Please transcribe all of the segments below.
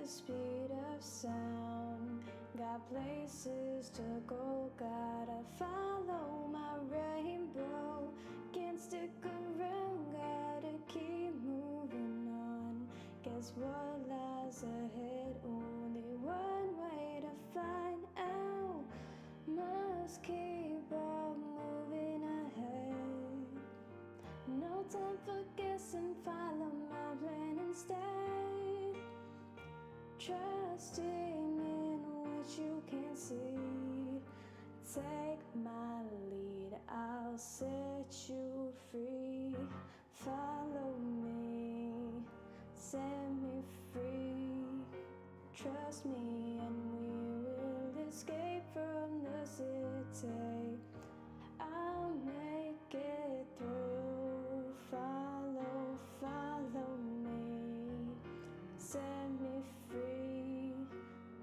speed of sound. Got places to go, gotta follow my rainbow. Can't stick around, gotta keep moving on. Guess what lies ahead? Only one way to find out. Must keep on moving ahead. No time for guessing, follow my plan instead. Trusting in what you can't see. Take my lead, I'll set you free. Follow me, set me free. Trust me and we will escape from the city. I'll make it through. Follow me, set me free.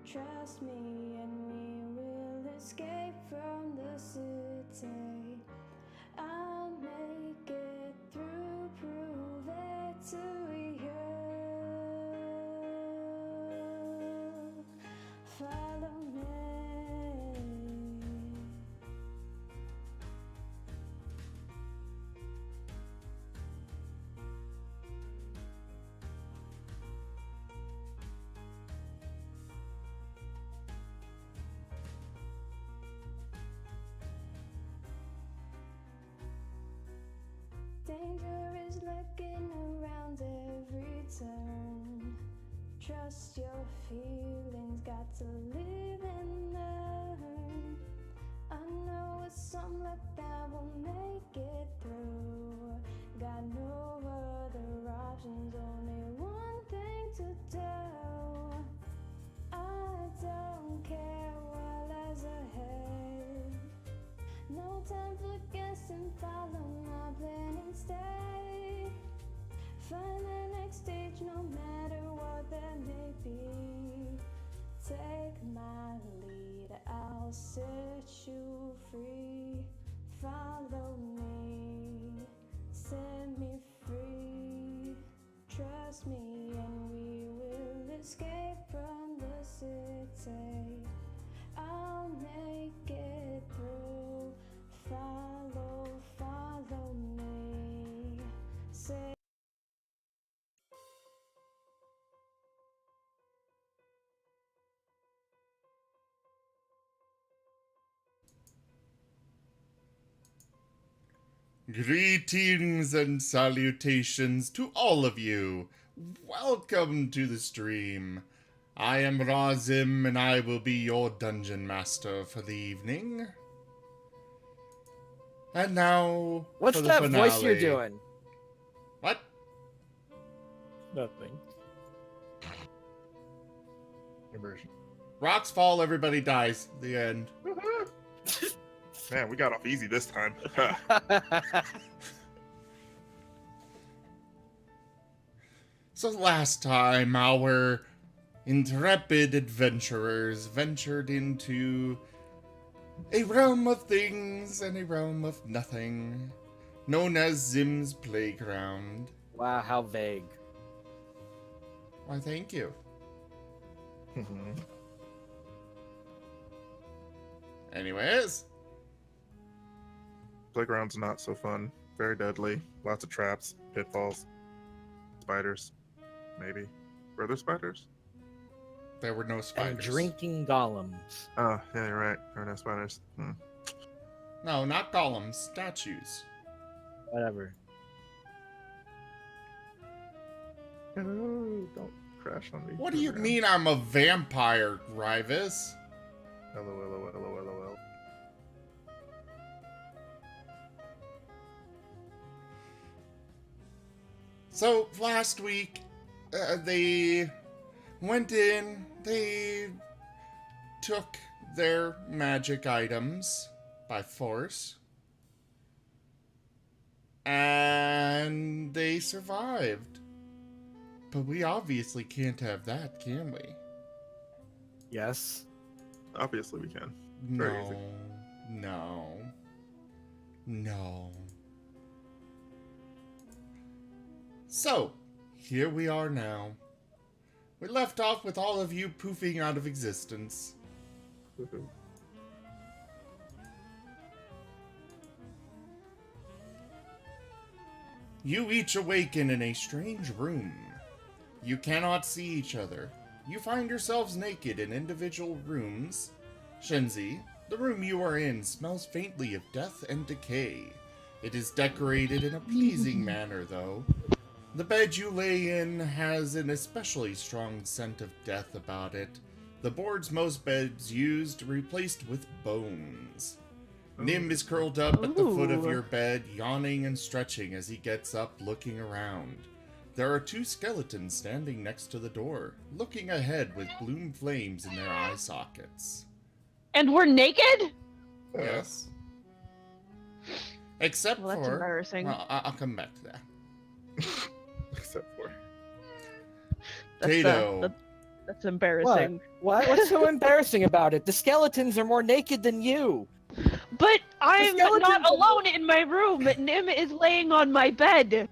Trust me and we will escape from the city. I'll make it through, prove it to you. Follow me. Danger is lurking around every turn. Trust your feelings, got to live and learn. I know it's some luck that will make it through. Got no other options, only one thing to do. I don't care what lies ahead. No time for guessing, follow my plan instead. Find the next stage, no matter what that may be. Take my lead, I'll set you free. Follow me, set me free. Trust me and we will escape from the city. I'll make it through. Follow me. Say Greetings and salutations to all of you. Welcome to the stream. I am Razim and I will be your dungeon master for the evening. And now What's for the that finale. voice you're doing? What? Nothing. Immersion. Rocks fall, everybody dies. The end. Man, we got off easy this time. So last time our intrepid adventurers ventured into a realm of things and a realm of nothing, known as Zim's Playground. Wow, how vague. Why, thank you. Anyways, Playground's not so fun. Very deadly. Lots of traps, pitfalls, spiders. Maybe. Were there spiders? there were no spiders. And drinking golems. Oh, yeah, you're right. There were no spiders. No, not golems, statues. Whatever. Oh, don't crash on me. What do you mean I'm a vampire, Rivas? LOL. So, last week, they went in, they took their magic items by force, and they survived. But we obviously can't have that, can we? Yes. Obviously we can. Very easy. No. So, here we are now. We left off with all of you poofing out of existence. You each awaken in a strange room. You cannot see each other. You find yourselves naked in individual rooms. Shenzi, the room you are in smells faintly of death and decay. It is decorated in a pleasing manner, though. The bed you lay in has an especially strong scent of death about it. The boards most beds used replaced with bones. Nim is curled up at the foot of your bed, yawning and stretching as he gets up, looking around. There are two skeletons standing next to the door, looking ahead with blue flames in their eye sockets. And we're naked? Yes. Except Well, that's for... embarrassing. Well, I'll come back to that. Except for. Tato. That's embarrassing. What? What's so embarrassing about it? The skeletons are more naked than you. But I'm skeletons not are- alone in my room. Nim is laying on my bed.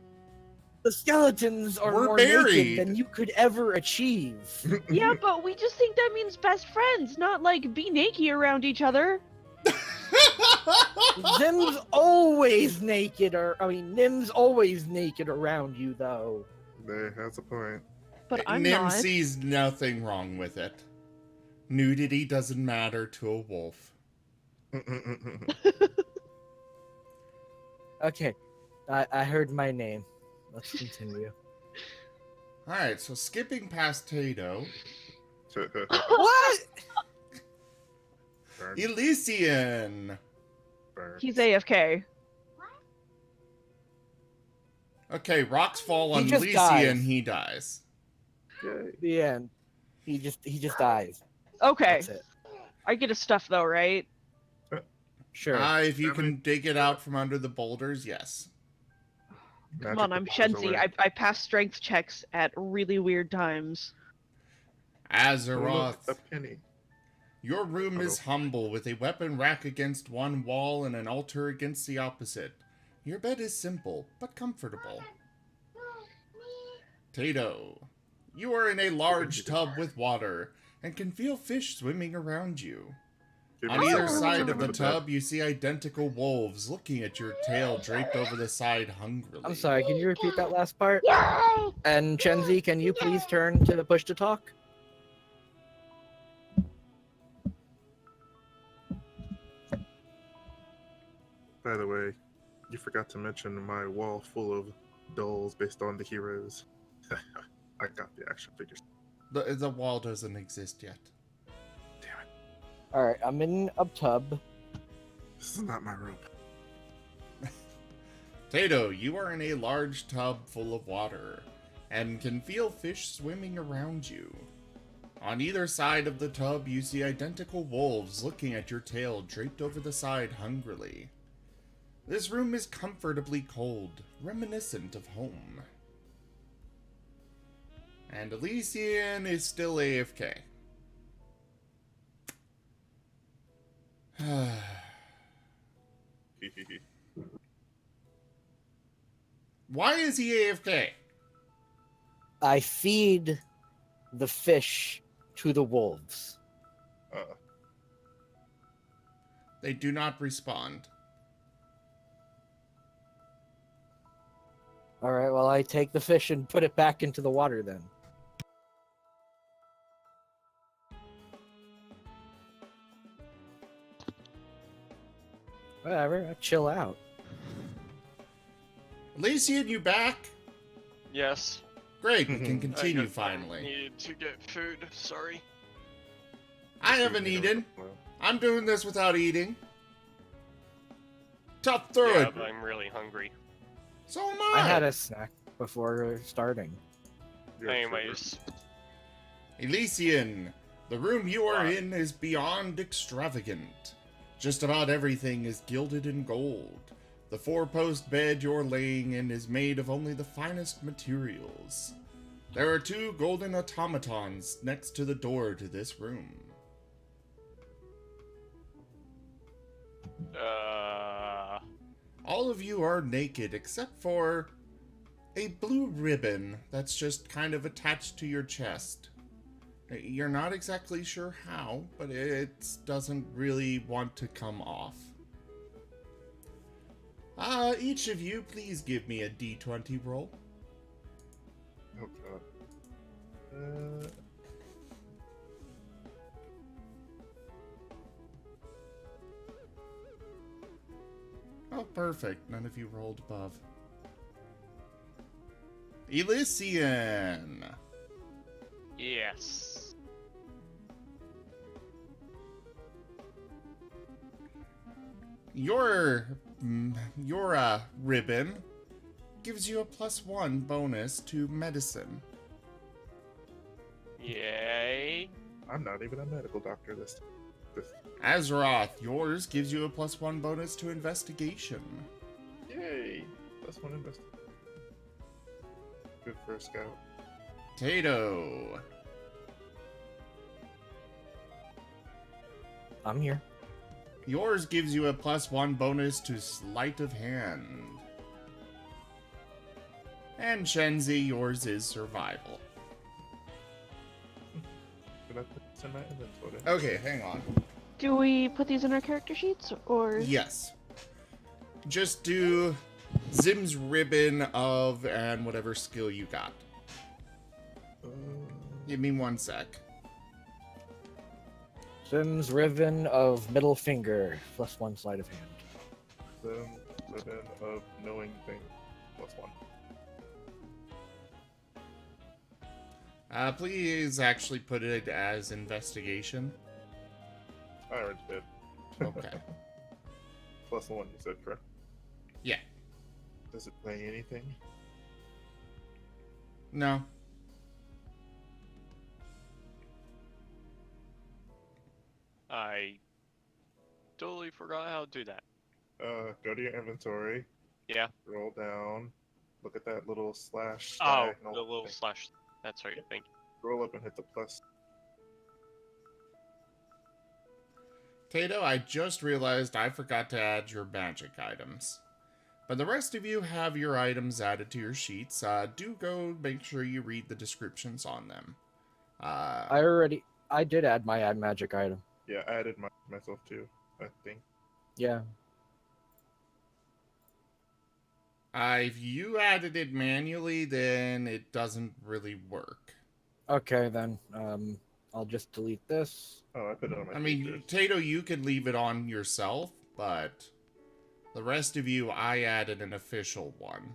The skeletons are We're more buried. naked than you could ever achieve. Yeah, but we just think that means best friends, not like be naked around each other. Nim's always naked, Nim's always naked around you, though. There has a point. But I'm Nim not. sees nothing wrong with it. Nudity doesn't matter to a wolf. Okay, I heard my name. Let's continue. Alright, so skipping past Tato, What? Burn, Elysian! burn. He's AFK. Okay, rocks fall He on just Elysian, dies. he dies. Yay. The end. He just dies. Okay, That's it. I get a stuff though, right? Sure. If you That can dig it out from under the boulders, yes. Come on, I'm Shenzi. I pass strength checks at really weird times. Azeroth, A penny. your room is humble with a weapon rack against one wall and an altar against the opposite. Your bed is simple, but comfortable. Tato, you are in a large tub with water and can feel fish swimming around you. Give On me a either second. side Jump of the into bed. tub, you see identical wolves looking at your tail draped over the side hungrily. I'm sorry, can you repeat that last part? And Shenzi, can you please turn to push to talk? By the way, you forgot to mention my wall full of dolls based on the heroes. I got the action figures. The wall doesn't exist yet. Damn it. Alright, I'm in a tub. This is not my room. Tato, you are in a large tub full of water and can feel fish swimming around you. On either side of the tub, you see identical wolves looking at your tail draped over the side hungrily. This room is comfortably cold, reminiscent of home. And Elysian is still AFK. Why is he AFK? I feed the fish to the wolves. They do not respond. Alright, well, I take the fish and put it back into the water then. Whatever, I'll chill out. Elysian, you back? Yes. Great, we can I continue got- finally. Needed to get food. Sorry. I haven't eaten. I'm doing this without eating. Tough third. Yeah, but I'm really hungry. So am I had a snack before starting. Anyways, Elysian, the room you are What? in is beyond extravagant. Just about everything is gilded in gold. The four-post bed you're laying in is made of only the finest materials. There are two golden automatons next to the door to this room. All of you are naked except for a blue ribbon that's just kind of attached to your chest. You're not exactly sure how, but it doesn't really want to come off. Each of you, please give me a d20 roll. Oh god. Oh, perfect. None of you rolled above. Elysian! Yes. Your ribbon gives you a +1 bonus to medicine. Yay. I'm not even a medical doctor this. Azeroth, yours gives you a +1 bonus to investigation. Yay! That's one investigation. Good for a scout. Tato. I'm here. Yours gives you a +1 bonus to sleight of hand. And Shenzi, yours is survival. Did I put this in my inventory? Okay, hang on. Do we put these in our character sheets, or? Yes. Just do Zim's ribbon of and whatever skill you got. Give me 1 sec. Sim's Riven of Middle Finger, +1 sleight of hand. Ribbon of knowing thing, +1. Please actually put it as investigation. I already did. Okay. +1, you said, correct? Yeah. Does it play anything? No. I totally forgot how to do that. Go to your inventory, Yeah. roll down, look at that little slash Oh, diagonal the little thing. slash. That's right, thank you. Roll up and hit the plus. Tato, I just realized I forgot to add your magic items. But the rest of you have your items added to your sheets. Do go make sure you read the descriptions on them. I did add my add magic item. Yeah, I added myself too, I think. Yeah. If you added it manually, then it doesn't really work. Okay, then. I'll just delete this. Oh, I put it on my I mean, features. Tato, you could leave it on yourself, but the rest of you, I added an official one.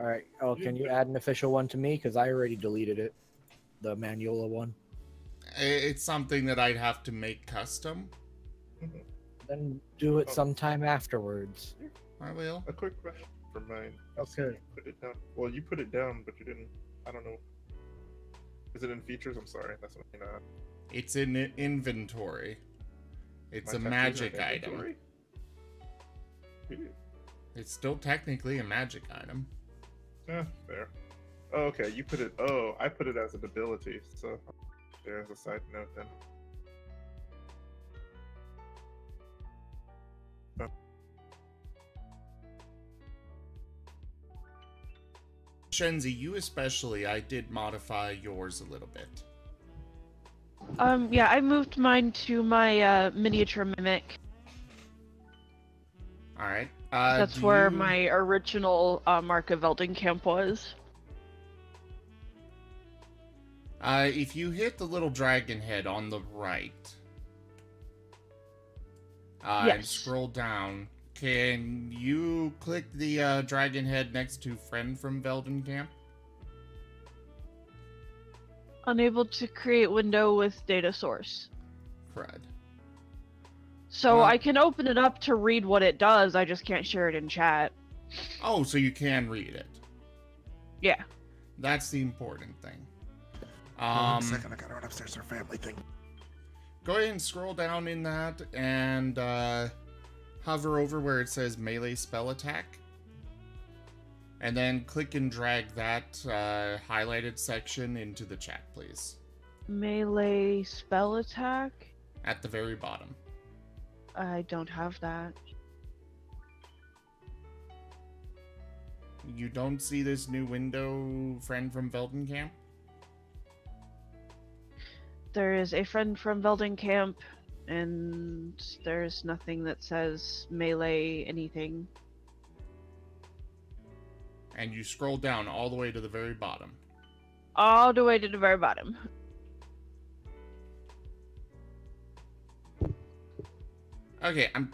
Alright, oh, can you add an official one to me? Because I already deleted it. The manual one. It's something that I'd have to make custom. Then do it Oh. sometime afterwards. I will. A quick question for mine. Okay. Put it down. Well, you put it down, but you didn't. I don't know. Is it in features? I'm sorry. That's what I mean. It's in inventory. It's My a tattoos are magic in item. inventory? Ew. It's still technically a magic item. Fair. Oh, okay. You put it. Oh, I put it as an ability. So there's a side note then. Shenzi, you especially, I did modify yours a little bit. Yeah, I moved mine to my miniature mimic. Alright. That's where my original Mark of Camp was. If you hit the little dragon head on the right, and Yes. scroll down, can you click the dragon head next to friend from Camp? Unable to create window with data source. Crud. So Well- I can open it up to read what it does, I just can't share it in chat. Oh, so you can read it. Yeah. That's the important thing. Hold on a second, I gotta run upstairs for a family thing. Go ahead and scroll down in that and hover over where it says melee spell attack. And then click and drag that highlighted section into the chat, please. Melee spell attack? At the very bottom. I don't have that. You don't see this new window, friend from Camp? There is a friend from Veldin Camp, and there's nothing that says melee anything. And you scroll down all the way to the very bottom. All the way to the very bottom. Okay, I'm...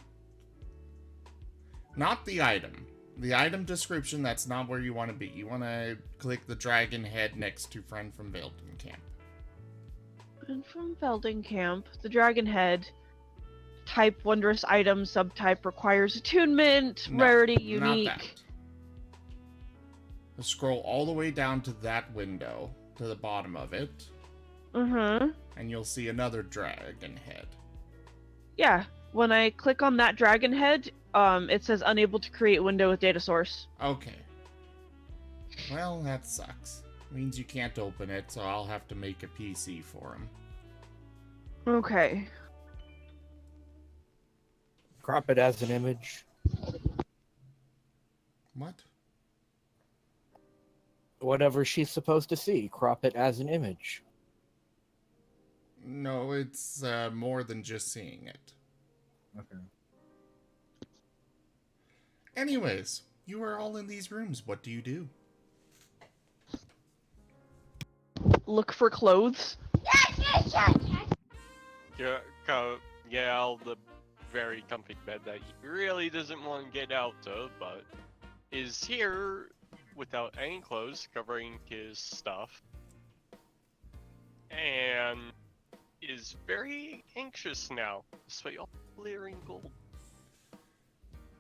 Not the item. The item description, that's not where you want to be. You want to click the dragon head next to friend from Veldin Camp. And from Veldin Camp, the dragon head. Type wondrous item, subtype requires attunement, No, rarity not unique. that. Scroll all the way down to that window, to the bottom of it, Mm-hmm. and you'll see another dragon head. Yeah. When I click on that dragon head, it says unable to create window with data source. Okay. Well, that sucks. Means you can't open it, so I'll have to make a PC for him. Okay. Crop it as an image. What? Whatever she's supposed to see, crop it as an image. No, it's more than just seeing it. Okay. Anyways, you are all in these rooms. What do you do? Look for clothes. Get out the very comfy bed that he really doesn't want to get out of, but is here without any clothes covering his stuff. And is very anxious now, despite all glittering gold.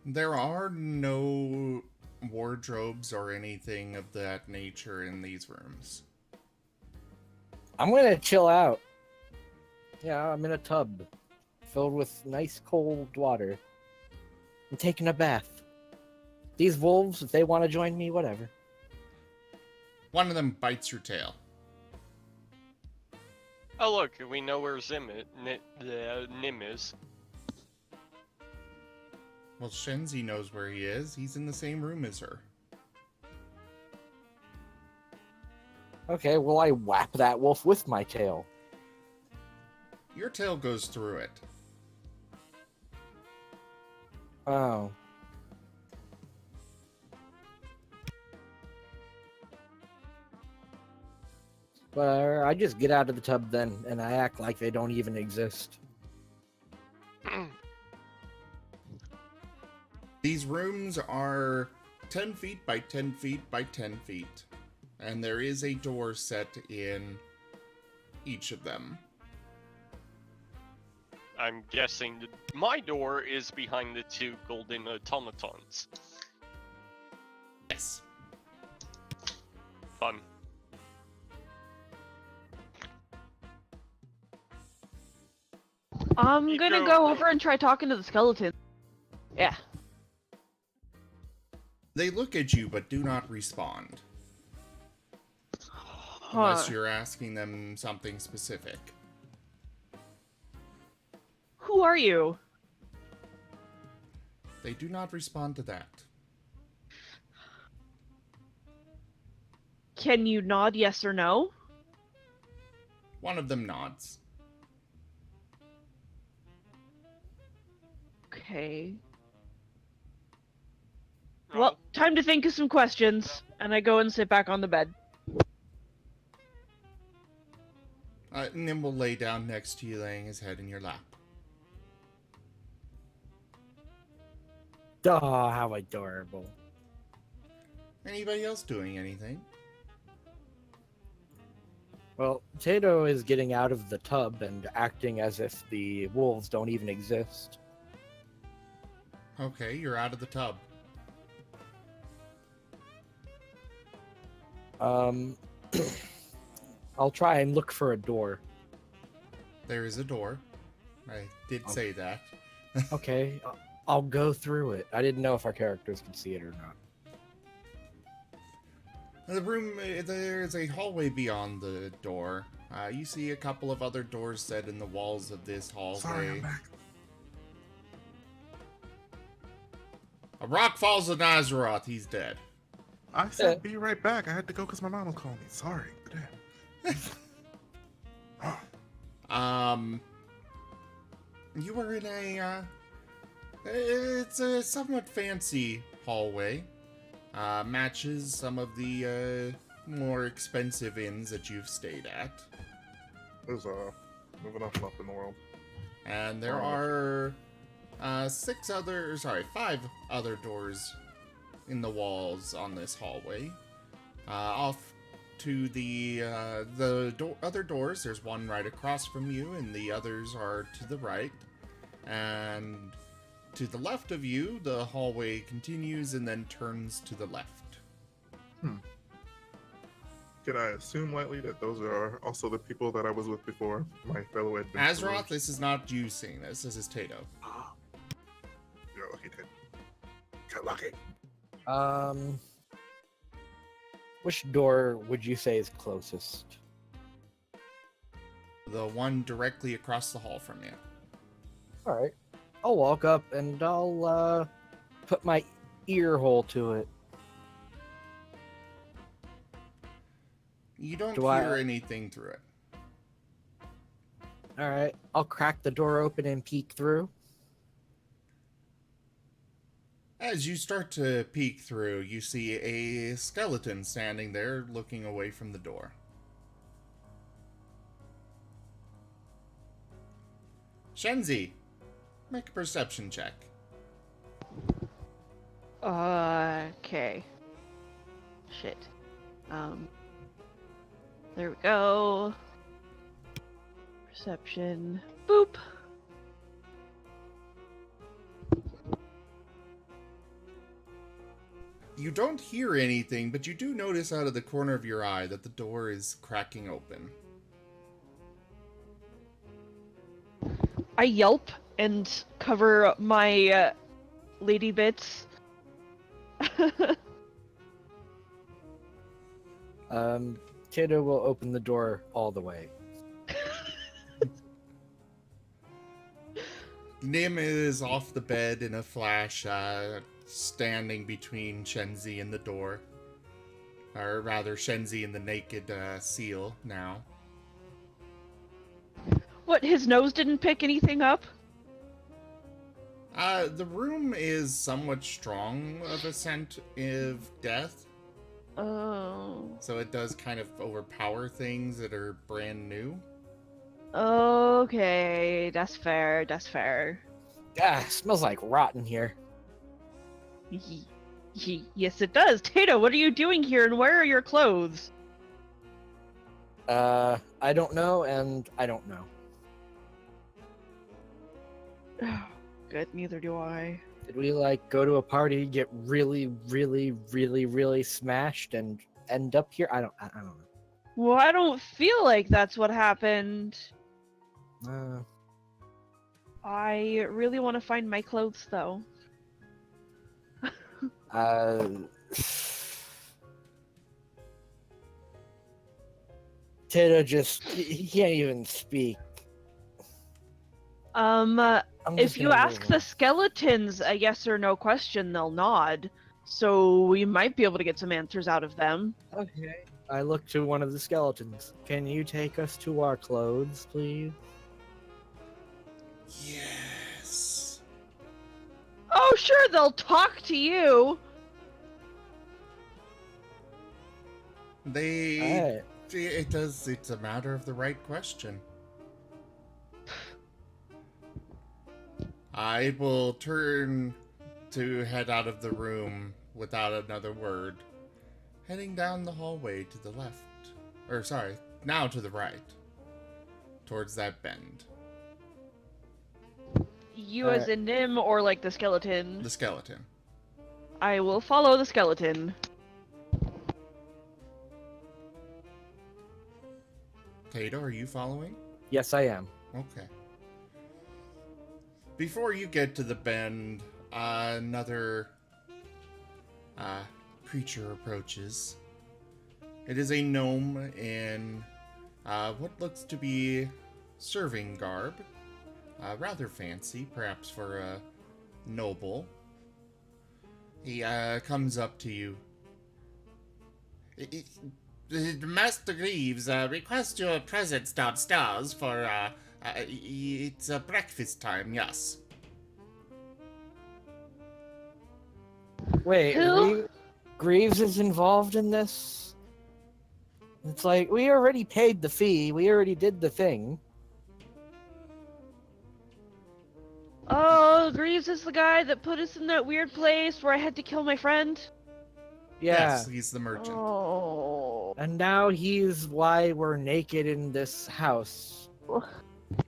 There are no wardrobes or anything of that nature in these rooms. I'm gonna chill out. Yeah, I'm in a tub filled with nice cold water. I'm taking a bath. These wolves, if they want to join me, whatever. One of them bites your tail. Oh look, we know where Nim is. Well, Shenzi knows where he is. He's in the same room as her. Okay, well, I whap that wolf with my tail. Your tail goes through it. Oh. But I just get out of the tub then, and I act like they don't even exist. These rooms are 10 feet by 10 feet by 10 feet. And there is a door set in each of them. I'm guessing my door is behind the two golden automatons. Yes. Fun. I'm You gonna go- go over and try talking to the skeleton. Yeah. They look at you but do not respond. Unless you're asking them something specific. Who are you? They do not respond to that. Can you nod yes or no? One of them nods. Okay. Well, time to think of some questions. And I go and sit back on the bed. Nim will lay down next to you, laying his head in your lap. Oh, how adorable. Anybody else doing anything? Well, Tato is getting out of the tub and acting as if the wolves don't even exist. Okay, you're out of the tub. I'll try and look for a door. There is a door. I did say that. Okay, I'll go through it. I didn't know if our characters could see it or not. The room, there's a hallway beyond the door. You see a couple of other doors set in the walls of this hallway. Sorry, I'm back. A rock falls on Azeroth, he's dead. I said be right back. I had to go because my mom will call me. Sorry. You are in it's a somewhat fancy hallway. Matches some of the more expensive inns that you've stayed at. There's moving up and up in the world. And there Alright. are 5 other doors in the walls on this hallway. Off to the other doors, there's one right across from you, and the others are to the right. And to the left of you, the hallway continues and then turns to the left. Can I assume lightly that those are also the people that I was with before? My fellow adventurers? Azeroth, this is not you seeing this. This is Tato. You're lucky, Ted. Got lucky. Which door would you say is closest? The one directly across the hall from you. All right. I'll walk up and I'll put my ear hole to it. You don't Do hear I- anything through it. All right. I'll crack the door open and peek through. As you start to peek through, you see a skeleton standing there looking away from the door. Shenzi, make a perception check. Okay. Shit. There we go. Perception. Boop. You don't hear anything, but you do notice out of the corner of your eye that the door is cracking open. I yelp and cover my lady bits. Tato will open the door all the way. Nim is off the bed in a flash, standing between Shenzi and the door. Or rather, Shenzi and the naked seal now. What, his nose didn't pick anything up? The room is somewhat strong of a scent of death, Oh. so it does kind of overpower things that are brand new. Okay, that's fair, that's fair. Ah, smells like rotten here. Yes, it does. Tato, what are you doing here and where are your clothes? I don't know, and I don't know. Good, neither do I. Did we go to a party, get really, really, really, really smashed, and end up here? I don't know. Well, I don't feel like that's what happened. I really want to find my clothes, though. Tato he can't even speak. I'm just If you gonna ask move the on. skeletons a yes or no question, they'll nod. So we might be able to get some answers out of them. Okay. I look to one of the skeletons. Can you take us to our clothes, please? Yes. Oh, sure, they'll talk to you. Alright. It's a matter of the right question. I will turn to head out of the room without another word, heading down the hallway to the left. Or, sorry, now to the right, towards that bend. You as in Nim or like the skeleton? The skeleton. I will follow the skeleton. Tato, are you following? Yes, I am. Okay. Before you get to the bend, another creature approaches. It is a gnome in what looks to be serving garb. Rather fancy, perhaps for a noble. He comes up to you. Master Greaves, request your presence downstairs for, it's breakfast time, yes. Wait, Who? Greaves is involved in this? It's like, we already paid the fee. We already did the thing. Oh, Greaves is the guy that put us in that weird place where I had to kill my friend. Yeah. Yes, he's the merchant. Oh. And now he's why we're naked in this house.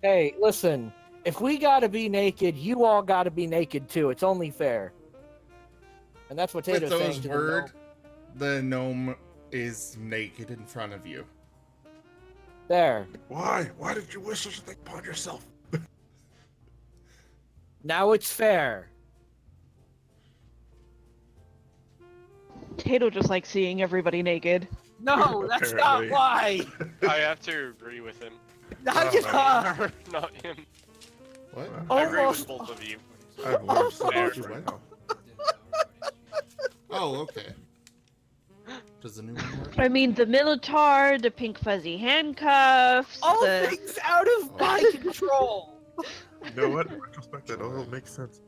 Hey, listen. If we gotta be naked, you all gotta be naked too. It's only fair. And that's what With Tato's saying those to words, the gnome is naked in front of you. There. Why? Why did you wish such a thing upon yourself? Now it's fair. Tato just likes seeing everybody naked. No, that's not Apparently. why. I have to agree with him. Not Oh, Not him. What? I agree Almost. with both of you. I've learned so There. much right now. Oh, okay. Does the new one work? I mean, the Minotaur, the pink fuzzy handcuffs, All the... things out of my control. You know what? In retrospect, that all makes sense.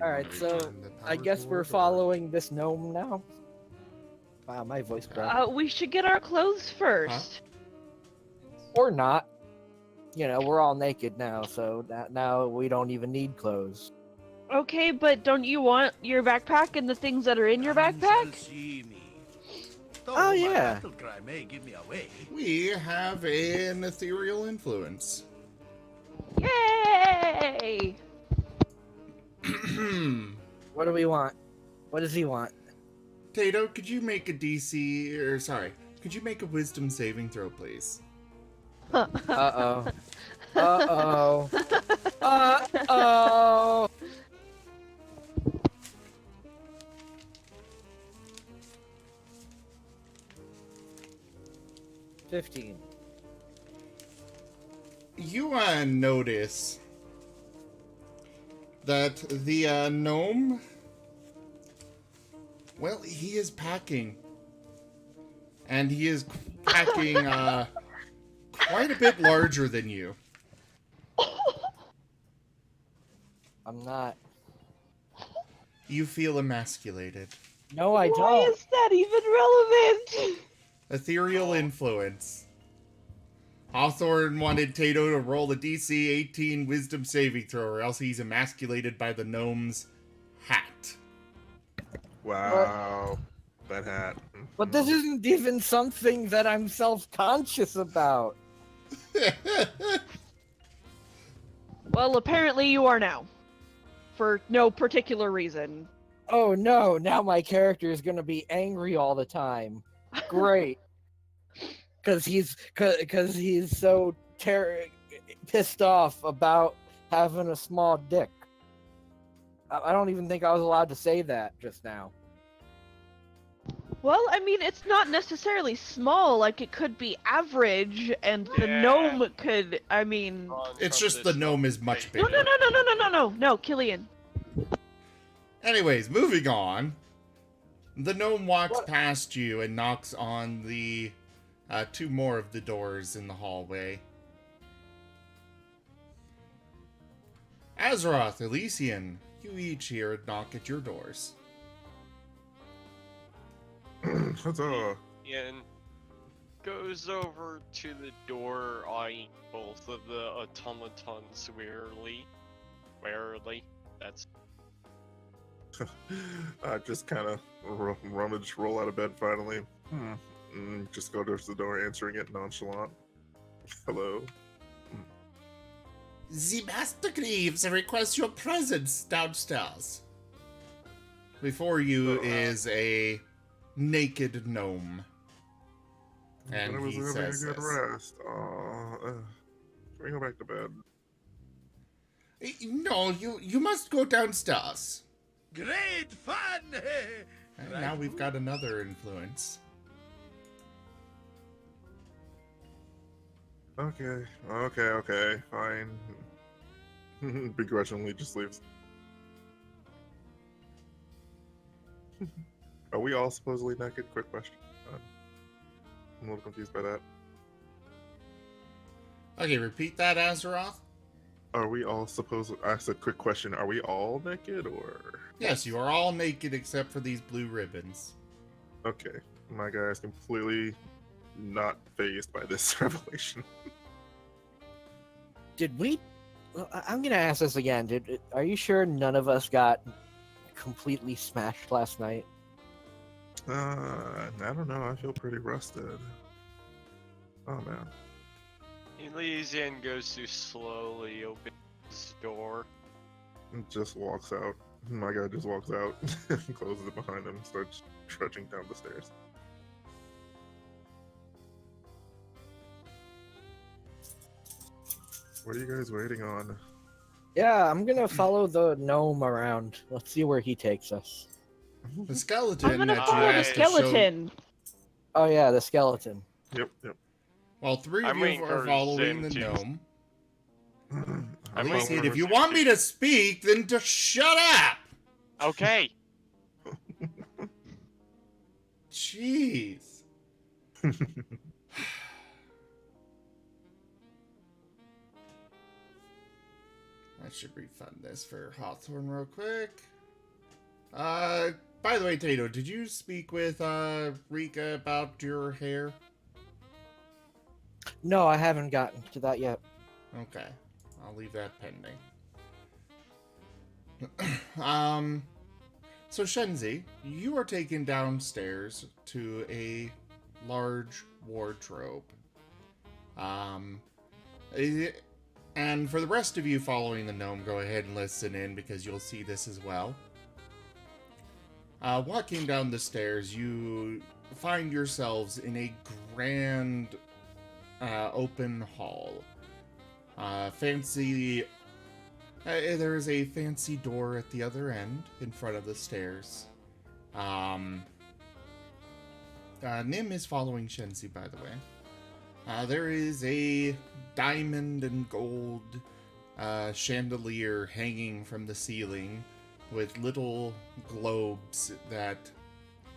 All right, so Return the I power guess to we're order. following this gnome now. Wow, my voice cracked. we should get our clothes first. Or not. You know, we're all naked now, so now we don't even need clothes. Okay, but don't you want your backpack and the things that are in your backpack? Oh, yeah. Battle cry may give me away. We have an ethereal influence. Yay! What do we want? What does he want? Tato, could you make a DC, or sorry, could you make a wisdom saving throw, please? Uh-oh. Uh-oh. Uh-oh. $15. You notice that the gnome, well, he is packing. And he is packing quite a bit larger than you. I'm not. You feel emasculated. No, I Why don't. is that even relevant? Ethereal influence. Hawthorne wanted Tato to roll a DC 18 wisdom saving throw, or else he's emasculated by the gnome's hat. Wow. That hat. But this isn't even something that I'm self-conscious about. Well, apparently you are now. For no particular reason. Oh no, now my character is gonna be angry all the time. Great. Cause he's so pissed off about having a small dick. I don't even think I was allowed to say that just now. Well, I mean, it's not necessarily small, like it could be average, and the Yeah. gnome could, I mean... It's From just the this gnome is much No, bigger. no, Killian. Anyways, moving on. The gnome walks What? past you and knocks on the two more of the doors in the hallway. Azeroth, Elysian, you each hear a knock at your doors. Huzzah. Ian goes over to the door, eyeing both of the automatons warily. That's Just kind of rummage, roll out of bed finally. Just go to the door, answering it nonchalant. Hello. The Master Greaves requests your presence downstairs. Before you is a naked gnome. And I was he having says a good this. rest. Can we go back to bed? No, you must go downstairs. Great fun! And now we've got another influence. Okay, fine. Begrudgingly just leaves. Are we all supposedly naked? Quick question. I'm a little confused by that. Okay, repeat that, Azeroth. Are we all supposed? I asked a quick question. Are we all naked or? Yes, you are all naked except for these blue ribbons. Okay, my guy is completely not phased by this revelation. Did we? Well, I'm gonna ask this again. Are you sure none of us got completely smashed last night? I don't know. I feel pretty rusted. Oh man. Elysian goes to slowly open his door. It just walks out. My guy just walks out and closes it behind him and starts trudging down the stairs. What are you guys waiting on? Yeah, I'm gonna follow the gnome around. Let's see where he takes us. The skeleton I'm gonna that you follow the asked to show... skeleton. Oh yeah, the skeleton. Yep. Well, three of I'm you waiting are for following the Zim to- gnome. I'm Elysian, waiting if for you Zim want to- me to speak, then just shut up! Okay. Jeez. I should refund this for Hawthorne real quick. By the way, Tato, did you speak with Rika about your hair? No, I haven't gotten to that yet. Okay, I'll leave that pending. So Shenzi, you are taken downstairs to a large wardrobe. And for the rest of you following the gnome, go ahead and listen in because you'll see this as well. Walking down the stairs, you find yourselves in a grand open hall. There is a fancy door at the other end in front of the stairs. Nim is following Shenzi, by the way. There is a diamond and gold chandelier hanging from the ceiling with little globes that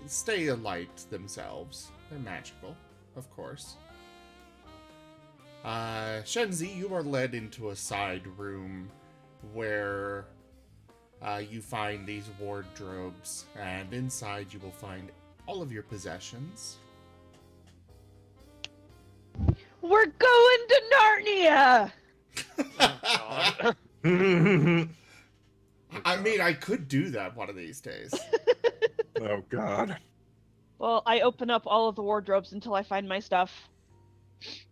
stay alight themselves. They're magical, of course. Shenzi, you are led into a side room where you find these wardrobes, and inside you will find all of your possessions. We're going to Narnia! God. I mean, I could do that one of these days. Oh God. Well, I open up all of the wardrobes until I find my stuff.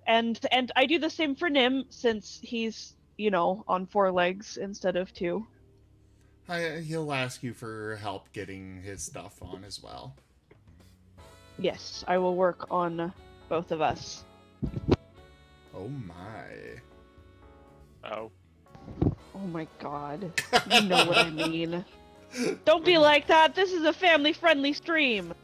And I do the same for Nim, since he's, on 4 legs instead of 2. He'll ask you for help getting his stuff on as well. Yes, I will work on both of us. Oh my. Oh. Oh my god. You know what I mean. Don't be like that! This is a family-friendly stream!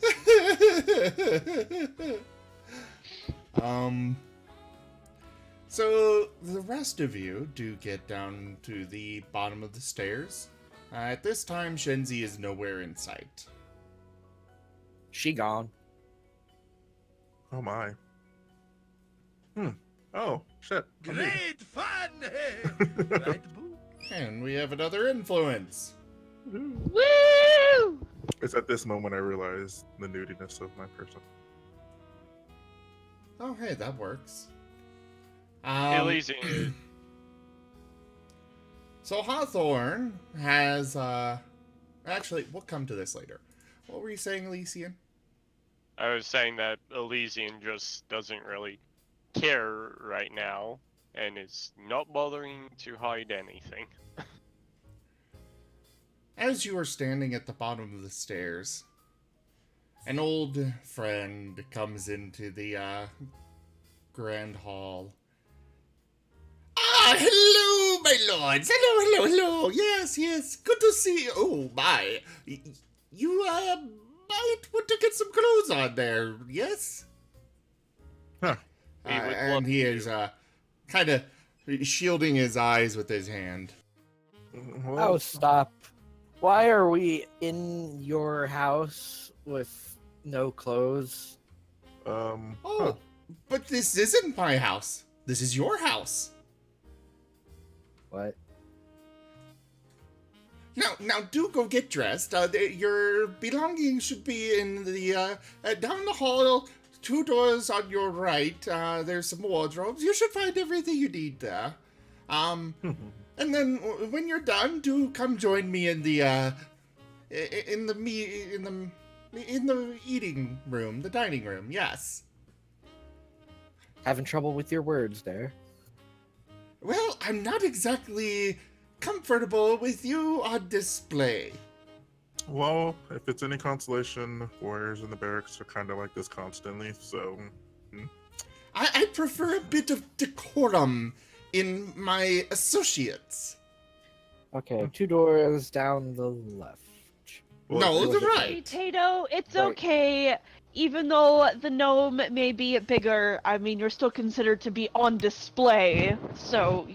So the rest of you do get down to the bottom of the stairs. At this time, Shenzi is nowhere in sight. She gone. Oh my. Oh shit. I'm leaving. Great fun! Right, Boo? And we have another influence. Woo! It's at this moment I realize the nudiness of my person. Oh, hey, that works. Elysian. So Hawthorne has, actually, we'll come to this later. What were you saying, Elysian? I was saying that Elysian just doesn't really care right now and is not bothering to hide anything. As you are standing at the bottom of the stairs, an old friend comes into the grand hall. Ah, hello, my lords. Hello. Yes. Good to see you. Oh, my. You might want to get some clothes on there, yes? Huh. We would love And he is kind of shielding his eyes with his hand. Oh, stop. Why are we in your house with no clothes? Oh, but this isn't my house. This is your house. What? Now, do go get dressed. Your belongings should be in the down the hall. 2 doors on your right. There's some wardrobes. You should find everything you need there. And then when you're done, do come join me in the eating room, the dining room. Yes. Having trouble with your words there. Well, I'm not exactly comfortable with you on display. Well, if it's any consolation, warriors in the barracks are kind of like this constantly, so... I prefer a bit of decorum in my associates. Okay, 2 doors down the left. No, Well, the Hey, right. Tato, it's Right. okay. Even though the gnome may be bigger, I mean, you're still considered to be on display. So,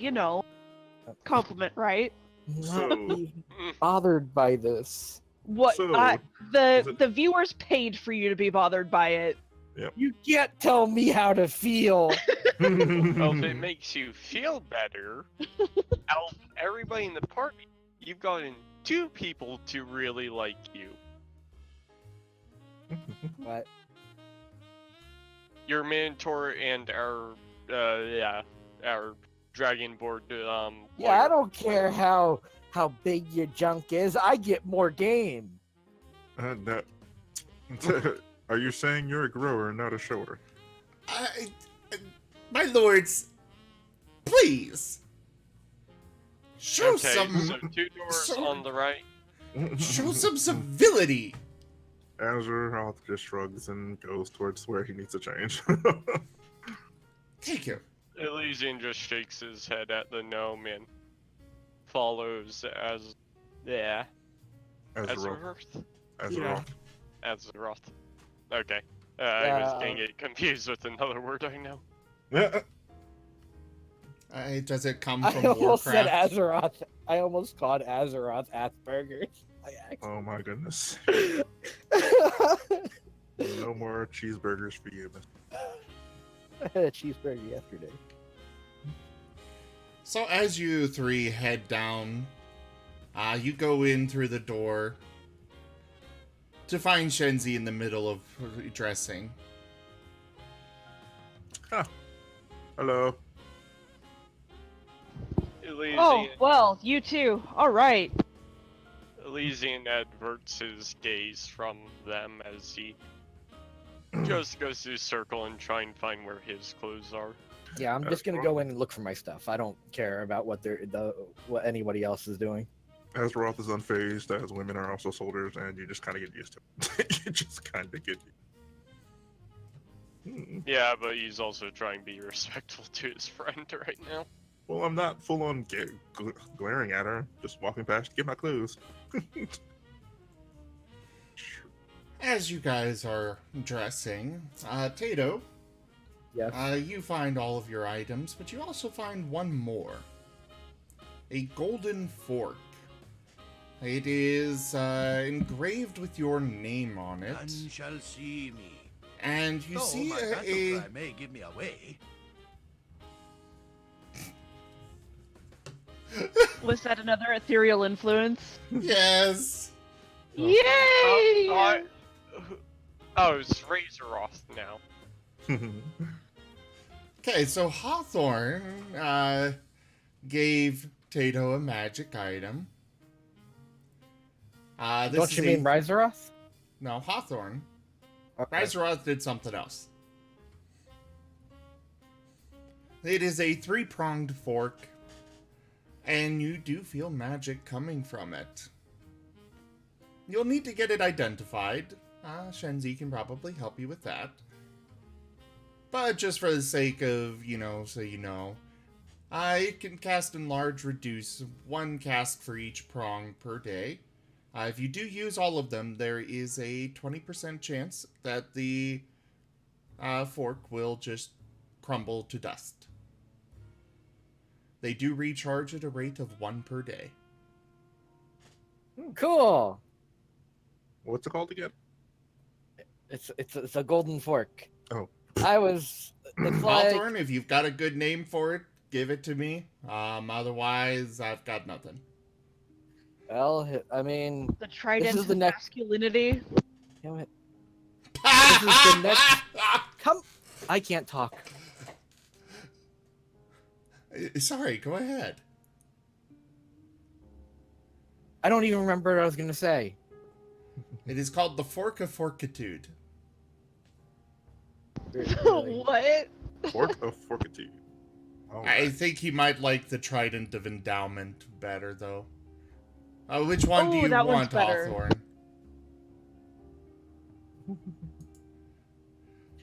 compliment, right? Not So- even bothered by this. What? So, is The it- viewers paid for you to be bothered by it. You can't tell me how to feel. Well, if it makes you feel better, out of everybody in the party, you've gotten 2 people to really like you. What? Your Minotaur and our Dragonborn, Yeah, I warrior. don't care how big your junk is. I get more game. that... Are you saying you're a grower, not a shower? My lords, please show Okay, some so 2 doors so- on the right. show some civility. Azeroth just shrugs and goes towards where he needs to change. Thank you. Elysian just shakes his head at the gnome and follows as... Yeah. Azeroth. Azeroth? Yeah. Azeroth. Okay. I was getting it confused with another word I know. Yeah. Does it come I from almost said Warcraft? Azeroth. I almost called Azeroth Asperger's. Oh my goodness. No more cheeseburgers for you. I had a cheeseburger yesterday. So as you 3 head down, you go in through the door to find Shenzi in the middle of dressing. Hello. Elysian, Oh, well, you too. All right. Elysian adverts his gaze from them as he just goes through a circle and try and find where his clothes are. Yeah, I'm just gonna go in and look for my stuff. I don't care about what what anybody else is doing. Azeroth is unfazed, as women are also soldiers, and you just kind of get used to it. You just kind of get Yeah, but he's also trying to be respectful to his friend right now. Well, I'm not full on glaring at her, just walking past to get my clues. As you guys are dressing, Tato, Yes. you find all of your items, but you also find one more. A golden fork. It is engraved with your name on it. None shall see me. And you Though see my battle a cry may give me away. Was that another ethereal influence? yes. Yay! Oh, it's Razoroth now. Okay, so Hawthorne gave Tato a magic item. This Don't is you mean Rizeroth? No, Hawthorne. Okay. Rizeroth did something else. It is a 3-pronged fork, and you do feel magic coming from it. You'll need to get it identified. Shenzi can probably help you with that. But just for the sake of, so you know, it can cast enlarge, reduce, 1 cast for each prong per day. If you do use all of them, there is a 20% chance that the fork will just crumble to dust. They do recharge at a rate of 1 per day. Cool. What's it called again? It's a golden fork. Oh. It's like Hawthorne, if you've got a good name for it, give it to me. Otherwise, I've got nothing. well, I mean, The trident is the of next- masculinity. damn it. This is the next. Come, I can't talk. Sorry, go ahead. I don't even remember what I was gonna say. It is called the Fork of Fortitude. Really. What? Fork of Fortitude. All I right. think he might like the Trident of Endowment better, though. Which one do Oh, you that one's want, better. Hawthorne?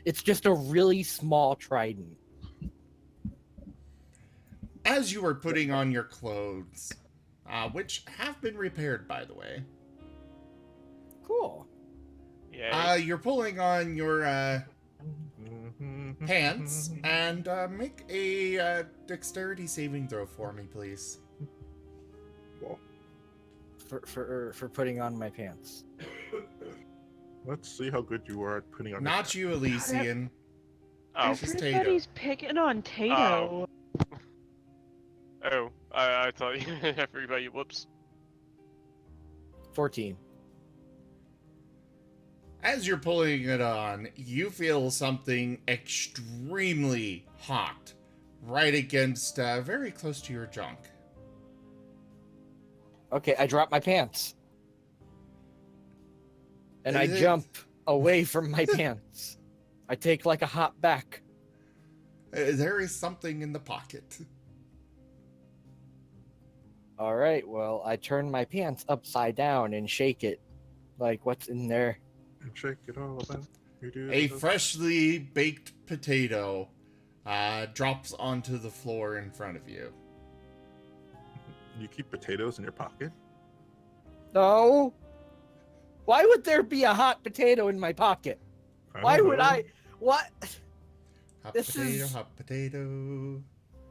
It's just a really small trident. As you are putting on your clothes, which have been repaired, by the way, Cool. Yeah. you're pulling on your pants, and make a dexterity saving throw for me, please. Well, For putting on my pants. let's see how good you are at putting on. your Not pants. you, Elysian. Oh. This is Tato. Everybody's picking on Tato. Oh, I thought everybody. Whoops. 14. As you're pulling it on, you feel something extremely hot right against, very close to your junk. Okay, I drop my pants. And I Is it- jump away from my pants. I take like a hop back. There is something in the pocket. All right, well, I turn my pants upside down and shake it. Like, what's in there? Shake it all about. You do A the- freshly baked potato drops onto the floor in front of you. You keep potatoes in your pocket? No. Why would there be a hot potato in my pocket? Why don't would know. I? What? Hot This potato, is- hot potato.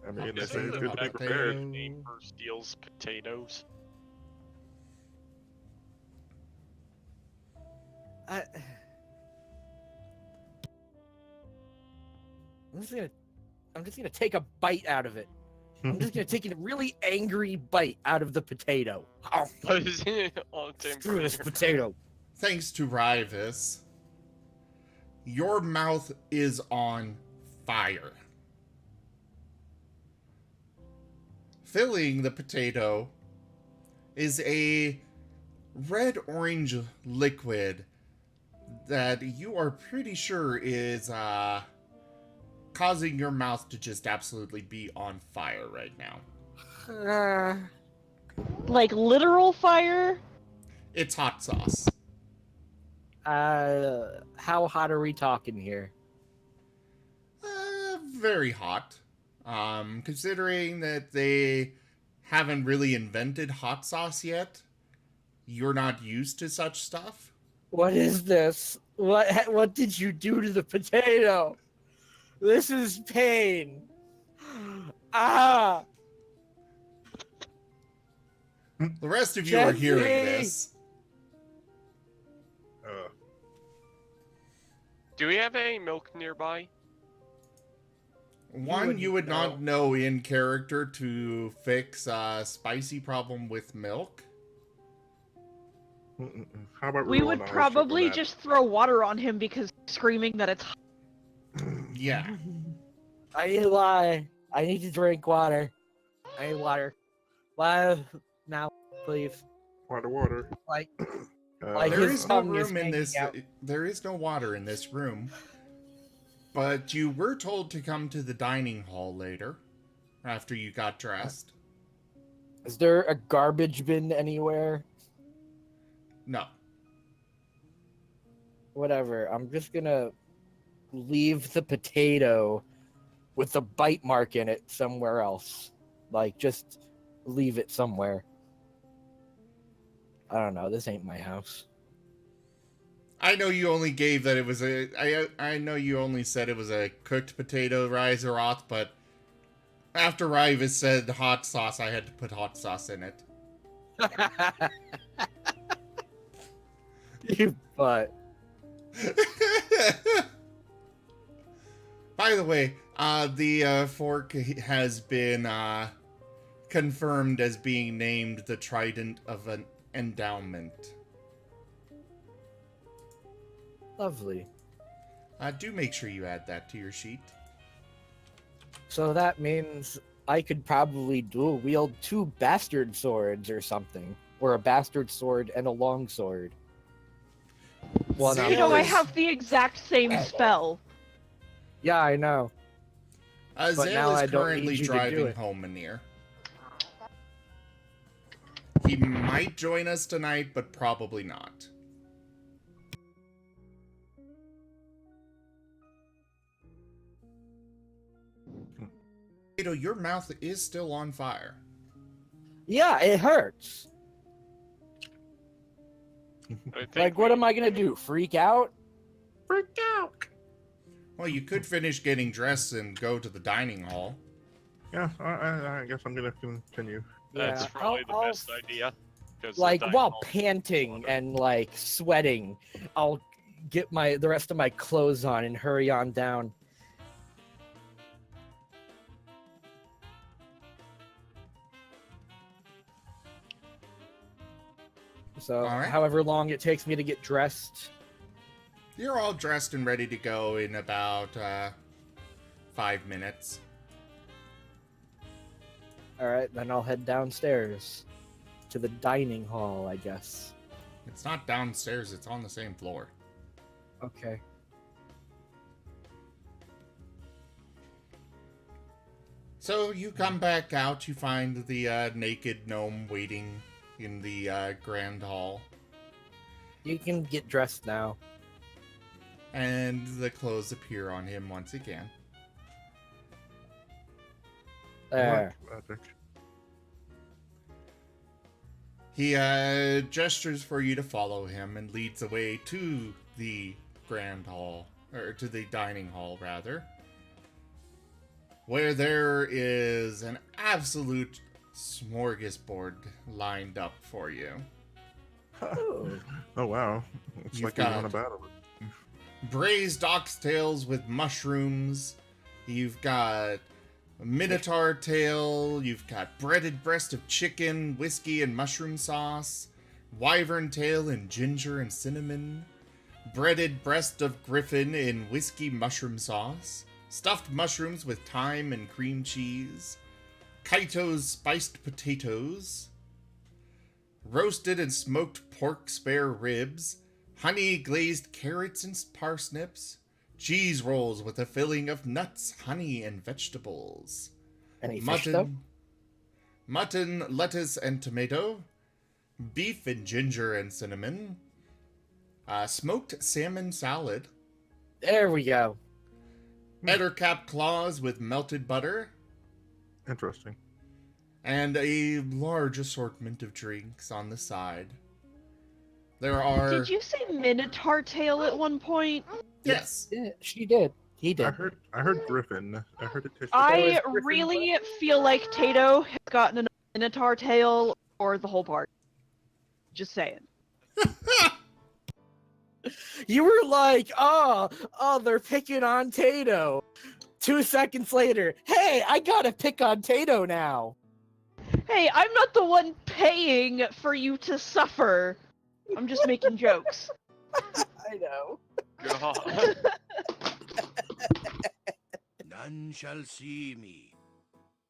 I mean, This it's good is to a be prepared. name for steals potatoes. I'm just gonna take a bite out of it. I'm just gonna take a really angry bite out of the potato. Oh, What is it? All the time screw this for- potato. Thanks to Rivus, your mouth is on fire. Filling the potato is a red-orange liquid that you are pretty sure is causing your mouth to just absolutely be on fire right now. Like literal fire? It's hot sauce. How hot are we talking here? Very hot. Considering that they haven't really invented hot sauce yet, you're not used to such stuff. What is this? What did you do to the potato? This is pain. Ah! The rest of you are hearing Shenzi! this. Do we have any milk nearby? One, you would not know in character to fix a spicy problem with milk. How about We roll would an honest check on probably that? just throw water on him because he's screaming that it's hot. Yeah. I need water. I need to drink water. I need water. Water now, please. Water. Like, Like There his is no tongue is room in hanging this. out. There is no water in this room. But you were told to come to the dining hall later, after you got dressed. is there a garbage bin anywhere? No. Whatever. I'm just gonna leave the potato with a bite mark in it somewhere else. Like, just leave it somewhere. I don't know. This ain't my house. I know you only gave that it was I know you only said it was a cooked potato Riseroth, but after Rivus said hot sauce, I had to put hot sauce in it. You butt. By the way, the fork has been confirmed as being named the Trident of an Endowment. Lovely. Do make sure you add that to your sheet. So that means I could probably dual wield 2 bastard swords or something. Or a bastard sword and a long sword. One on Zale You know, I is- have the exact same spell. Yeah, I know. But Zale now is I don't currently need you to do driving it. home Manir. He might join us tonight, but probably not. Kato, your mouth is still on fire. Yeah, it hurts. I think Like, what am I gonna do? Freak out? Freak out! Well, you could finish getting dressed and go to the dining hall. Yeah, I guess I'm gonna continue. That's Yeah, probably the I'll- best idea. 'cause the Like, dining while hall's panting water. and, like, sweating, I'll get the rest of my clothes on and hurry on down. So, All right. however long it takes me to get dressed. You're all dressed and ready to go in about 5 minutes. Alright, then I'll head downstairs to the dining hall, I guess. It's not downstairs, it's on the same floor. Okay. So you come back out, you find the naked gnome waiting in the grand hall. You can get dressed now. And the clothes appear on him once again. There. Magic. He gestures for you to follow him and leads the way to the grand hall, or to the dining hall, rather, where there is an absolute smorgasbord lined up for you. Oh. Oh wow! It's You've like we won got- a battle. Braised oxtails with mushrooms. You've got a minotaur tail. You've got breaded breast of chicken, whiskey and mushroom sauce. Wyvern tail in ginger and cinnamon. Breaded breast of griffin in whiskey mushroom sauce. Stuffed mushrooms with thyme and cream cheese. Kaito's spiced potatoes. Roasted and smoked pork spare ribs. Honey glazed carrots and parsnips. Cheese rolls with a filling of nuts, honey, and vegetables. Any fish, though? Mutton, lettuce, and tomato. Beef and ginger and cinnamon. Smoked salmon salad. There we go. Ettercap claws with melted butter. Interesting. And a large assortment of drinks on the side. There are... Did you say minotaur tail at one point? Yes. Yeah, she did. He did. I heard Griffin. I heard it tasted. I was Griffin really feel like Tato has gotten a minotaur tail or the whole party. Just saying. You were like, oh, they're picking on Tato. 2 seconds later, hey, I gotta pick on Tato now. Hey, I'm not the one paying for you to suffer. I'm just making jokes. I know. God. None shall see me.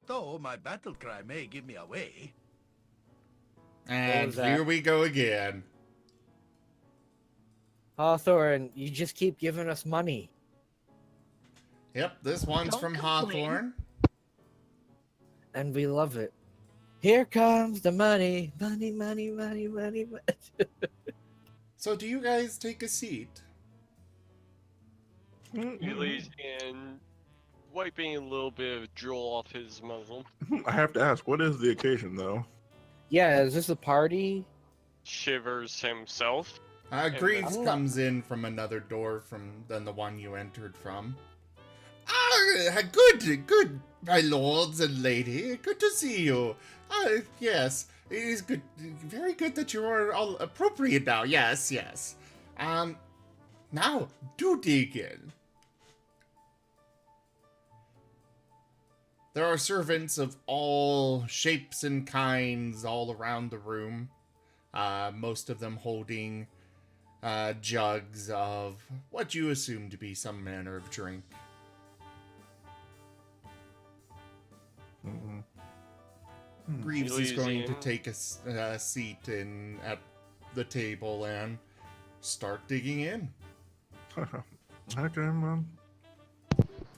Though my battle cry may give me away. And was that? here we go again. Hawthorne, you just keep giving us money. Yep, this one's Don't from complain. Hawthorne. And we love it. Here comes the money. Money, money, money, money, money. So do you guys take a seat? He's and wiping a little bit of drool off his muzzle. I have to ask, what is the occasion though? Yeah, is this a party? Shivers himself. Greaves then- comes in from another door than the one you entered from. Ah, good, my lords and lady. Good to see you. Yes, it is good. Very good that you are all appropriate now. Yes. Now, do dig in. There are servants of all shapes and kinds all around the room. Most of them holding jugs of what you assume to be some manner of drink. Greaves is going to take a seat at the table and start digging in. Okay, well,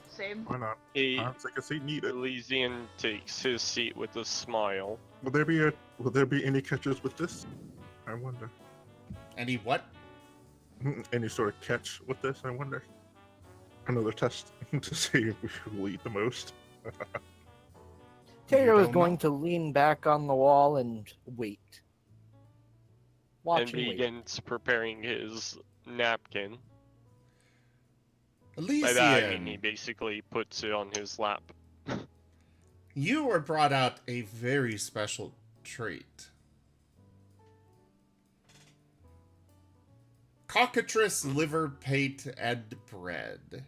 Same. why not? He, I'll take a seat needed. Elysian takes his seat with a smile. Will there be any catches with this? I wonder. Any what? Any sort of catch with this? I wonder. Another test to see if we will eat the most. Tato is don't going know. to lean back on the wall and wait. Watch And and wait. begins preparing his napkin. By that I mean he Elysian, basically puts it on his lap. you were brought out a very special treat. Cockatrice liver pate and bread.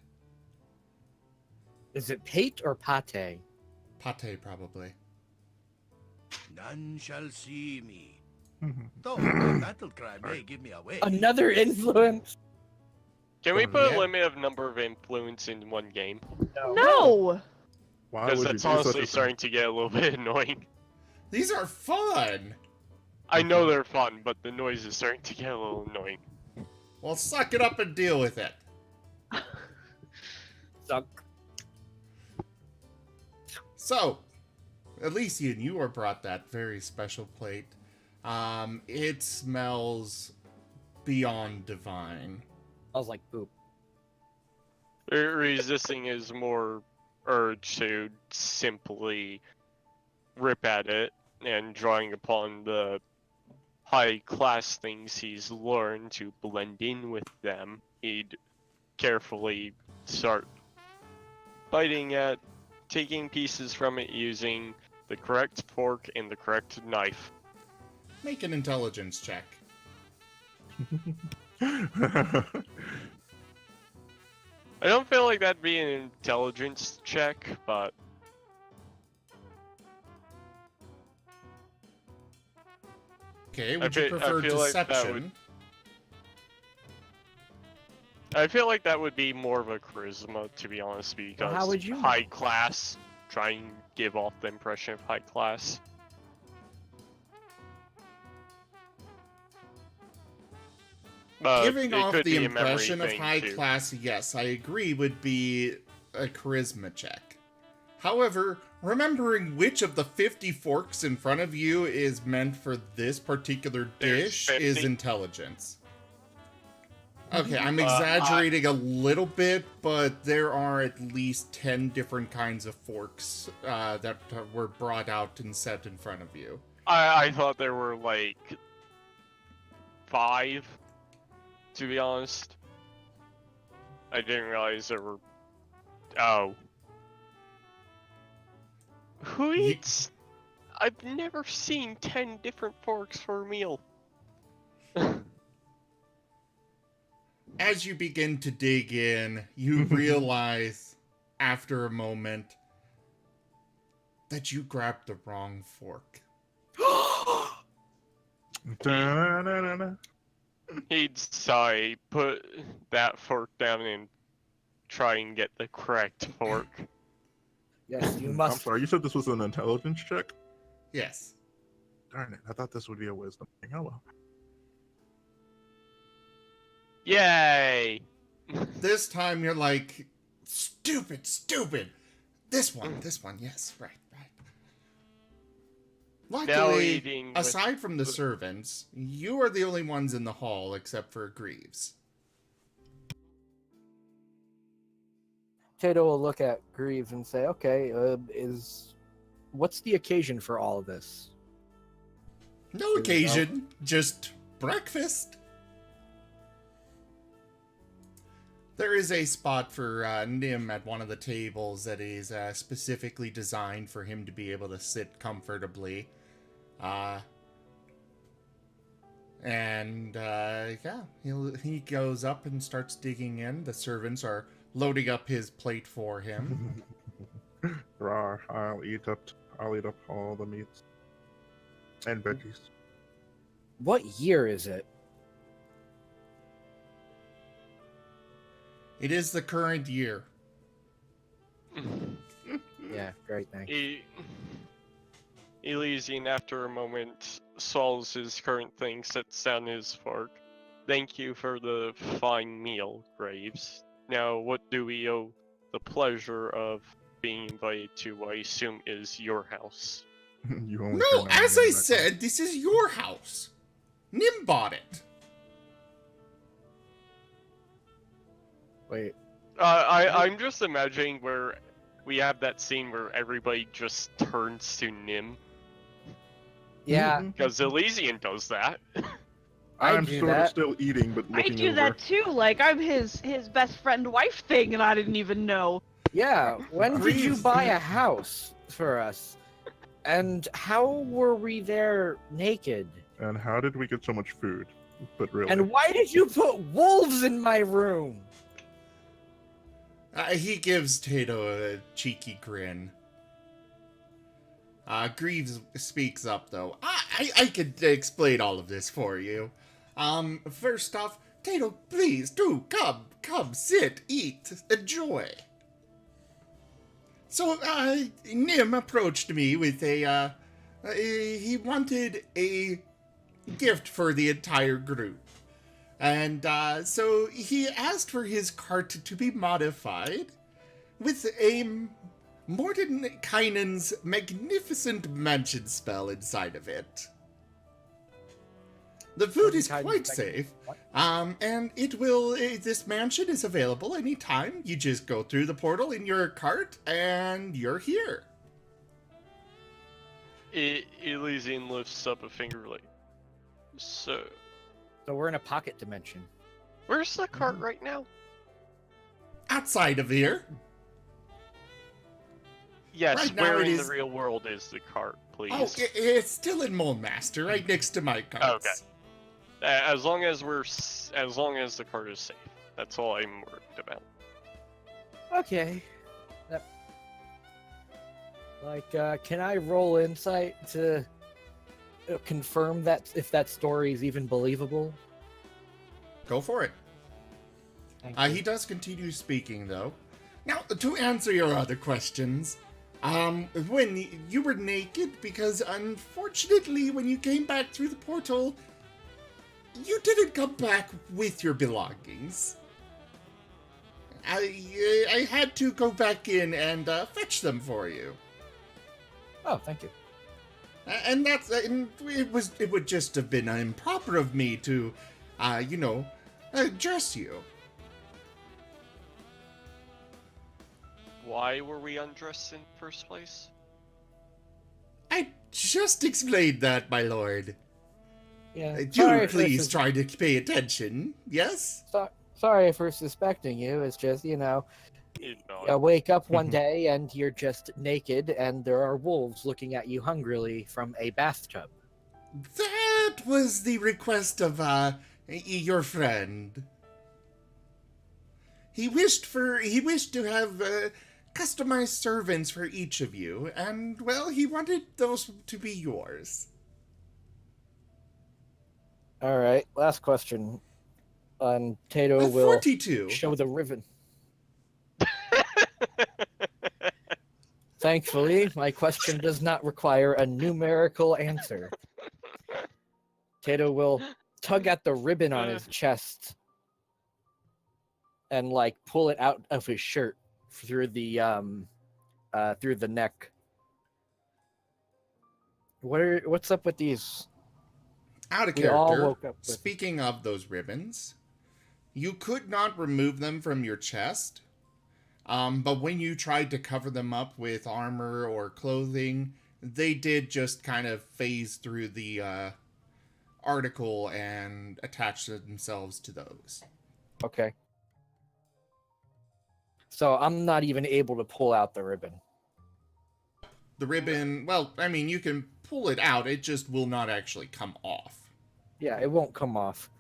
Is it pate or pate? Pate, probably. None shall see me. Though my battle cry may give me away. Another influence? Can we Oh, put yeah. a limit of number of influence in one game? No! Why Because would you that's do such honestly a thing? starting to get a little bit annoying. These are fun! I know they're fun, but the noise is starting to get a little annoying. Well, suck it up and deal with it. Suck. So, Elysian, you were brought that very special plate. It smells beyond divine. I was like, poop. Resisting his more urge to simply rip at it and drawing upon the high class things he's learned to blend in with them, he'd carefully start biting at taking pieces from it using the correct fork and the correct knife. Make an intelligence check. I don't feel like that'd be an intelligence check, but Okay, would you I prefer feel like that deception? would- I feel like that would be more of a charisma, to be honest, because how would you know? high class, try and give off the impression of high class. Giving it off could the be a memory impression of thing, high too. class, yes, I agree, would be a charisma check. However, remembering which of the 50 forks in front of you is meant for this particular There's dish is 50? intelligence. Okay, I'm Uh, exaggerating a little bit, but there are at least 10 different kinds of forks that were brought out and set in front of you. I thought there were like 5, to be honest. I didn't realize there were. Oh. Who Ye- eats? I've never seen 10 different forks for a meal. As you begin to dig in, you realize, after a moment, that you grabbed the wrong fork. Da-na-na-na. He'd sigh, put that fork down and try and get the correct fork. Yes, you I'm must. sorry, you said this was an intelligence check? Yes. Darn it, I thought this would be a wisdom thing. Oh well. Yay! This time you're like, stupid, stupid. This one, yes, right. Now Luckily, eating with- aside from the servants, you are the only ones in the hall except for Greaves. Tato will look at Greaves and say, okay, what's the occasion for all of this? No occasion, just breakfast. There is a spot for Nim at one of the tables that is specifically designed for him to be able to sit comfortably. And yeah, he goes up and starts digging in. The servants are loading up his plate for him. Rawr, I'll eat up all the meats and veggies. What year is it? It is the current year. Yeah, great, thanks. Elysian, after a moment, swallows his current thing, sets down his fork. Thank you for the fine meal, Graves. Now, what do we owe the pleasure of being invited to, I assume, is your house? You only No, turn on as the I internet. said, this is your house. Nim bought it. Wait, I'm just imagining where we have that scene where everybody just turns to Nim, yeah, because Elysian does that. I I'm do sort of that. still eating, but I looking do over. that too. Like I'm his best friend wife thing, and I didn't even know. Yeah, when did you Greaves. buy a house for us? And how were we there naked? And how did we get so much food? But really, And why did you put wolves in my room? He gives Tato a cheeky grin. Greaves speaks up, though. I could explain all of this for you. First off, Tato, please do come, sit, eat, enjoy. So, Nim approached me with he wanted a gift for the entire group. And, so he asked for his cart to be modified with a Mordenkainen's magnificent mansion spell inside of it. The food is Mordenkainen's quite mag- safe, what? and it will. This mansion is available anytime. You just go through the portal in your cart, and you're here. Elysian lifts up a finger like, so, So we're in a pocket dimension. where's the cart right now? Outside of here, Yes, Right now where it in is- the real world is the cart, please? oh, it's still in Moldmaster, right next to my carts. Okay. As long as the cart is safe, that's all I'm worried about. Okay. That... Like, can I roll insight to confirm that if that story is even believable? Go for it. Thank you. He does continue speaking, though. Now, to answer your other questions, when you were naked, because unfortunately, when you came back through the portal, you didn't come back with your belongings. I had to go back in and fetch them for you. Oh, thank you. And that's it would just have been improper of me to, dress you. Why were we undressed in the first place? I just explained that, my lord. Yeah. Do please try to pay attention, yes? Sorry for suspecting you. It's just, you wake up one day and you're just naked and there are wolves looking at you hungrily from a bathtub. That was the request of, your friend. He wished to have, customized servants for each of you, and, well, he wanted those to be yours. Alright, last question. Tato will 42. show the ribbon. Thankfully, my question does not require a numerical answer. Tato will tug at the ribbon on his chest and pull it out of his shirt through the neck. What's up with these? Out of We all character, woke up with- speaking of those ribbons, you could not remove them from your chest, but when you tried to cover them up with armor or clothing, they did just kind of phase through the article and attach themselves to those. Okay. So I'm not even able to pull out the ribbon. The ribbon, well, I mean, you can pull it out, it just will not actually come off. Yeah, it won't come off.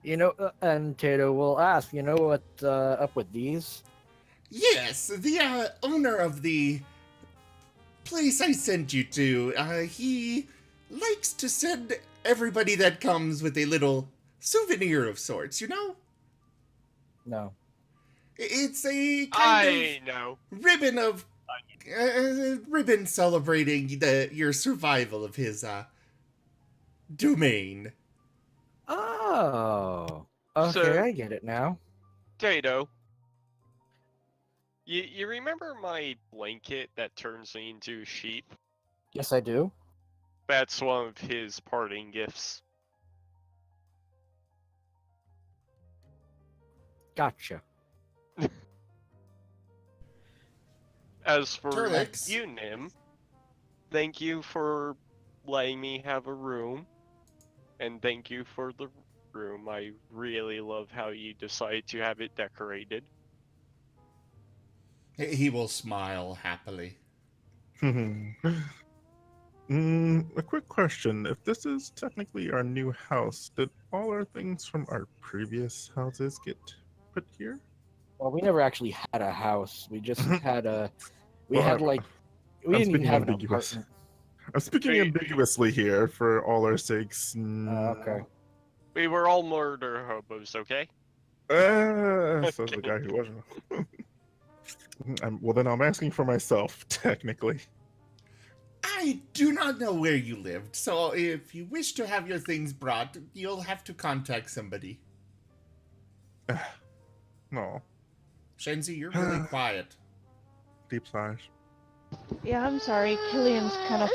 And Tato will ask, what's up with these? Yes, the owner of the place I sent you to, he likes to send everybody that comes with a little souvenir of sorts, you know? No. It's a I know. ribbon of ribbon celebrating your survival of his domain. Oh. Okay, So- I get it now. Tato, you remember my blanket that turns me into a sheep? Yes, I do. That's one of his parting gifts. Gotcha. As for Turlix. you, Nim, thank you for letting me have a room, and thank you for the room. I really love how you decided to have it decorated. He will smile happily. A quick question. If this is technically our new house, did all our things from our previous houses get put here? Well, we never actually had a house. We just had a. We Well, had I'm- like. We I'm didn't even speaking have an ambiguous. apartment. I'm speaking Hey. ambiguously here for all our sakes. Okay. We were all murder hobos, okay? Says the guy who wasn't. Well, then I'm asking for myself, technically. I do not know where you lived, so if you wish to have your things brought, you'll have to contact somebody. No. Shenzi, you're really quiet. Deep sighs. Yeah, I'm sorry. Killian's kind of.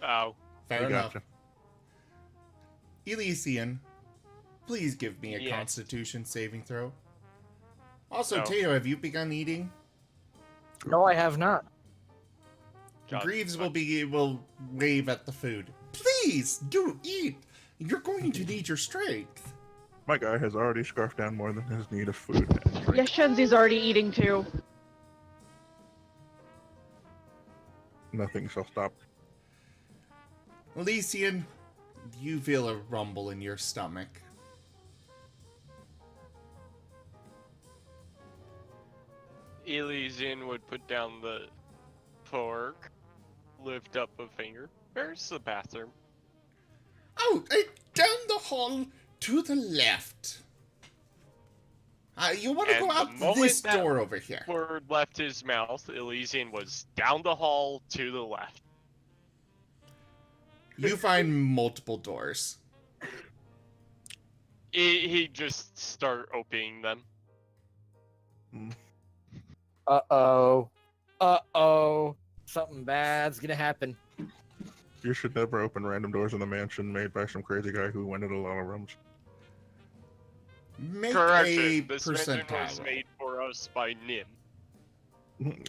Oh, Fair I enough. gotcha. Elysian, please give me a Yes. Constitution saving throw. Also, No. Tato, have you begun eating? No, I have not. God, Greaves will wave at the food. Please do eat. You're going to need your strength. My guy has already scarfed down more than his need of food and drink. Yeah, Shenzi's already eating too. Nothing shall stop. Elysian, you feel a rumble in your stomach. Elysian would put down the fork, lift up a finger. Where's the bathroom? Oh, down the hall to the left. You want to And go the out moment this that door over here. Word left his mouth, Elysian was down the hall to the left. You find multiple doors. He just start opening them. Uh-oh. Uh-oh. Something bad's gonna happen. You should never open random doors in the mansion made by some crazy guy who went into a lot of rooms. Make a Correction, this engine percentile was roll. made for us by Nim.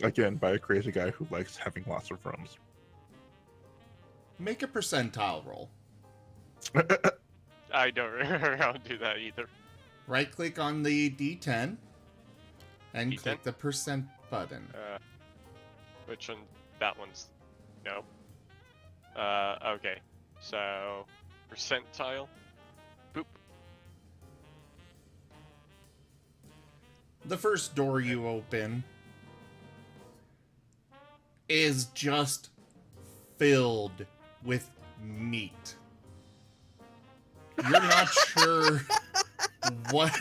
Again, by a crazy guy who likes having lots of rooms. Make a percentile roll. I don't remember how to do that either. Right click on the D10 and D10? click the percent button. Which one? That one's no. Okay. So percentile. Boop. The first door you open is just filled with meat. You're not sure what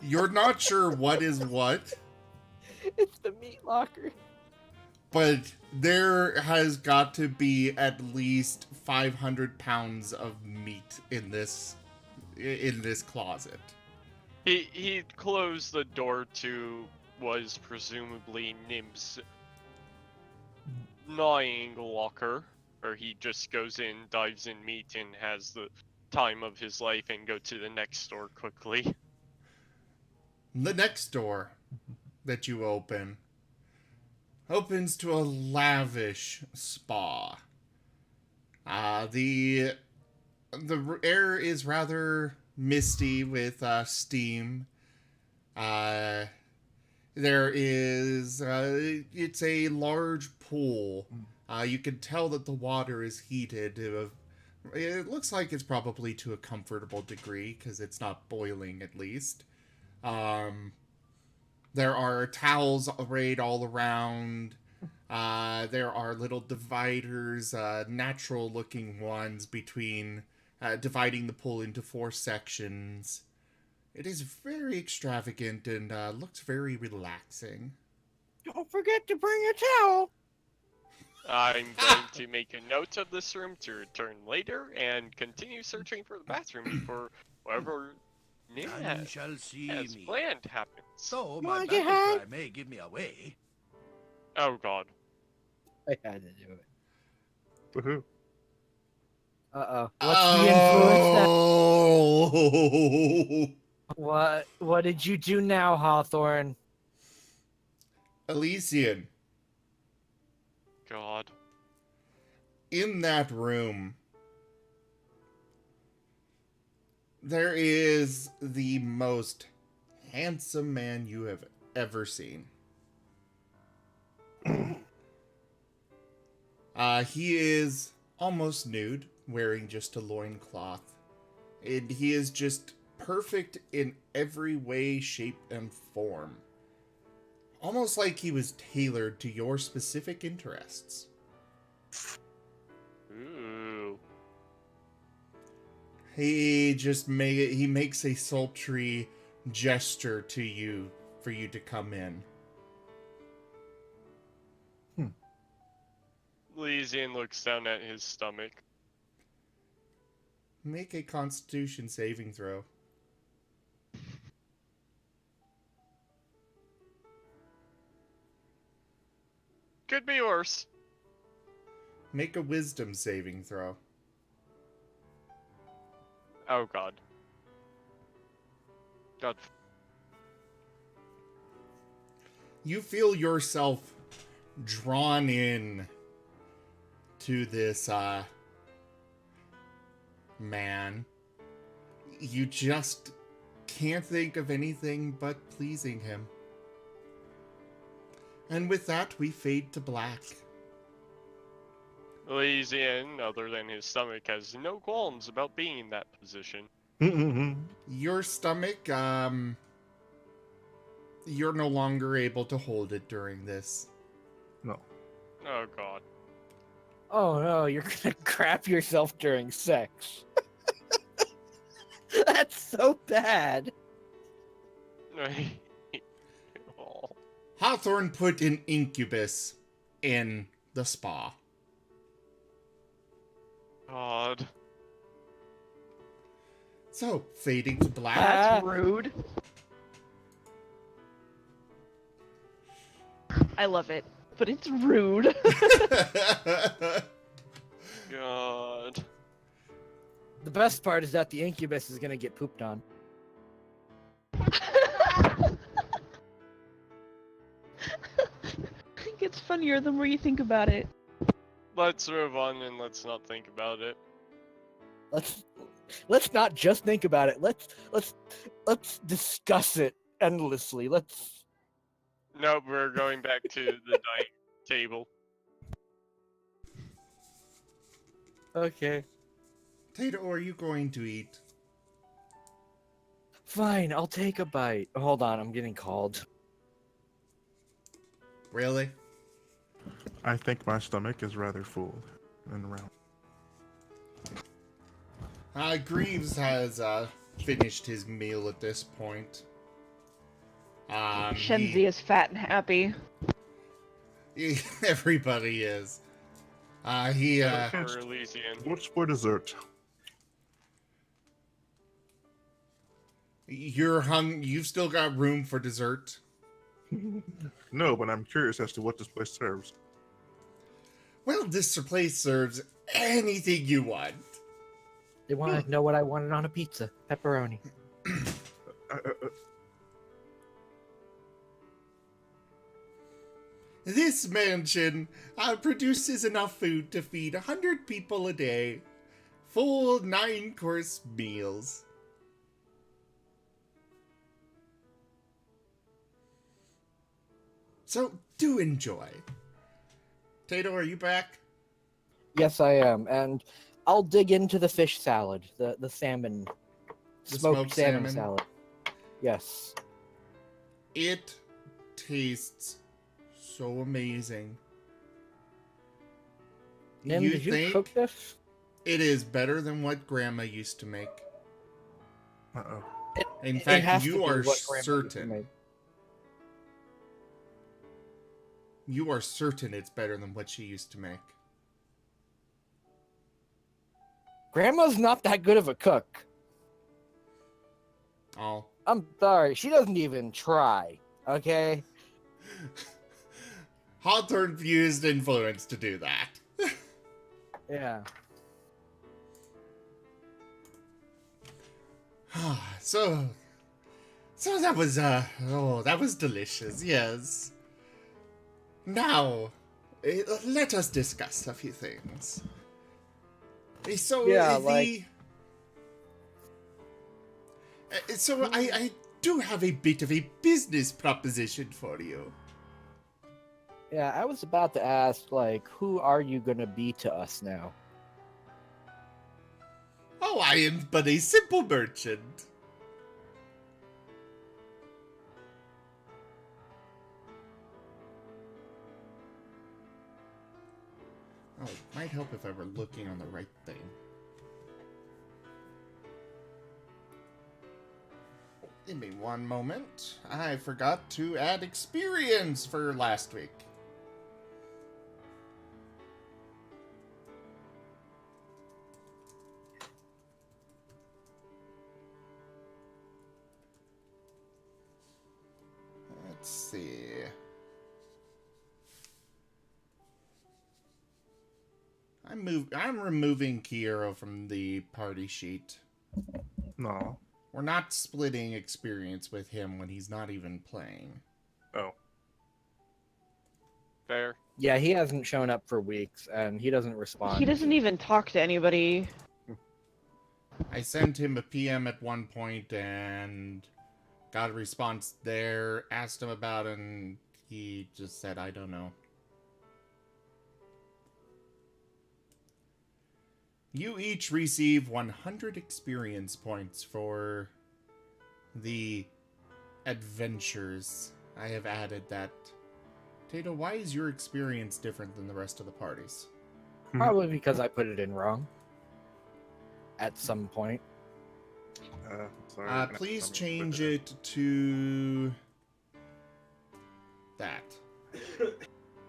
you're not sure what is what, It's the meat locker. but there has got to be at least 500 pounds of meat in this closet. He closed the door to was presumably Nim's gnawing locker, where he just goes in, dives in meat, and has the time of his life and go to the next door quickly. The next door that you open opens to a lavish spa. The air is rather misty with steam. There is it's a large pool. You can tell that the water is heated It looks like it's probably to a comfortable degree, because it's not boiling, at least. There are towels arrayed all around. There are little dividers, natural-looking ones, between dividing the pool into 4 sections. It is very extravagant and looks very relaxing. Don't forget to bring a towel. I'm going to make a note of this room to return later and continue searching for the bathroom before whatever None shall see as me. planned happens. Though my Wanna battle get high? cry may give me away. Oh god. I had to do it. Woohoo. Uh-oh. What's the influence that... Oh! What did you do now, Hawthorne? Elysian, God. in that room, there is the most handsome man you have ever seen. He is almost nude, wearing just a loincloth. And he is just perfect in every way, shape, and form. Almost like he was tailored to your specific interests. Ooh. He makes a sultry gesture to you for you to come in. Elysian looks down at his stomach. Make a Constitution saving throw. Could be worse. Make a Wisdom saving throw. Oh god. God. You feel yourself drawn in to this man. You just can't think of anything but pleasing him. And with that, we fade to black. Elysian, other than his stomach, has no qualms about being in that position. Your stomach, you're no longer able to hold it during this. No. Oh god. Oh no, you're gonna crap yourself during sex. That's so bad. Oh. Hawthorne put an incubus in the spa. God. So, fading to black. That's rude. I love it, but it's rude. God. The best part is that the incubus is gonna get pooped on. I think it's funnier the more you think about it. Let's move on and let's not think about it. Let's not just think about it. Let's discuss it endlessly. Nope, we're going back to the dining table. Okay. Tato, are you going to eat? Fine, I'll take a bite. Hold on, I'm getting called. Really? I think my stomach is rather full and round. Greaves has finished his meal at this point. Shenzi is fat and happy. Everybody is. For Elysian. What's for dessert? You've still got room for dessert? No, but I'm curious as to what this place serves. Well, this place serves anything you want. They want to know what I wanted on a pizza. Pepperoni. This mansion produces enough food to feed 100 people a day. Full 9-course meals. So, do enjoy. Tato, are you back? Yes, I am, and I'll dig into the fish salad, the salmon, The smoked salmon salad. Yes. It tastes so amazing. Nim, You did you think cook this? it is better than what Grandma used to make? Uh-oh. In It fact, has to you be are what Grandma used to certain. make. You are certain it's better than what she used to make. Grandma's not that good of a cook. Oh. I'm sorry, she doesn't even try. Okay. Hawthorne used influence to do that. Yeah. So that was that was delicious. Yes. Now, let us discuss a few things. So Yeah, like- so I do have a bit of a business proposition for you. Yeah, I was about to ask, like, who are you gonna be to us now? Oh, I am but a simple merchant. Oh, it might help if I were looking on the right thing. Give me one moment. I forgot to add experience for last week. Let's see. I'm removing Kiero from the party sheet. No. We're not splitting experience with him when he's not even playing. Oh. Fair. Yeah, he hasn't shown up for weeks, and he doesn't respond. He doesn't even talk to anybody. I sent him a PM at one point and got a response there, asked him about it, and he just said, I don't know. You each receive 100 experience points for the adventures. I have added that. Tato, why is your experience different than the rest of the parties? Probably because I put it in wrong. At some point. Sorry. let me Please put change in. it to that.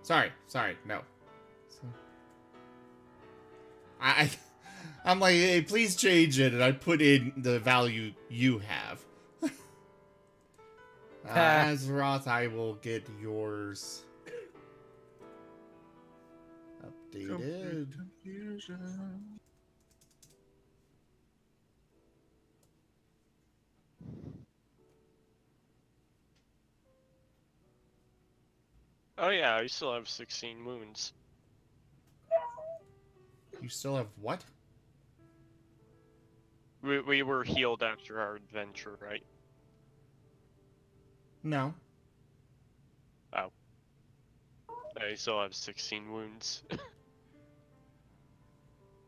Sorry, no. I'm like, hey, please change it, and I put in the value you have. Azeroth, I will get yours updated. Confusion. Oh yeah, I still have 16 wounds. You still have what? We were healed after our adventure, right? No. I still have 16 wounds.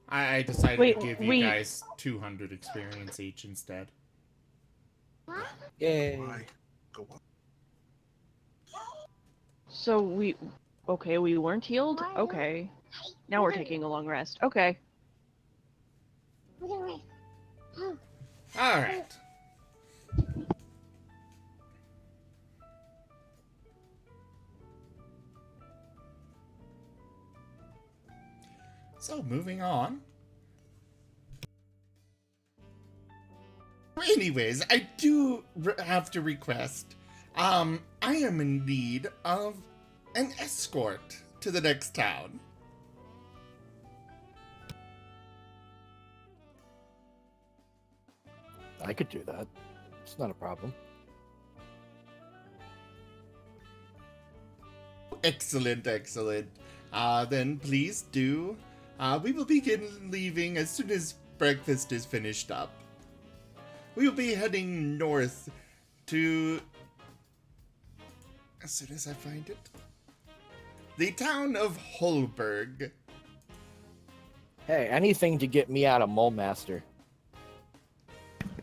I decided Wait, to give you guys 200 experience each instead. Yay. Why? Go on. So we weren't healed? Okay. Now we're taking a long rest. Okay. Alright. So, moving on. Anyways, I do have to request. I am in need of an escort to the next town. I could do that. It's not a problem. Excellent. Then please do. We will begin leaving as soon as breakfast is finished up. We will be heading north to... as soon as I find it. The town of Holberg. Hey, anything to get me out of Mole Master.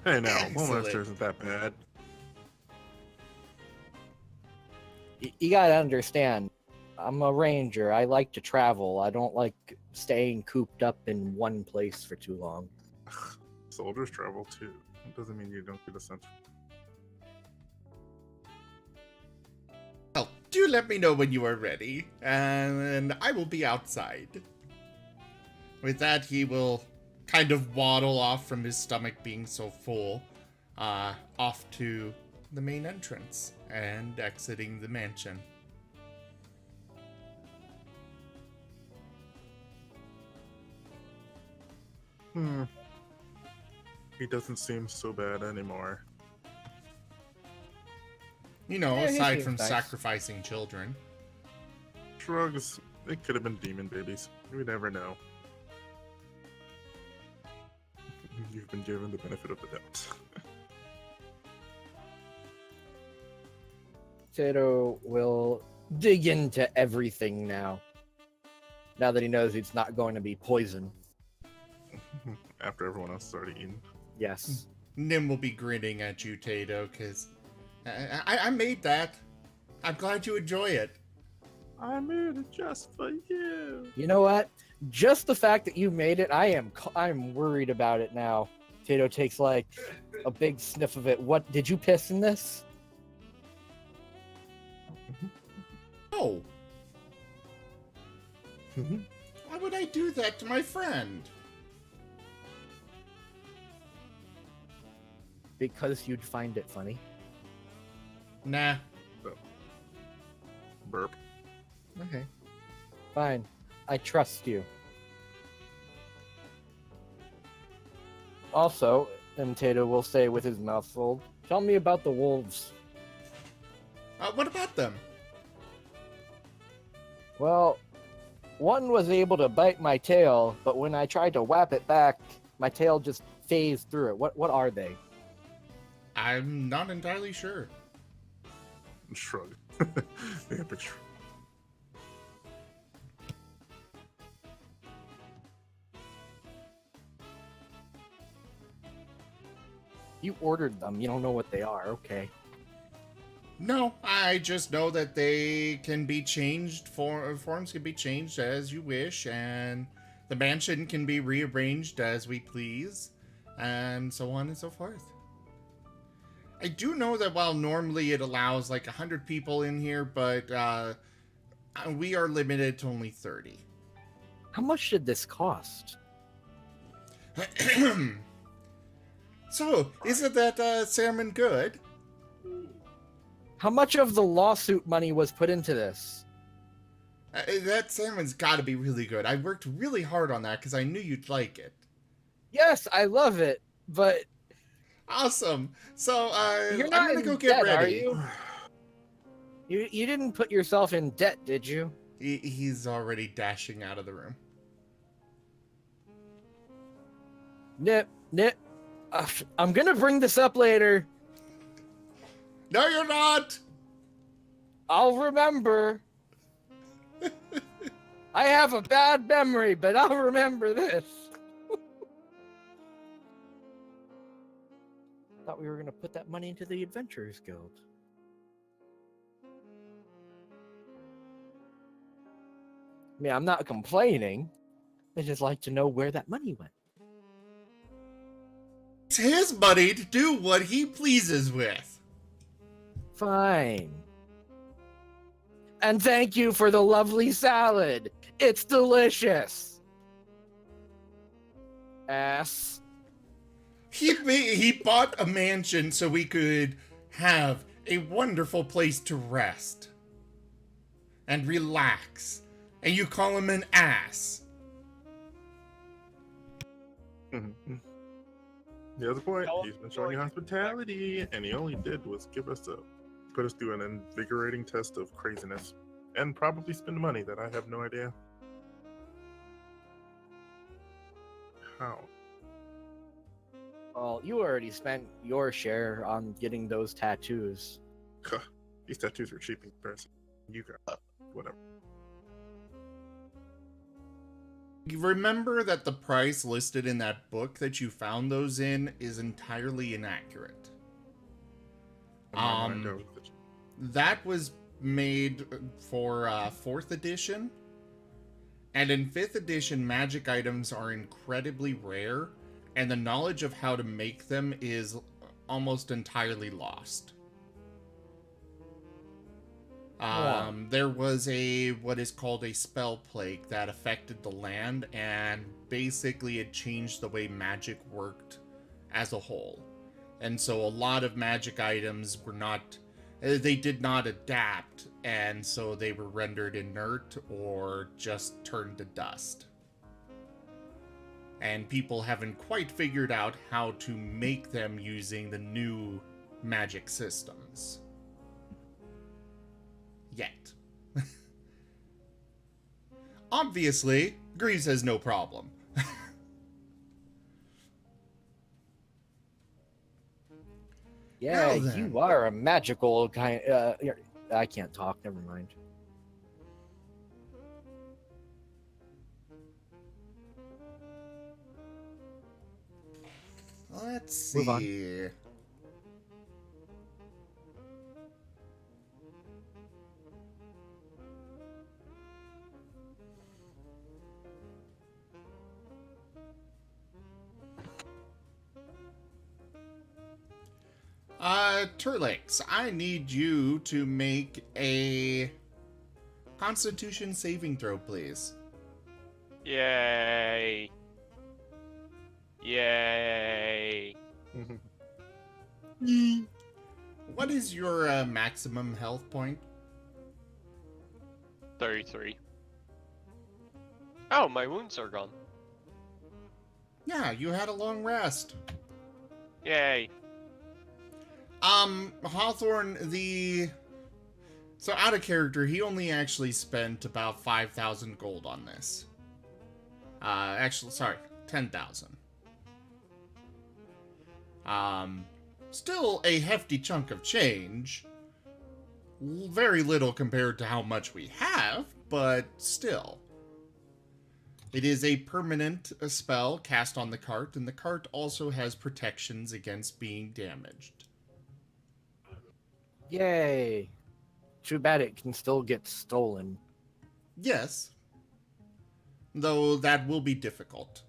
Hey, now, Excellent. Monster isn't that bad. You gotta understand, I'm a ranger. I like to travel. I don't like staying cooped up in one place for too long. Soldiers travel too. It doesn't mean you don't get a sense. Well, do let me know when you are ready, and I will be outside. With that, he will kind of waddle off from his stomach being so full, off to the main entrance and exiting the mansion. He doesn't seem so bad anymore. You know, Yeah, he aside seems from nice. sacrificing children. Shrugs. It could have been demon babies. We never know. You've been given the benefit of the doubt. Tato will dig into everything now. Now that he knows it's not going to be poison. After everyone else has already eaten. Yes. Nim will be grinning at you, Tato, because I made that. I'm glad you enjoy it. I made it just for you. You know what? Just the fact that you made it, I'm worried about it now. Tato takes like a big sniff of it. What did you piss in this? Oh. Why would I do that to my friend? Because you'd find it funny. Nah. Burp. Okay. Fine. I trust you. Also, and Tato will say with his mouth full, tell me about the wolves. What about them? Well, one was able to bite my tail, but when I tried to whap it back, my tail just phased through it. What are they? I'm not entirely sure. Shrug. The epic shrug. You ordered them. You don't know what they are. Okay. No, I just know that they can be changed, forms can be changed as you wish, and the mansion can be rearranged as we please, and so on and so forth. I do know that while normally it allows like 100 people in here, but we are limited to only 30. How much did this cost? So, isn't that salmon good? How much of the lawsuit money was put into this? That salmon's got to be really good. I worked really hard on that because I knew you'd like it. Yes, I love it, but Awesome. So, you're I'm not gonna in go get debt, ready. are you? You didn't put yourself in debt, did you? He's already dashing out of the room. Nip. I'm gonna bring this up later. No, you're not! I'll remember. I have a bad memory, but I'll remember this. Thought we were gonna put that money into the Adventurers Guild. I mean, I'm not complaining. I just like to know where that money went. It's his money to do what he pleases with. Fine. And thank you for the lovely salad. It's delicious. Ass. He bought a mansion so we could have a wonderful place to rest and relax. And you call him an ass. He has a point. He's been showing you hospitality, and he only did was put us through an invigorating test of craziness, and probably spend money that I have no idea how. Well, you already spent your share on getting those tattoos. These tattoos are cheap in comparison. You got whatever. You remember that the price listed in that book that you found those in is entirely inaccurate. In my mind, I was- That was made for 4th edition. And in 5th edition, magic items are incredibly rare, and the knowledge of how to make them is almost entirely lost. There was what is called a spell plague that affected the land, and basically it changed the way magic worked as a whole. And so a lot of magic items were not, they did not adapt, and so they were rendered inert or just turned to dust. And people haven't quite figured out how to make them using the new magic systems. Yet. Obviously, Greaves has no problem. Yeah, Now then. you are a magical kind. I can't talk. Never mind. Let's Move on. see. Turlix, I need you to make a Constitution saving throw, please. Yay. Yay. What is your maximum health point? 33. Oh, my wounds are gone. Yeah, you had a long rest. Yay. Hawthorne, so out of character, he only actually spent about 5,000 gold on this. Actually, sorry, 10,000. Still a hefty chunk of change. Very little compared to how much we have, but still. It is a permanent spell cast on the cart, and the cart also has protections against being damaged. Yay! Too bad it can still get stolen. Yes. Though that will be difficult.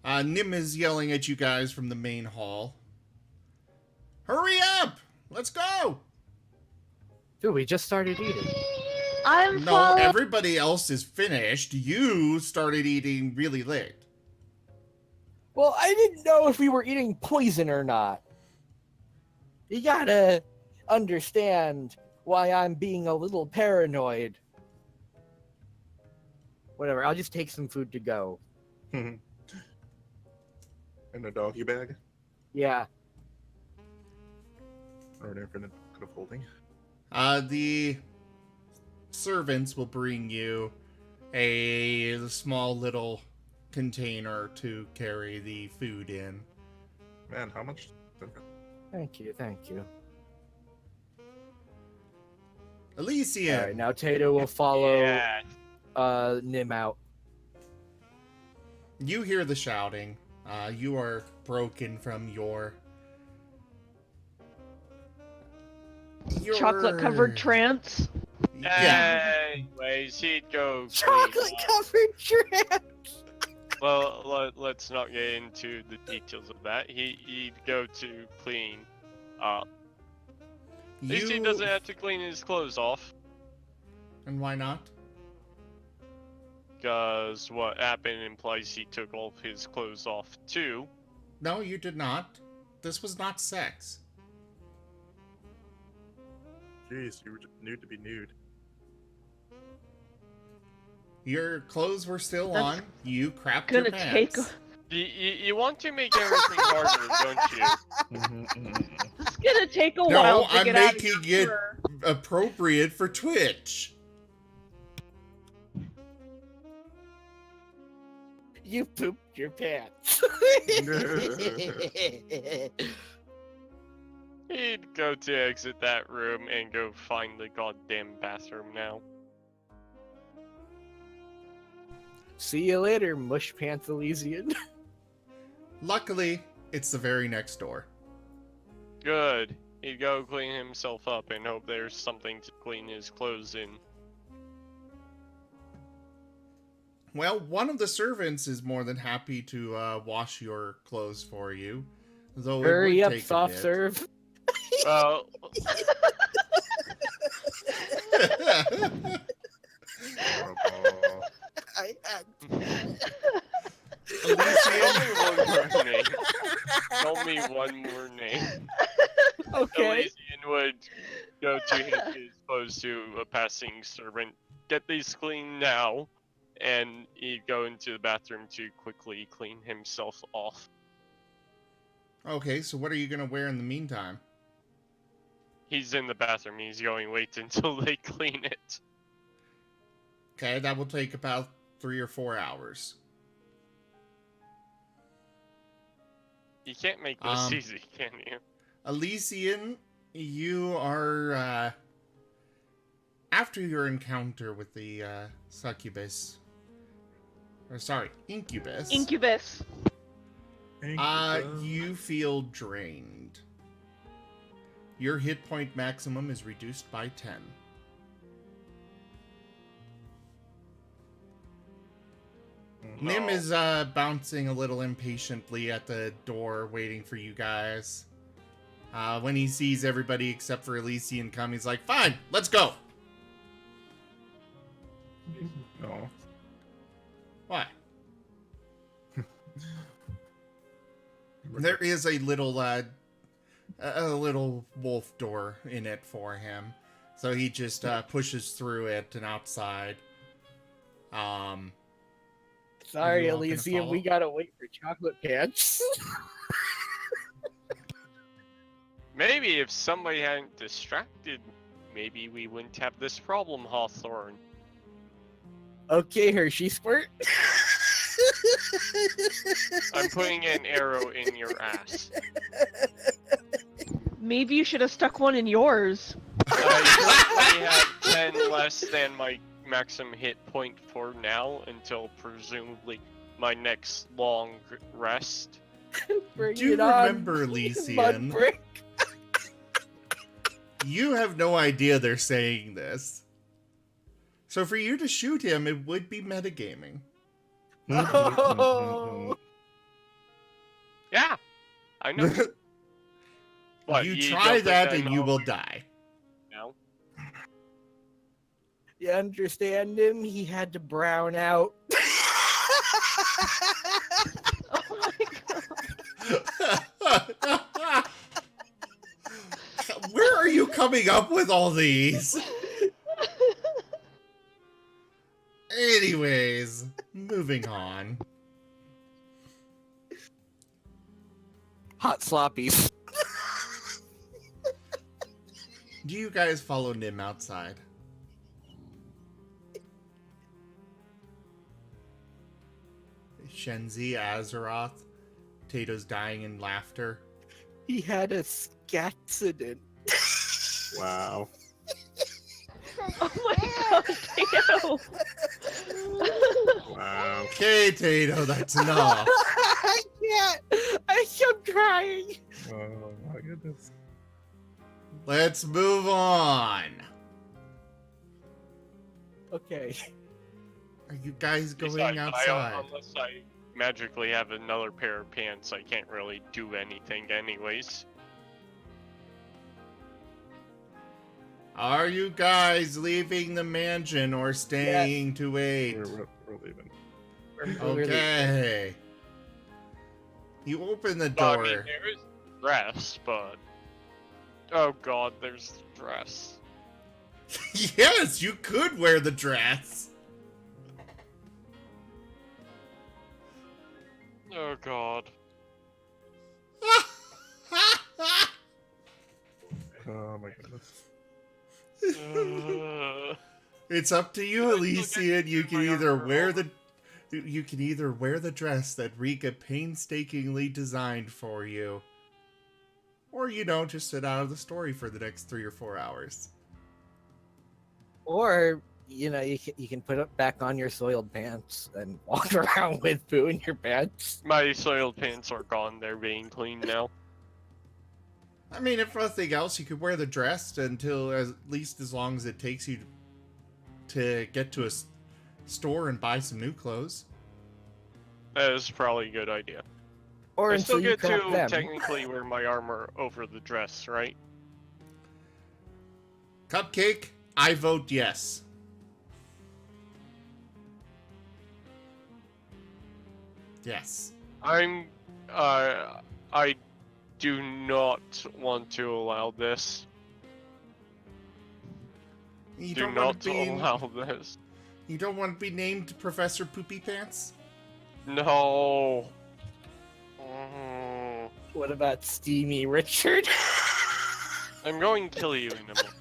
Nim is yelling at you guys from the main hall. Hurry up! Let's go! Dude, we just started eating. I'm No, following. everybody else is finished. You started eating really late. Well, I didn't know if we were eating poison or not. You gotta understand why I'm being a little paranoid. Whatever, I'll just take some food to go. In a doggy bag Yeah. or an infinite bit of holding. The servants will bring you a small little container to carry the food in. Man, how much? Thank you, thank you. Elysian! Alright, now Tato will follow Yeah. Nim out. You hear the shouting. You are broken from your Chocolate covered trance. Yeah. Anyways, he'd go. Chocolate covered shrimp! Well, let's not get into the details of that. He'd go to clean up. At least he doesn't have to clean his clothes off. And why not? Because what happened implies he took all of his clothes off too. No, you did not. This was not sex. Jeez, you were just nude to be nude. Your clothes were still That's on. You crapped gonna your take pants. You want to make everything harder, don't you? It's gonna take a No, while to I'm get out of making your it fur. appropriate for Twitch. You pooped your pants. He'd go to exit that room and go find the goddamn bathroom now. See you later, Mush Pants Elysian. Luckily, it's the very next door. Good. He'd go clean himself up and hope there's something to clean his clothes in. Well, one of the servants is more than happy to wash your clothes for you. Though it Hurry would up, take a soft bit. serve. Well, Oh, I, tell me one more name. Tell me one more name. okay. Elysian would go to his clothes to a passing servant. Get these clean now. And he'd go into the bathroom to quickly clean himself off. Okay, so what are you gonna wear in the meantime? He's in the bathroom. He's going to wait until they clean it. Okay, that will take about 3 or 4 hours. You can't make this easy, can you? Elysian, you are, after your encounter with the, succubus, or sorry, incubus. Incubus. You feel drained. Your hit point maximum is reduced by 10. Nim is bouncing a little impatiently at the door, waiting for you guys. When he sees everybody except for Elysian come, he's like, "Fine, let's go." No. Why? There is a little wolf door in it for him, so he just pushes through it and outside. Sorry, you all gonna Elysium, we follow? gotta wait for chocolate pants. Maybe if somebody hadn't distracted, maybe we wouldn't have this problem, Hawthorne. Okay, Hershey squirt. I'm putting an arrow in your ass. Maybe you should have stuck one in yours. I currently have 10 less than my maximum hit point for now until presumably my next long rest. Bring Do you it on, remember, Mud Elysian? brick. You have no idea they're saying this. So for you to shoot him, it would be metagaming. Oh. Yeah, I know. What, you don't try think that I and you know will die. now? You understand him? He had to brown out. Oh my god. Where are you coming up with all these? Anyways, moving on. Hot sloppies. Do you guys follow Nim outside? Shenzi, Azeroth, Tato's dying in laughter. He had a scaccident. Wow. Oh my god, Tato. Wow. Okay, Tato, that's enough. I can't. I'm crying. Oh my goodness. Let's move on. Okay. Are you guys going Besides, outside? unless I magically have another pair of pants, I can't really do anything anyways. Are you guys leaving the mansion or staying to wait? We're leaving. Okay. You open the Well, I door. mean, there is dress, but... Oh god, there's the dress. Yes, you could wear the dress. Oh god. Oh my goodness. It's up to you, I still Elysian. get You to can my either armor wear over. the dress that Rika painstakingly designed for you, or just sit out of the story for the next 3 or 4 hours. Or you know, you can put it back on your soiled pants and walk around with poo in your pants. My soiled pants are gone. They're being cleaned now. I mean, if nothing else, you could wear the dress until at least as long as it takes you to get to a store and buy some new clothes. That is probably a good idea. Or I until still you get crop to them. technically wear my armor over the dress, right? Cupcake, I vote yes. Yes. I do not want to allow this. You Do don't not want to be. allow this. You don't want to be named Professor Poopy Pants. No. Mm. What about Steamy Richard? I'm going to kill you in a moment.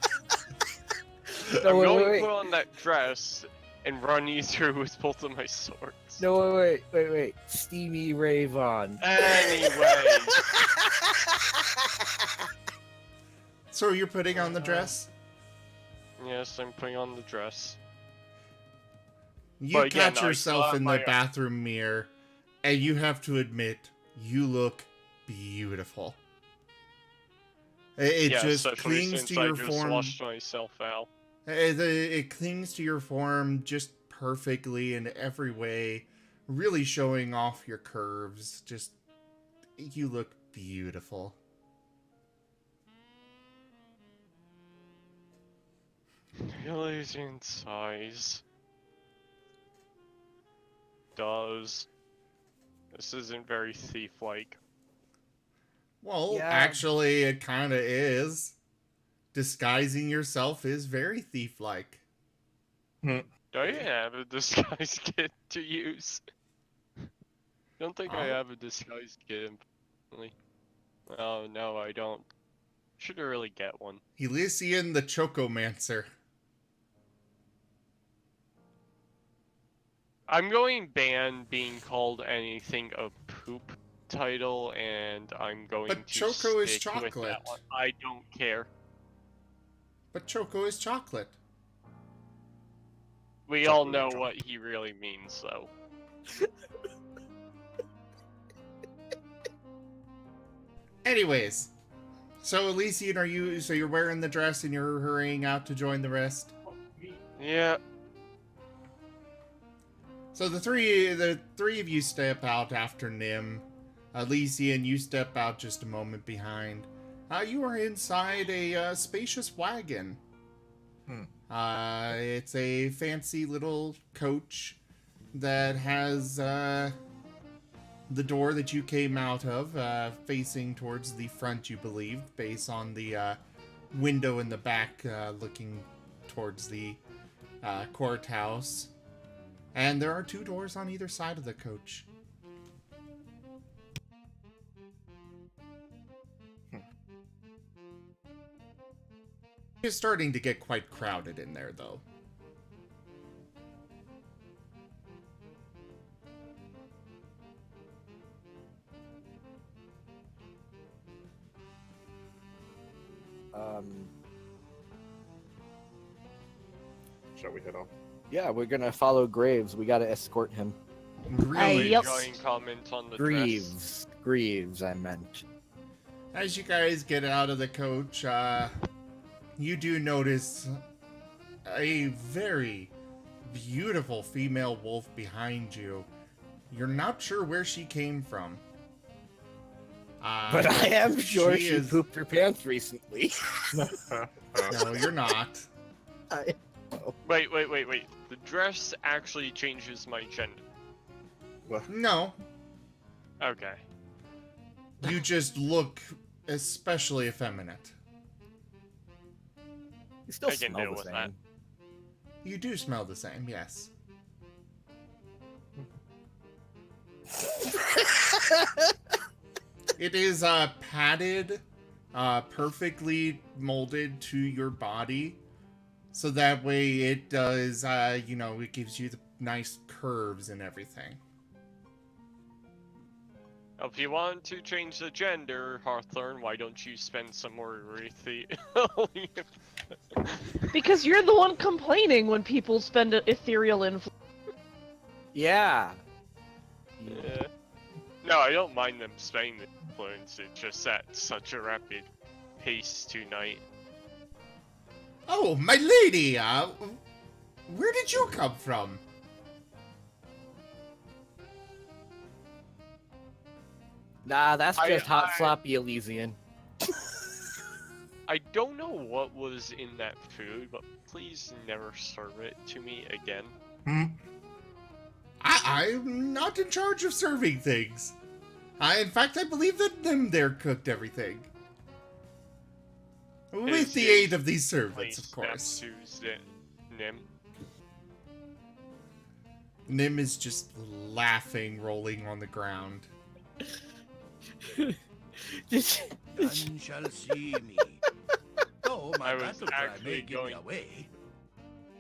No, I'm wait, going wait, to put on that dress and run you through with both of my swords. No, wait. Steamy Ravon. Anyway. So you're putting on the dress? Yes, I'm putting on the dress. You But again, catch I yourself still in have the my- bathroom mirror, and you have to admit, you look beautiful. It yeah, just especially clings since to I your just form. washed myself out. It clings to your form just perfectly in every way, really showing off your curves. Just, you look beautiful. Really in size. Does. This isn't very thief-like. Well, Yeah. actually, it kind of is. Disguising yourself is very thief-like. Do I have a disguise kit to use? Don't think I Oh. have a disguise kit. Unfortunately. Oh no, I don't. Should really get one. Elysian the Chocomancer. I'm going ban being called anything a poop title, and I'm going But to Choco is stick with chocolate. that one. I don't care. But Choco is chocolate. We all know what he really means, though. Anyways, so Elysian, you're wearing the dress and you're hurrying out to join the rest? Yeah. So the three of you step out after Nim. Elysian, you step out just a moment behind. You are inside a spacious wagon. It's a fancy little coach that has the door that you came out of facing towards the front, you believe, based on the window in the back looking towards the courthouse. And there are two doors on either side of the coach. It's starting to get quite crowded in there, though. Shall we head off? Yeah, we're gonna follow Graves. We gotta escort him. Really, Yep. Enjoying comment on the dress. Greaves, I meant. as you guys get out of the coach, you do notice a very beautiful female wolf behind you. You're not sure where she came from. But I am sure she is- pooped her pants recently. No, you're not. Wait. The dress actually changes my gender. No, Okay. you just look especially effeminate. You still I can smell deal the with same. that. You do smell the same, yes. It is padded, perfectly molded to your body. So that way it does, it gives you the nice curves and everything. If you want to change the gender, Hawthorne, why don't you spend some more Because you're the one complaining when people spend ethereal influence. Yeah. Yeah. No, I don't mind them spending the influence, it's just at such a rapid pace tonight. Oh, my lady, where did you come from? Nah, that's just hot I- sloppy Elysian. I don't know what was in that food, but please never serve it to me again. I'm not in charge of serving things. In fact, I believe that them there cooked everything. With the aid of these servants, of course. Nim. Nim is just laughing, rolling on the ground. None shall see me. Though my I was battle cry actually may give me going- away.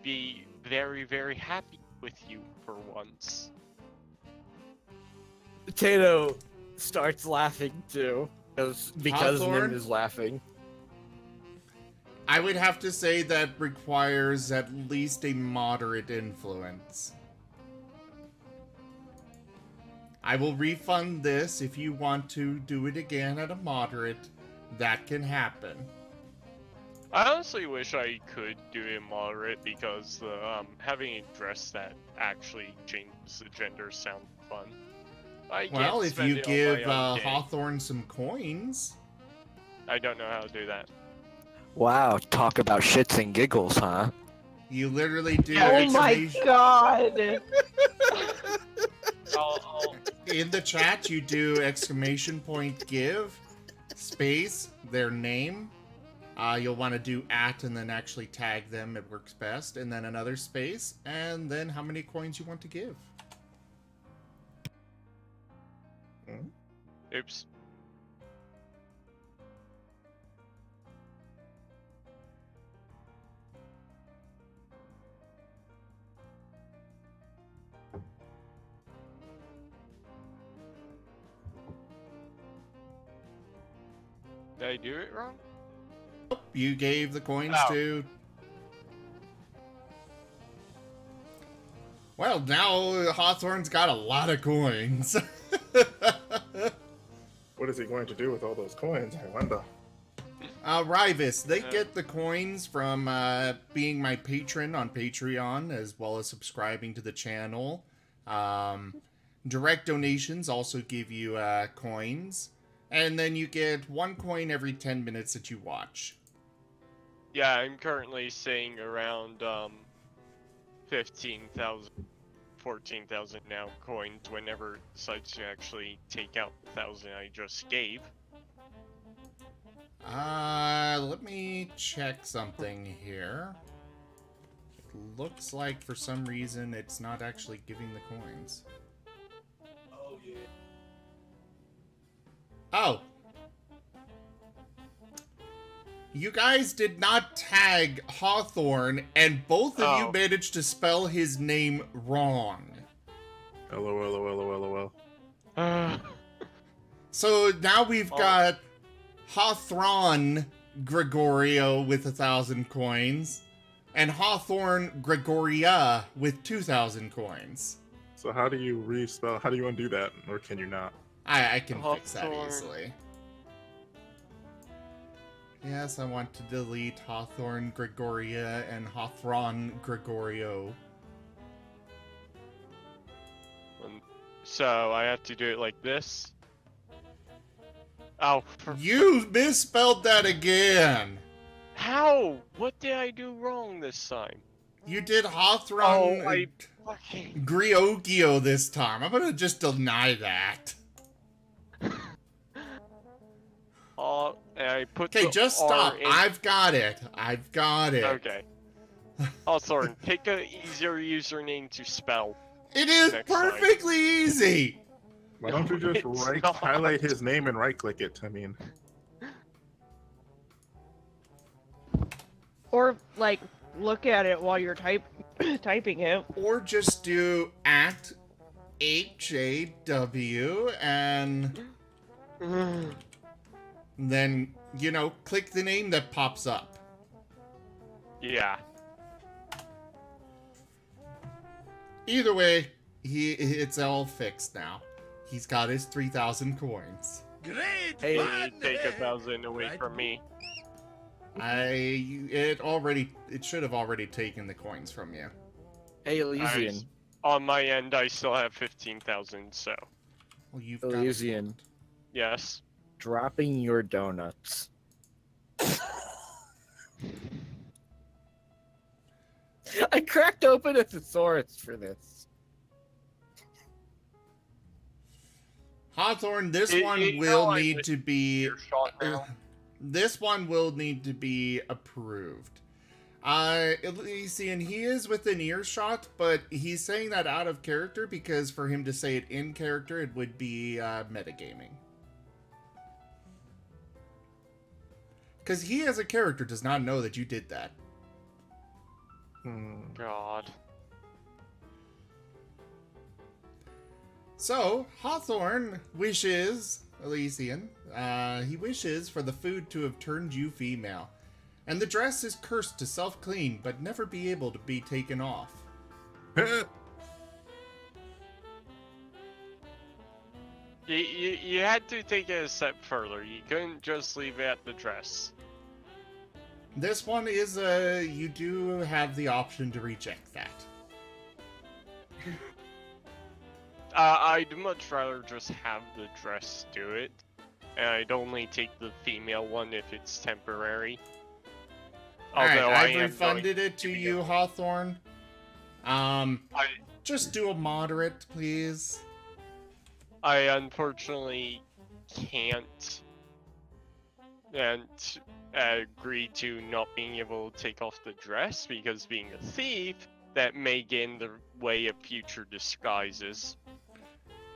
Be very, very happy with you for once. Potato starts laughing too, because Hawthorne? Nim is laughing. I would have to say that requires at least a moderate influence. I will refund this if you want to do it again at a moderate. That can happen. I honestly wish I could do it moderate because having a dress that actually changes the gender sounds fun. I can't Well, if spend you it on give my own game. Hawthorne some coins. I don't know how to do that. Wow, talk about shits and giggles, huh? You literally do Oh my exclamation- god! In the chat, you do exclamation point give, space, their name. You'll want to do @ and then actually tag them. It works best. And then another space, and then how many coins you want to give. Oops. Did I do it wrong? You gave the coins Oh. to... Well, now Hawthorne's got a lot of coins. What is he going to do with all those coins? I wonder. Rivis, they get the coins from being my patron on Patreon, as well as subscribing to the channel. Direct donations also give you coins. And then you get 1 coin every 10 minutes that you watch. Yeah, I'm currently seeing around 15,000, 14,000 now coins whenever it decides to actually take out the 1,000 I just gave. Let me check something here. It looks like for some reason it's not actually giving the coins. Oh yeah. Oh! You guys did not tag Hawthorne, and both of you Oh. managed to spell his name wrong. LOL. So now we've Oh. got Hawthorne Gregorio with 1,000 coins, and Hawthorne Gregoria with 2,000 coins. So how do you respell? How do you undo that, or can you not? I can fix that Hawthorne. easily. Yes, I want to delete Hawthorne Gregoria and Hawthorne Gregorio. So I have to do it like this. Oh, You misspelled that again! how? What did I do wrong this time? You did Hawthorne Oh, I fucking. Griogio this time. I'm gonna just deny that. And I put Okay, the just R stop. in- I've got it. I've got it. Okay. Hawthorne, pick a easier username to spell. It is Next time. perfectly easy. Why don't you just It's not. highlight his name and right-click it? I mean, Or, like, look at it while you're typing it. Or just do @ HAW and then, click the name that pops up. Yeah. Either way, it's all fixed now. He's got his 3,000 coins. Great Hey, fun! Take 1,000 away Right. from me. It should have already taken the coins from you. Hey, Elysian. On my end, I still have 15,000, so Well, you've got Elysian. yes. Dropping your donuts. I cracked open a thesaurus for this. Hawthorne, this You- one you will know I need missed to be your shot now. this one will need to be approved. Elysian, he is within earshot, but he's saying that out of character because for him to say it in character, it would be metagaming. Because he, as a character, does not know that you did that. God. So, Hawthorne wishes, Elysian, he wishes for the food to have turned you female. And the dress is cursed to self-clean, but never be able to be taken off. You had to take it a step further. You couldn't just leave it at the dress. This one is, you do have the option to reject that. I'd much rather just have the dress do it. And I'd only take the female one if it's temporary. Alright, Although I I've am refunded going it to be you, going- Hawthorne. I Just do a moderate, please. I unfortunately can't and agree to not being able to take off the dress because being a thief, that may get in the way of future disguises.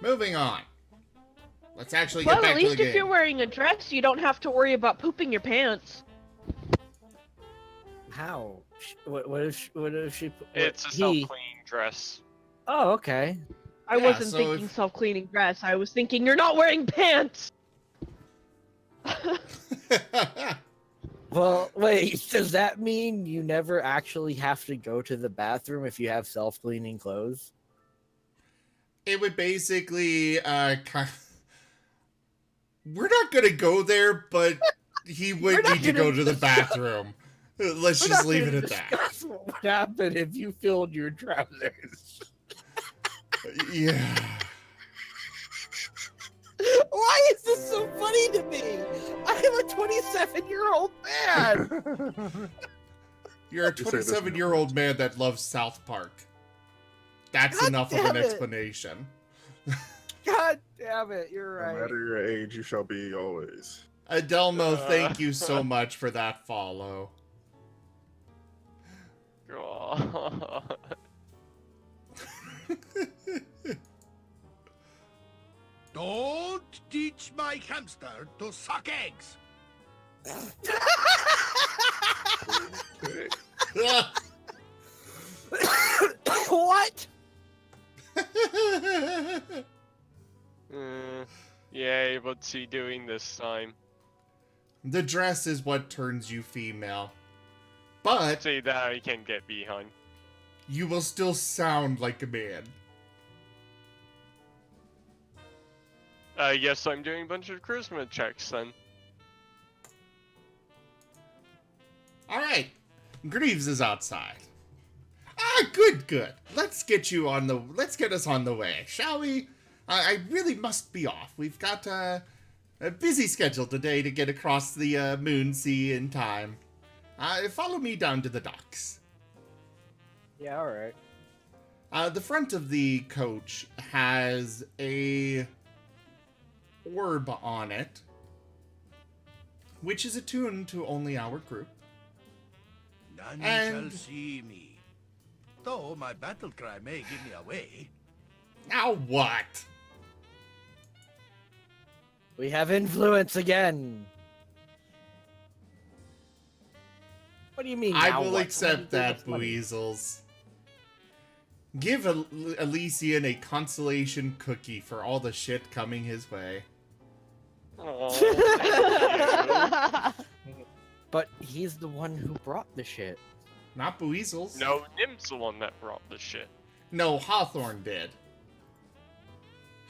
Moving on. Let's actually Well, get back at to the least game. if you're wearing a dress, you don't have to worry about pooping your pants. How? What if she? It's a self-cleaning dress. Oh, okay. I Yeah, wasn't so thinking if- self-cleaning dress. I was thinking you're not wearing pants. Well, wait. Does that mean you never actually have to go to the bathroom if you have self-cleaning clothes? It would basically, we're not gonna go there, but he We're would not need to gonna go to the discuss- bathroom. Let's We're just not leave it gonna at that. discuss what would happen if you filled your trousers. Yeah. Why is this so funny to me? I'm a 27-year-old man. You're a You say this 27-year-old man that loves South Park. That's God enough of damn an it. explanation. God damn it, you're No right. matter your age, you shall be always. Adelmo, thank you so much for that follow. God. Don't teach my hamster to suck eggs. What? Yay, what's he doing this time? The dress is what turns you female. But Say that I can get behind. you will still sound like a man. I guess I'm doing a bunch of charisma checks then. Alright. Greaves is outside. Ah, good. Let's get us on the way, shall we? I really must be off. We've got a busy schedule today to get across the moon sea in time. Follow me down to the docks. Yeah, alright. The front of the coach has a orb on it, which is attuned to only our group. None And- shall see me. Though my battle cry may give me away. Now what? We have influence again. What do you mean? I now will what? accept Why do you that, give us money? Bueasels. Give Elysian a consolation cookie for all the shit coming his way. Oh, thank But he's the one who brought the shit. Not Bueasels. you. No, Nim's the one that brought the shit. No, Hawthorne did.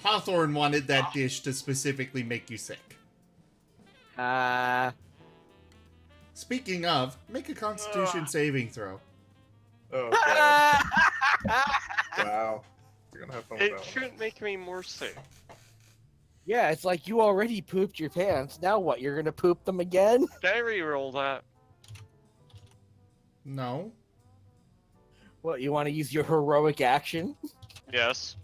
Hawthorne wanted that dish to specifically make you sick. Speaking of, make a Constitution saving throw. Oh, God. Wow. You're gonna have fun with It that one. shouldn't make me more sick. Yeah, it's like you already pooped your pants. Now what? You're gonna poop them again? Can I reroll that? No. What? You want to use your heroic action Yes.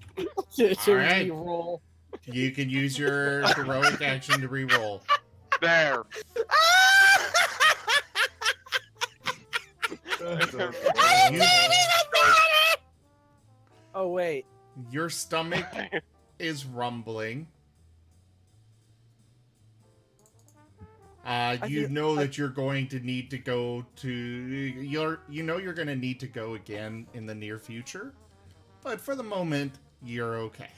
to Alright. re-roll? You can use your heroic action to re-roll. There. You- Oh wait. your stomach is rumbling. You know that you're going to need to go to you're going to need to go again in the near future, but for the moment you're okay.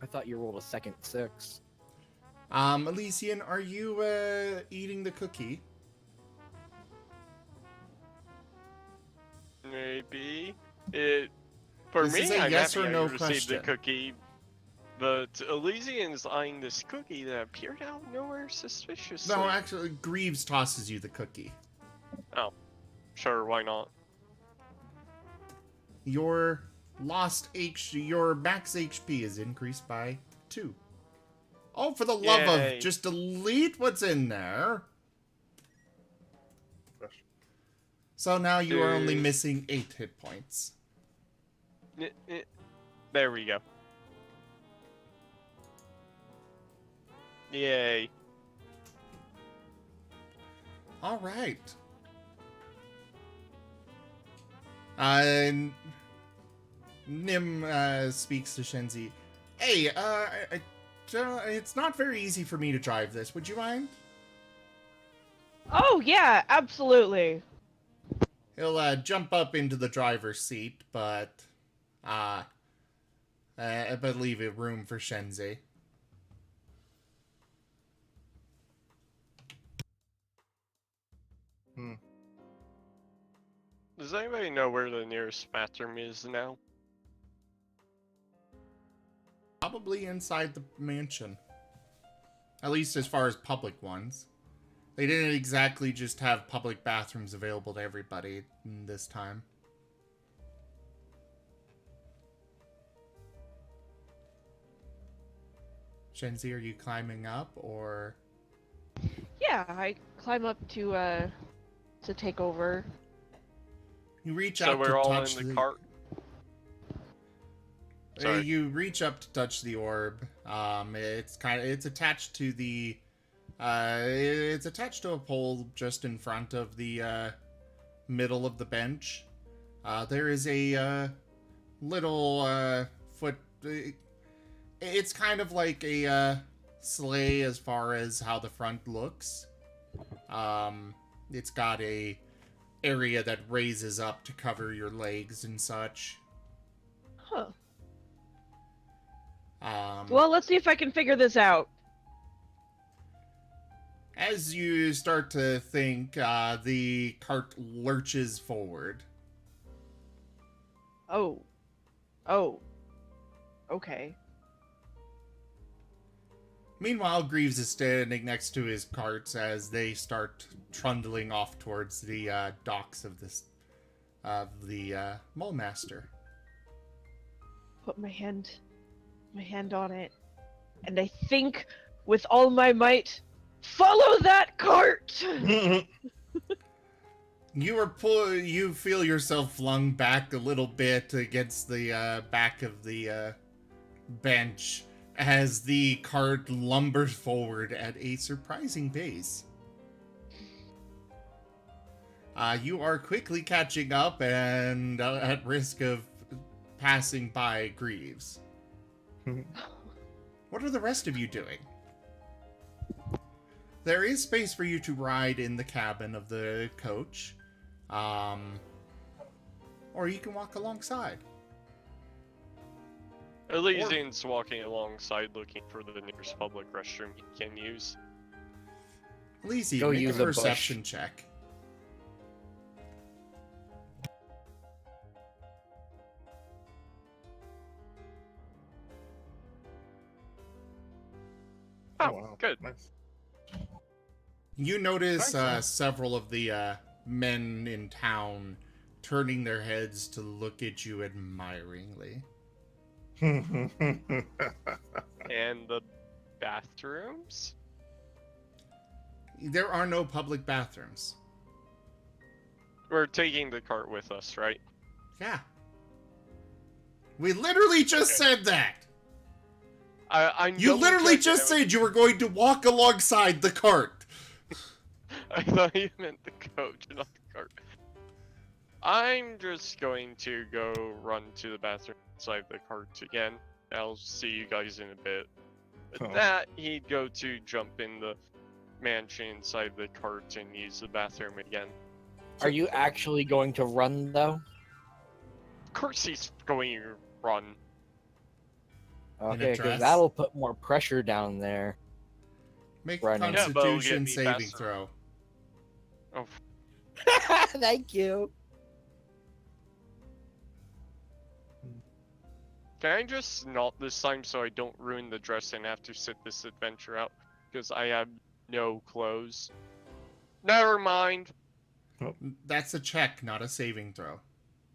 I thought you rolled a second 6. Elysian, are you eating the cookie? Maybe. It. For This me, is a I'm yes happy or no I received the question. cookie. But Elysian's eyeing this cookie that appeared out of nowhere suspiciously. No, actually, Greaves tosses you the cookie. Sure, why not? Your your max HP is increased by 2. Oh, for the love Yay. of just delete what's in there. So now you are only Dude. missing 8 hit points. There we go. Yay. All right. Nim speaks to Shenzi. Hey, it's not very easy for me to drive this. Would you mind? Oh yeah, absolutely. He'll jump up into the driver's seat, but leave a room for Shenzi. Does anybody know where the nearest bathroom is now? Probably inside the mansion. At least as far as public ones. They didn't exactly just have public bathrooms available to everybody this time. Shenzi, are you climbing up, or...? Yeah, I climb up to take over. You reach So out we're to all touch in the cart. Sorry. You reach up to touch the orb. It's attached to the it's attached to a pole just in front of the middle of the bench. There is a little foot. It's kind of like a sleigh as far as how the front looks. It's got a area that raises up to cover your legs and such. Huh. Um, Well, let's see if I can figure this out. As you start to think, the cart lurches forward. Oh. Oh. Okay. Meanwhile, Greaves is standing next to his carts as they start trundling off towards the docks of the Mole Master. Put my hand on it, and I think with all my might, follow that cart. You feel yourself flung back a little bit against the back of the bench as the cart lumbers forward at a surprising pace. You are quickly catching up and at risk of passing by Greaves. What are the rest of you doing? There is space for you to ride in the cabin of the coach. Or you can walk alongside. Elysian's walking alongside looking for the nearest public restroom he can use. Lizzie, Go make use a a bush. perception check. Oh, wow. good. Nice. You notice Nice. several of the men in town turning their heads to look at you admiringly. And the bathrooms? There are no public bathrooms. We're taking the cart with us, right? Yeah. We literally just said that! I'm You literally double-checking just every- said you were going to walk alongside the cart! I thought you meant the coach, not the cart. I'm just going to go run to the bathroom inside the cart again. I'll see you guys in a bit. With Oh. that, he'd go to jump in the mansion inside the cart and use the bathroom again. Are you actually going to run though? Of course he's going to run. Okay, dress? because that'll put more pressure down there. Make a Running. Yeah, but it'll constitution get me saving faster. throw. Oh, Thank you. can I just not this time so I don't ruin the dress and have to sit this adventure out? Because I have no clothes. Never mind. That's a check, not a saving throw.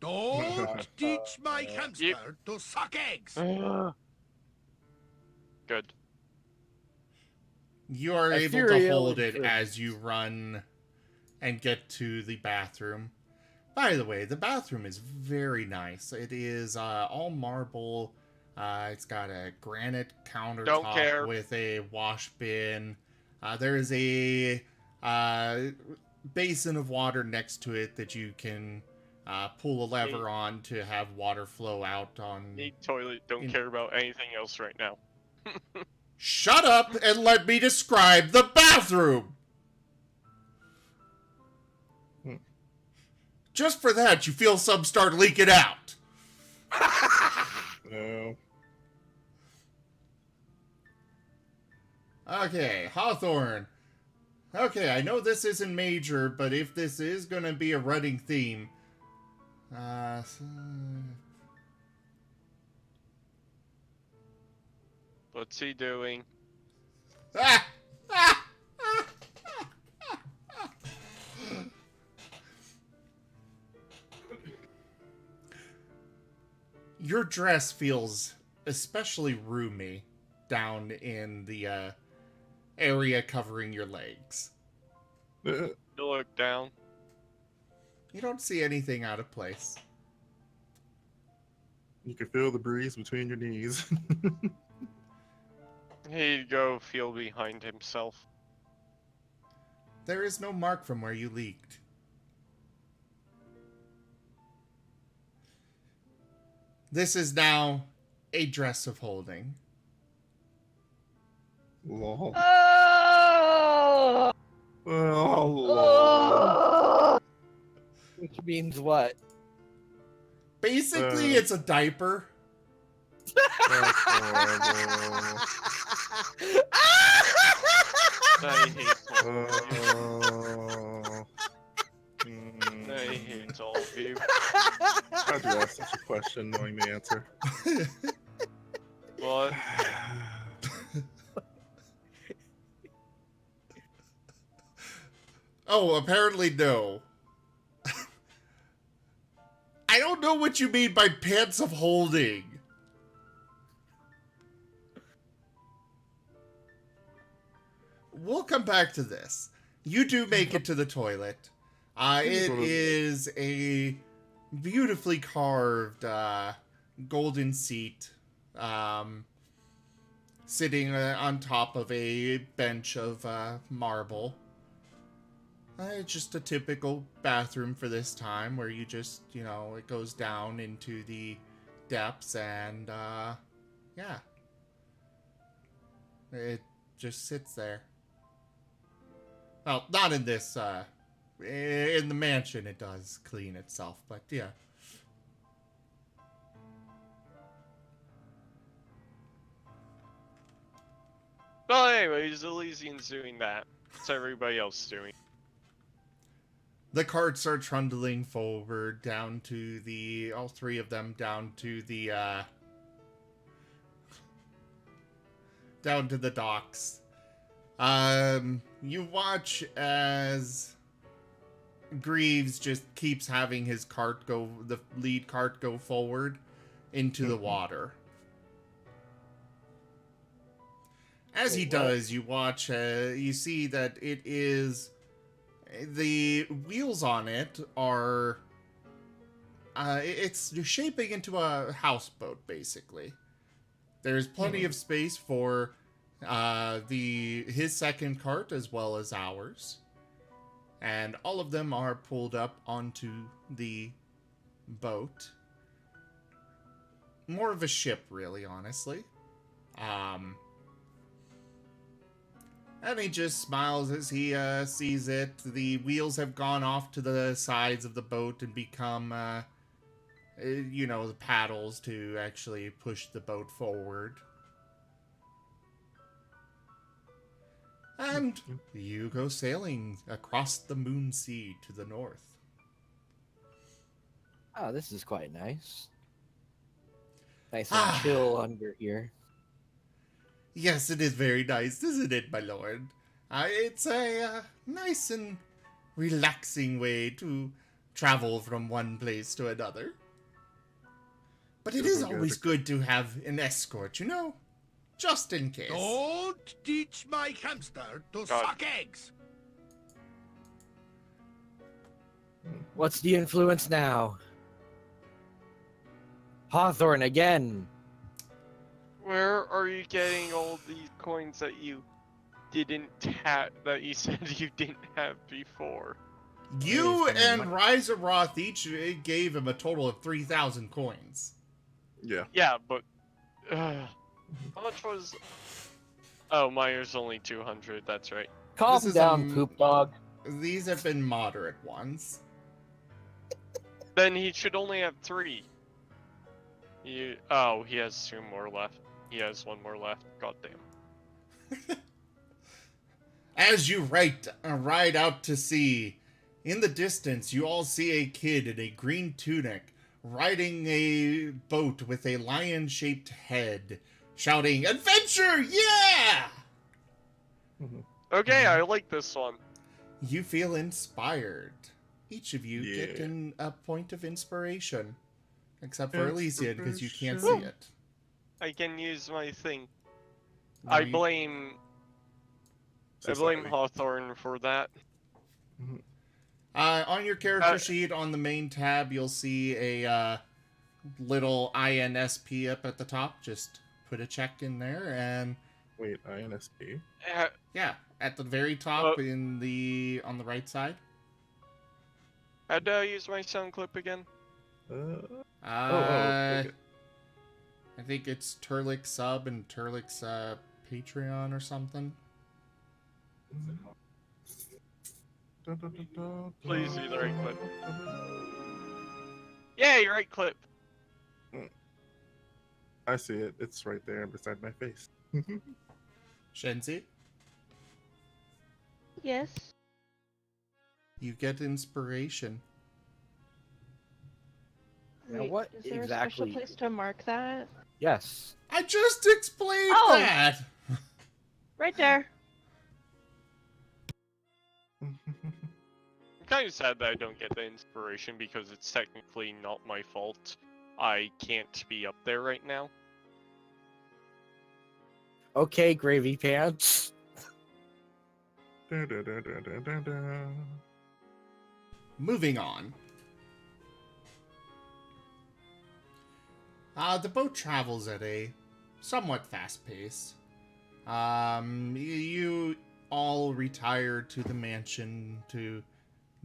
Don't teach my hamster to suck eggs. Good. You are A able to Furry hold it elephant. as you run and get to the bathroom. By the way, the bathroom is very nice. It is all marble. It's got a granite Don't care. countertop with a wash bin. There is a basin of water next to it that you can pull a lever on to have water flow out on. Need toilet, don't care about anything else right now. Shut up and let me describe the bathroom! Just for that, you feel some start leaking out. No. Okay, Hawthorne. Okay, I know this isn't major, but if this is gonna be a running theme, What's he doing? Ah! Ah! Your dress feels especially roomy down in the area covering your legs. You look down. You don't see anything out of place. You can feel the breeze between your knees. He'd go feel behind himself. There is no mark from where you leaked. This is now a dress of holding. Lol. Oh! Oh, lol. Which means what? Basically, it's a diaper. That's horrible. I hate all of you. Oh. I hate all of you. How'd you ask such a question knowing the answer? What? Oh, apparently no. I don't know what you mean by pants of holding. We'll come back to this. You do make it to the toilet. It is a beautifully carved golden seat sitting on top of a bench of marble. It's just a typical bathroom for this time where you just, you know, it goes down into the depths and, yeah. It just sits there. Well, not in this, in the mansion it does clean itself, but yeah. Well, anyways, Elysian's doing that. What's everybody else doing? The carts are trundling forward down to the, all three of them, down to the docks. You watch as Greaves just keeps having his cart go, the lead cart go forward into the water. As he does, you watch, you see that it is, the wheels on it are, it's shaping into a houseboat, basically. There's plenty of space for his second cart as well as ours. And all of them are pulled up onto the boat. More of a ship, really, honestly. And he just smiles as he sees it. The wheels have gone off to the sides of the boat and become, you know, the paddles to actually push the boat forward. And you go sailing across the moon sea to the north. Oh, this is quite nice. Nice and chill under here. Yes, it is very nice, isn't it, my lord? It's a nice and relaxing way to travel from one place to another. But it is always good to have an escort, you know? Just in case. Don't teach my hamster to suck eggs. What's the influence now? Hawthorne again. Where are you getting all these coins that you didn't have, that you said you didn't have before? You and Riseroth each gave him a total of 3,000 coins. Yeah. Yeah, but how much was? Oh, mine was only 200. That's right. Calm down, poop dog. These have been moderate ones. Then he should only have 3. He has 2 more left. He has 1 more left. Goddamn. As you ride out to sea, in the distance you all see a kid in a green tunic riding a boat with a lion-shaped head, shouting, "Adventure, yeah!" Okay, I like this one. You feel inspired. Each of you get a point of inspiration. Except for Elysian, because you can't see it. I can use my thing. I blame Hawthorne for that. On your character sheet, on the main tab, you'll see a little INSP up at the top. Just put a check in there and... Wait, INSP? Yeah, at the very top on the right side. How do I use my sound clip again? I think it's Turlik Sub and Turlik's Patreon or something. Please do the right clip. Yay, right clip. I see it. It's right there beside my face. Shenzi? Yes. You get inspiration. Now Wait, what is there exactly? a special place to mark that? Yes. I just explained that! Right there. I'm kind of sad that I don't get the inspiration because it's technically not my fault. I can't be up there right now. Okay, gravy pants. Moving on. The boat travels at a somewhat fast pace. You all retire to the mansion to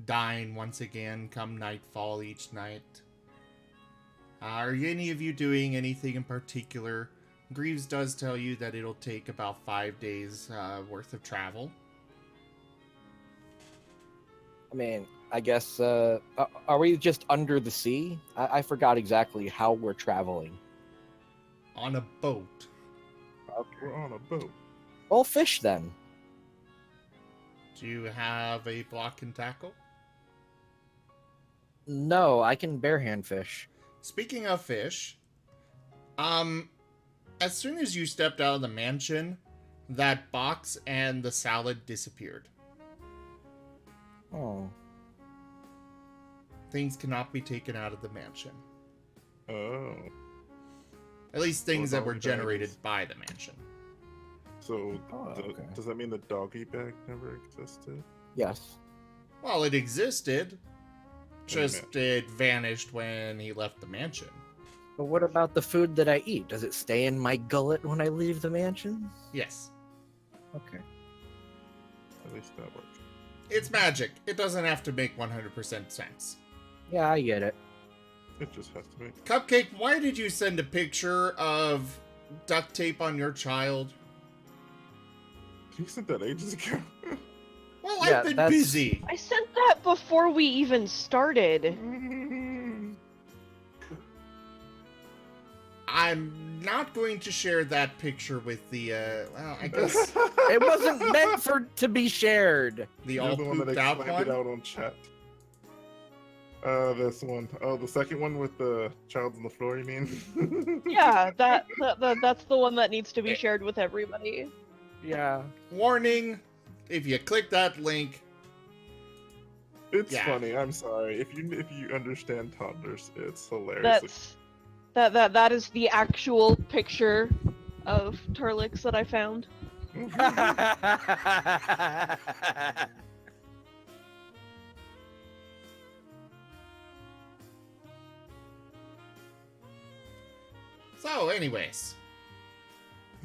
dine once again come nightfall each night. Are any of you doing anything in particular? Greaves does tell you that it'll take about 5 days worth of travel. I mean, I guess, are we just under the sea? I forgot exactly how we're traveling. On a boat. Okay. We're on a boat. All fish then. Do you have a block and tackle? No, I can barehand fish. Speaking of fish, as soon as you stepped out of the mansion, that box and the salad disappeared. Oh. Things cannot be taken out of the mansion. Oh. At least things So that were doggy generated bags. by the mansion. So, Oh, okay. does that mean the doggy bag never existed? Yes. Well, it existed, just man. it vanished when he left the mansion. But what about the food that I eat? Does it stay in my gullet when I leave the mansion? Yes. Okay. At least that works. It's magic. It doesn't have to make 100% sense. Yeah, I get it. It just has to be. Cupcake, why did you send a picture of duct tape on your child? You sent that ages ago. Well, Yeah, I've been that's- busy. I sent that before we even started. I'm not going to share that picture with the, well, I guess It wasn't meant to be shared. the You're all the one that pooped out explained it one. out on chat. This one. Oh, the second one with the child on the floor, you mean? Yeah, that's the one that needs to be shared with everybody. Yeah. Warning, if you click that link, It's Yeah. funny. I'm sorry. If you understand toddlers, it's hilarious. That is the actual picture of Turlix that I found. so anyways,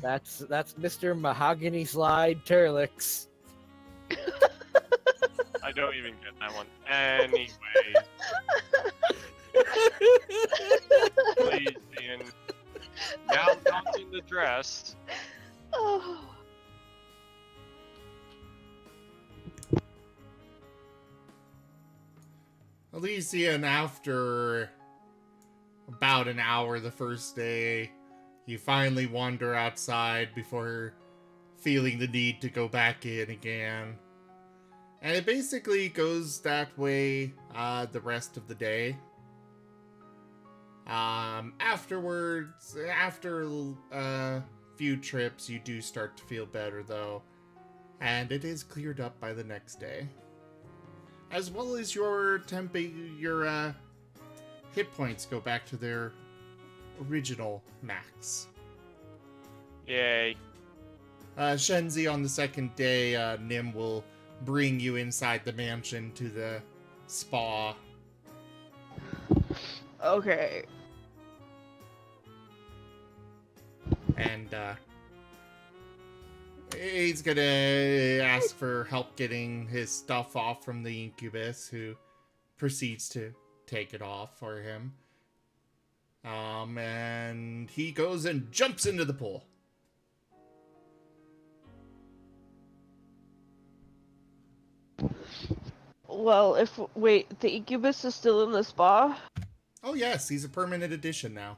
That's Mr. Mahogany Slide Turlix. I don't even get that one. Anyway, please, Ian. Now donned the dress. Oh. Elysian, after about an hour the first day, you finally wander outside before feeling the need to go back in again. And it basically goes that way the rest of the day. Afterwards, after a few trips, you do start to feel better though. And it is cleared up by the next day. As well as your hit points go back to their original max. Yay. Shenzi, on the second day, Nim will bring you inside the mansion to the spa. Okay. And he's gonna ask for help getting his stuff off from the incubus, who proceeds to take it off for him. And he goes and jumps into the pool. Well, wait, the incubus is still in the spa? Oh yes, he's a permanent addition now.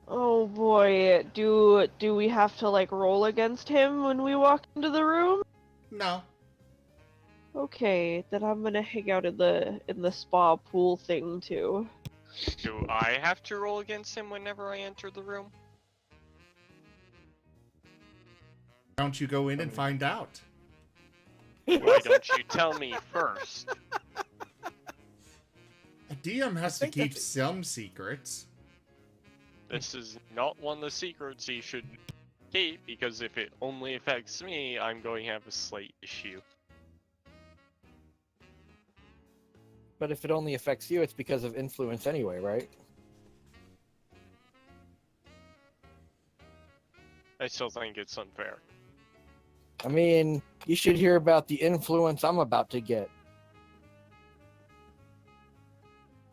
Oh boy, do we have to like roll against him when we walk into the room? No. Okay, then I'm gonna hang out in the spa pool thing too. Do I have to roll against him whenever I enter the room? Why don't you go in and find out? Why don't you tell me first? A DM has to think keep that's- some secrets. This is not one of the secrets he should keep, because if it only affects me, I'm going to have a slight issue. But if it only affects you, it's because of influence anyway, right? I still think it's unfair. I mean, you should hear about the influence I'm about to get.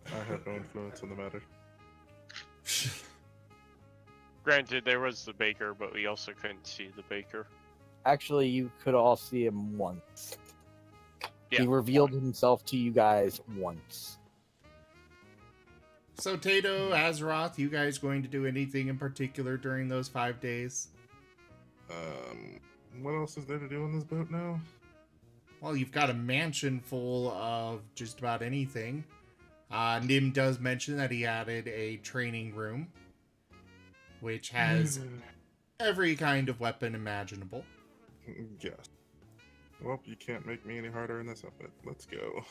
I have no influence on the matter. Granted, there was the baker, but we also couldn't see the baker. Actually, you could all see him once. Yeah, He revealed himself to you guys once. So Tato, Azeroth, you guys going to do anything in particular during those 5 days? what else is there to do on this boat now? Well, you've got a mansion full of just about anything. Nim does mention that he added a training room, which has every kind of weapon imaginable. Yes. Well, you can't make me any harder in this outfit. Let's go.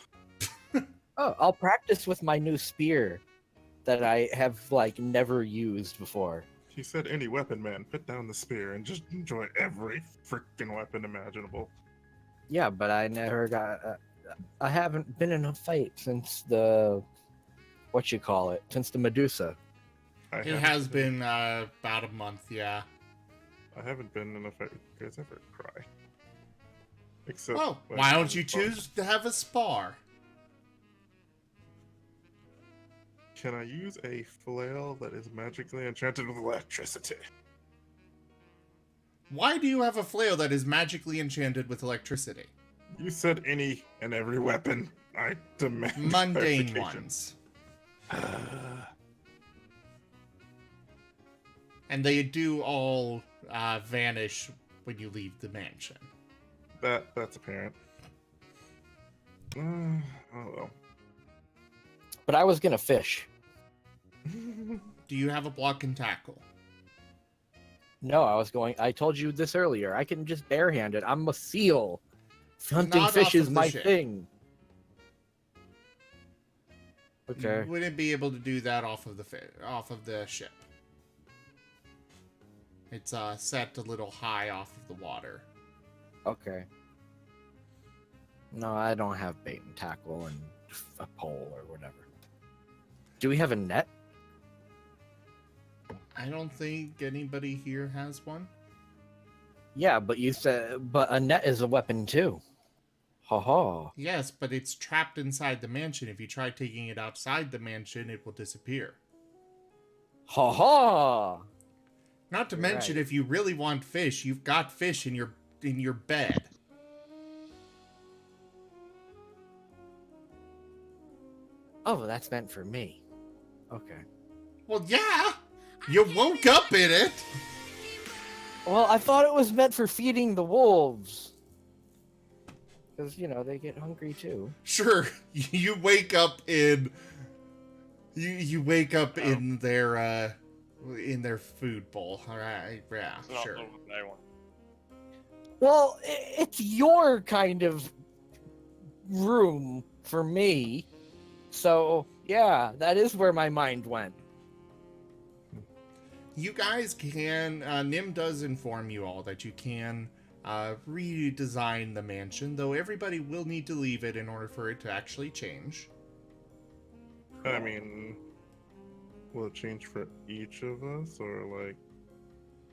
Oh, I'll practice with my new spear that I have like never used before. He said any weapon, man. Put down the spear and just enjoy every freaking weapon imaginable. Yeah, but I never got. I haven't been in a fight since the since the Medusa. It has been about a month, yeah. I haven't been in a fight. You guys ever cry? Except. Well, when why don't you I'm- choose to have a spar? Can I use a flail that is magically enchanted with electricity? Why do you have a flail that is magically enchanted with electricity? You said any and every weapon. I demand Mundane clarification. ones. And they do all vanish when you leave the mansion. That's apparent. Oh well. But I was gonna fish. Do you have a block and tackle? No, I told you this earlier. I can just barehand it. I'm a seal. Hunting Not fish off is of the my ship. thing. Okay. You wouldn't be able to do that off of the ship. It's set a little high off of the water. Okay. No, I don't have bait and tackle and a pole or whatever. Do we have a net? I don't think anybody here has one. Yeah, but you said, but a net is a weapon too. Ha ha. Yes, but it's trapped inside the mansion. If you try taking it outside the mansion, it will disappear. Ha ha. Not to You're mention, right. if you really want fish, you've got fish in your bed. Oh, that's meant for me. Okay. Well, yeah, you woke up in it. Well, I thought it was meant for feeding the wolves. Because, they get hungry too. Sure, you wake up in. You wake up in their food bowl. All right, yeah, It's not sure. the one I want. Well, it's your kind of room for me. So, yeah, that is where my mind went. You guys can. Nim does inform you all that you can redesign the mansion, though everybody will need to leave it in order for it to actually change. I mean, will it change for each of us, or like?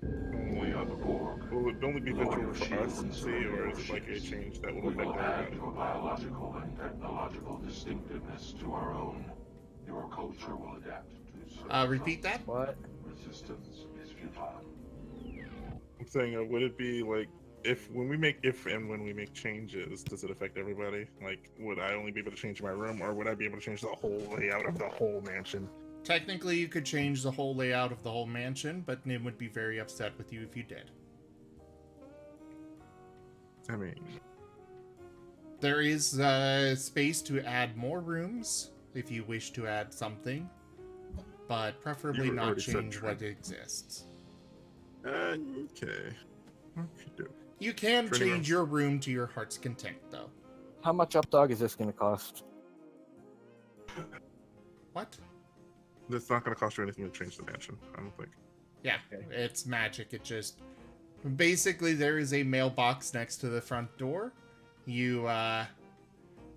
We are the Borg. Will it only be Lower your visual for us shields to and see, surrender or your is it like a ships. change that will We will affect add everybody? your biological and technological distinctiveness to our own. Your culture will adapt to Repeat that? What? Resistance is futile. I'm saying, would it be like when we make changes, does it affect everybody? Like, would I only be able to change my room, or would I be able to change the whole layout of the whole mansion? Technically, you could change the whole layout of the whole mansion, but Nim would be very upset with you if you did. I mean, There is space to add more rooms if you wish to add something, but preferably You not already said change trim. what exists. okay. Okay. You can Training change rooms. your room to your heart's content, though. How much up dog is this going to cost? What? It's not going to cost you anything to change the mansion, I don't think. Yeah, Okay. it's magic. It just... Basically, there is a mailbox next to the front door. You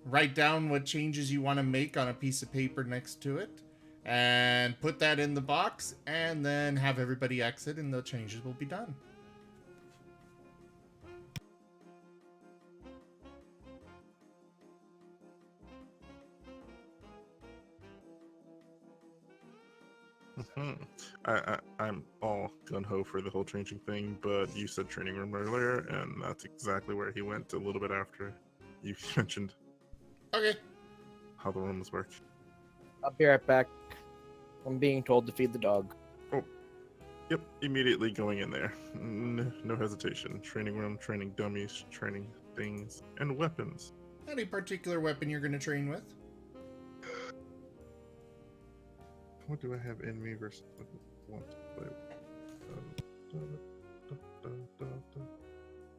write down what changes you want to make on a piece of paper next to it, and put that in the box, and then have everybody exit, and the changes will be done. I'm all gun-ho for the whole changing thing, but you said training room earlier, and that's exactly where he went a little bit after you mentioned Okay. how the rooms work. I'll be right back. I'm being told to feed the dog. Yep, immediately going in there. No hesitation. Training room, training dummies, training things, and weapons. Any particular weapon you're going to train with? What do I have in me versus what I want to play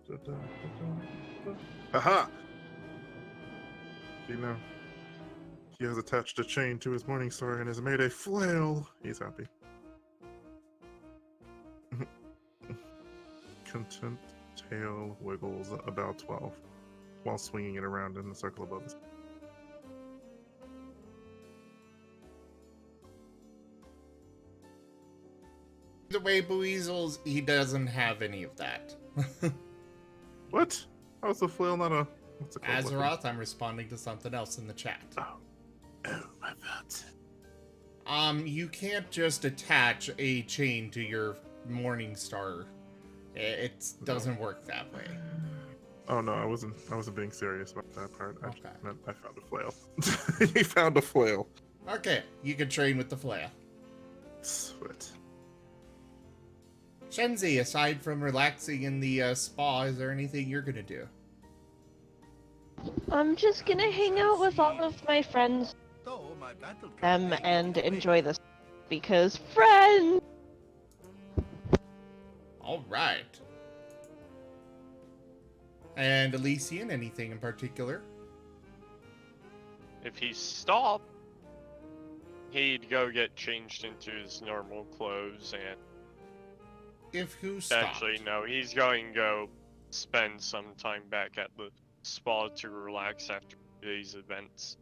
with? Aha! You know, he has attached a chain to his morning star and has made a flail. He's happy. Content tail wiggles about 12 while swinging it around in the circle above us. The way Buizel's, he doesn't have any of that. What? How's the flail not a... What's it called? Azeroth, I'm responding to something else in the chat. Oh, my bad. You can't just attach a chain to your morning star. It doesn't work that way. Oh no, I wasn't being serious about that part. Okay. I found a flail. He found a flail. Okay, you can train with the flail. Sweet. Shenzi, aside from relaxing in the spa, is there anything you're gonna do? I'm just gonna hang out with all of my friends Though my battle cry may give and me away. enjoy this because friends. All right. And Elysian, anything in particular? If he stopped, he'd go get changed into his normal clothes and If who stopped? actually no, he's going to go spend some time back at the spa to relax after these events.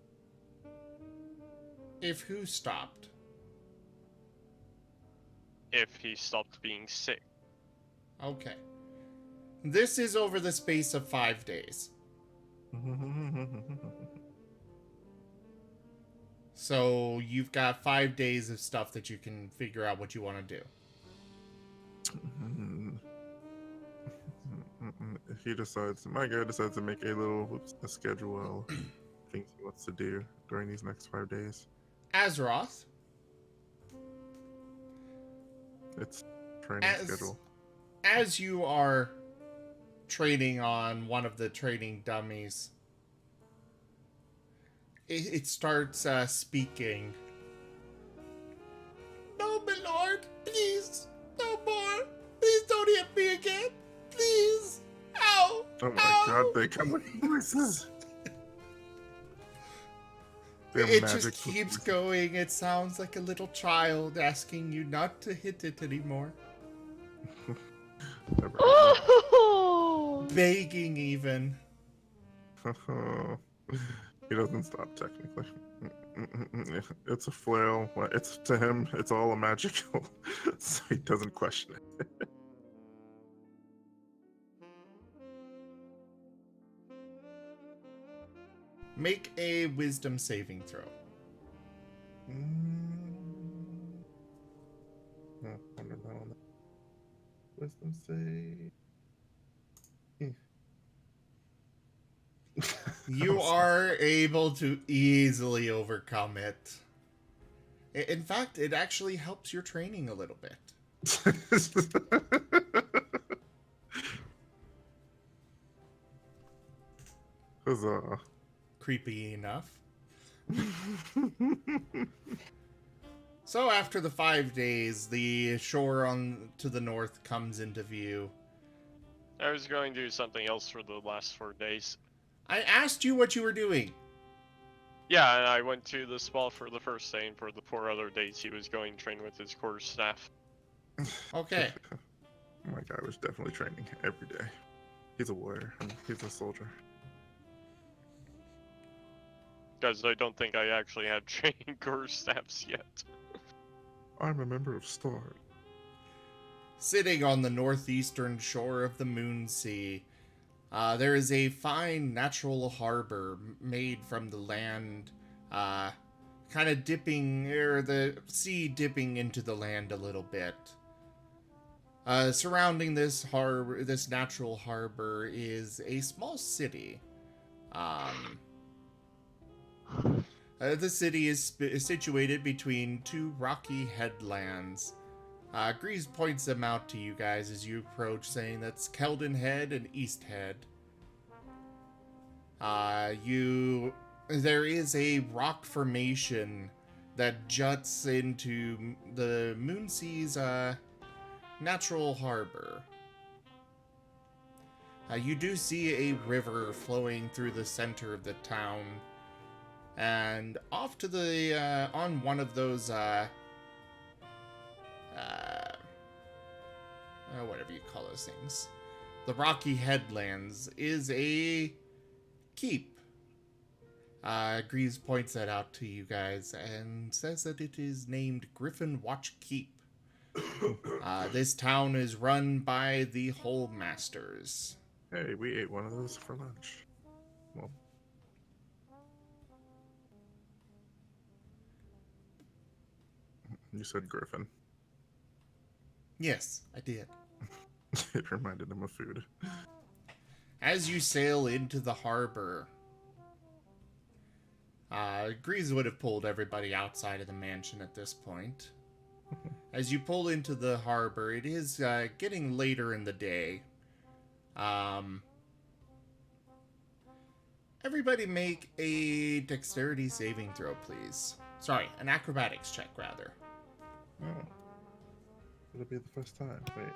If who stopped? If he stopped being sick. Okay. This is over the space of 5 days. So you've got 5 days of stuff that you can figure out what you want to do. My guy decides to make a schedule of things he wants to do during these next 5 days. Azeroth, It's training schedule. as you are training on one of the training dummies, it starts speaking. No, my lord, please, no more. Please don't hit me again. Please. Ow. Oh my Ow. god, they come with voices. They're It magic just keeps voices. going. It sounds like a little child asking you not to hit it anymore. Never Oh! Begging even. He doesn't stop technically. It's a flail. It's to him. It's all a magical, so he doesn't question it. Make a wisdom saving throw. Wonder about all that. Wisdom save. You are able to easily overcome it. In fact, it actually helps your training a little bit. Huzzah. Creepy enough. So after the 5 days, the shore on to the north comes into view. I was going to do something else for the last 4 days. I asked you what you were doing. Yeah, and I went to the spa for the first day, and for the 4 other days he was going to train with his core staff. Okay. My guy was definitely training every day. He's a warrior. He's a soldier. Because I don't think I actually have training core staffs yet. I'm a member of Star. Sitting on the northeastern shore of the Moon Sea, there is a fine natural harbor made from the land, kind of dipping, or the sea dipping into the land a little bit. Surrounding this harbor, this natural harbor, is a small city. The city is situated between two rocky headlands. Greaves points them out to you guys as you approach, saying that's Keldon Head and East Head. There is a rock formation that juts into the Moonsea's natural harbor. You do see a river flowing through the center of the town, and off to the on one of those whatever you call those things, the rocky headlands, is a keep. Greaves points that out to you guys and says that it is named Griffin Watch Keep. This town is run by the Hole Masters. Hey, we ate one of those for lunch. Well, you said Griffin. Yes, I did. It reminded him of food. As you sail into the harbor, Greaves would have pulled everybody outside of the mansion at this point. As you pull into the harbor, it is getting later in the day. Everybody make a dexterity saving throw, please. Sorry, an acrobatics check, rather. Oh. It'll be the first time. Wait.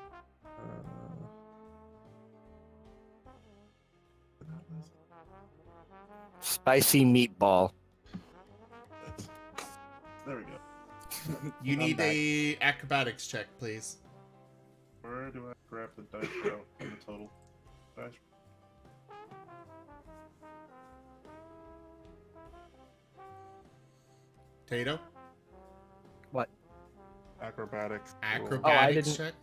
Spicy meatball. There we go. You need a acrobatics check, please. Where do I grab the dice go on the total dice? Tato? What? Acrobatics. Acrobatics check?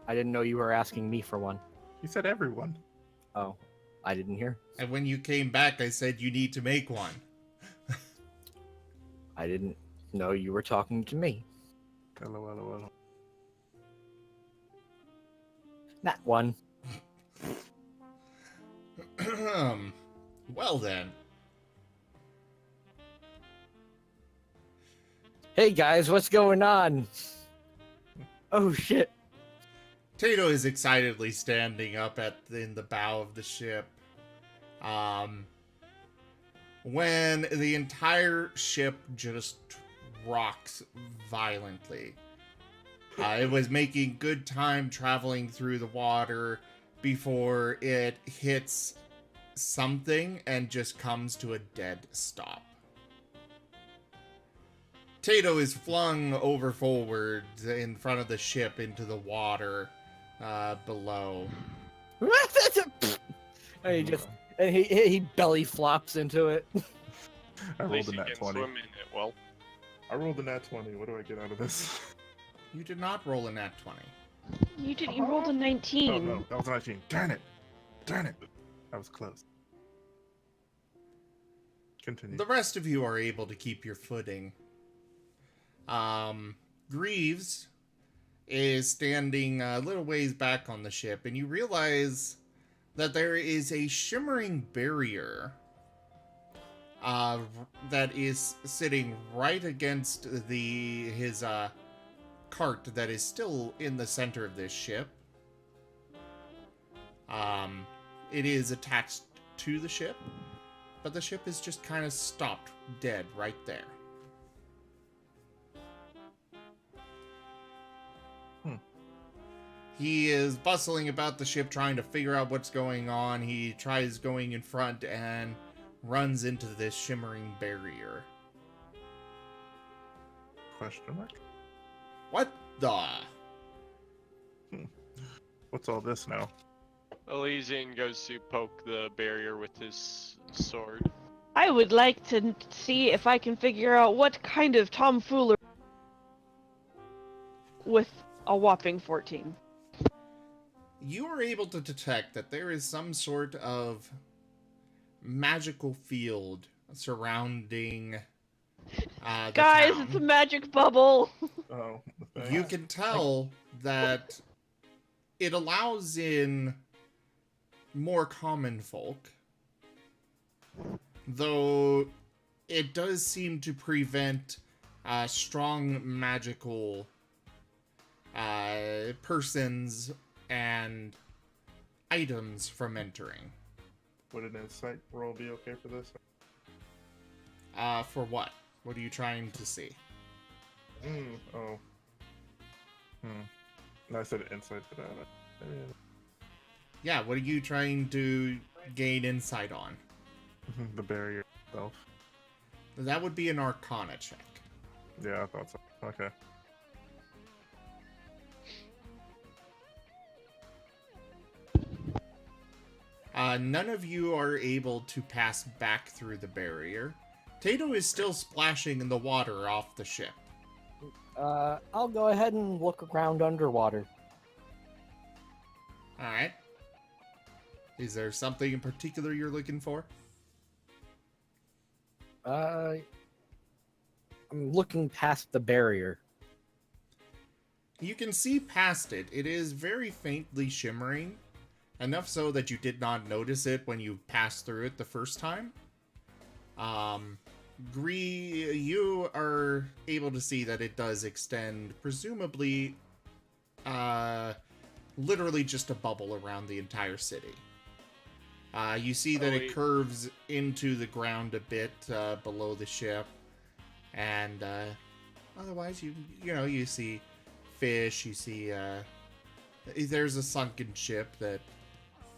I didn't know you were asking me for one. You said everyone. Oh, I didn't hear. And when you came back, I said you need to make one. I didn't know you were talking to me. Hello. Not one. Well then. Hey guys, what's going on? Oh shit. Tato is excitedly standing up in the bow of the ship. When the entire ship just rocks violently. It was making good time traveling through the water before it hits something and just comes to a dead stop. Tato is flung over forward in front of the ship into the water below. And he belly flops into it. I At rolled least a you nat can 20. swim in it well. I rolled a nat 20. What do I get out of this? You did not roll a nat 20. You did. You rolled a 19. Oh no, that was a 19. Darn it! I was close. Continue. The rest of you are able to keep your footing. Greaves is standing a little ways back on the ship, and you realize that there is a shimmering barrier that is sitting right against his cart that is still in the center of this ship. It is attached to the ship, but the ship is just kind of stopped dead right there. He is bustling about the ship trying to figure out what's going on. He tries going in front and runs into this shimmering barrier. Question mark? What the? What's all this now? Elysian goes to poke the barrier with his sword. I would like to see if I can figure out what kind of tomfoolery with a whopping 14. You are able to detect that there is some sort of magical field surrounding the Guys, town. it's a magic bubble. Oh, You can tell that it allows in more common folk, though it does seem to prevent strong magical persons and items from entering. Would an insight roll be okay for this? For what? What are you trying to see? Oh. No, I said insight for that. Yeah, what are you trying to gain insight on? The barrier itself. That would be an Arcana check. Yeah, I thought so. Okay. None of you are able to pass back through the barrier. Tato is still splashing in the water off the ship. I'll go ahead and look around underwater. Alright. Is there something in particular you're looking for? I'm looking past the barrier. You can see past it. It is very faintly shimmering. Enough so that you did not notice it when you passed through it the first time. Gree, you are able to see that it does extend, presumably, literally just a bubble around the entire city. You see that it curves into the ground a bit below the ship, and otherwise, you see fish. You see there's a sunken ship that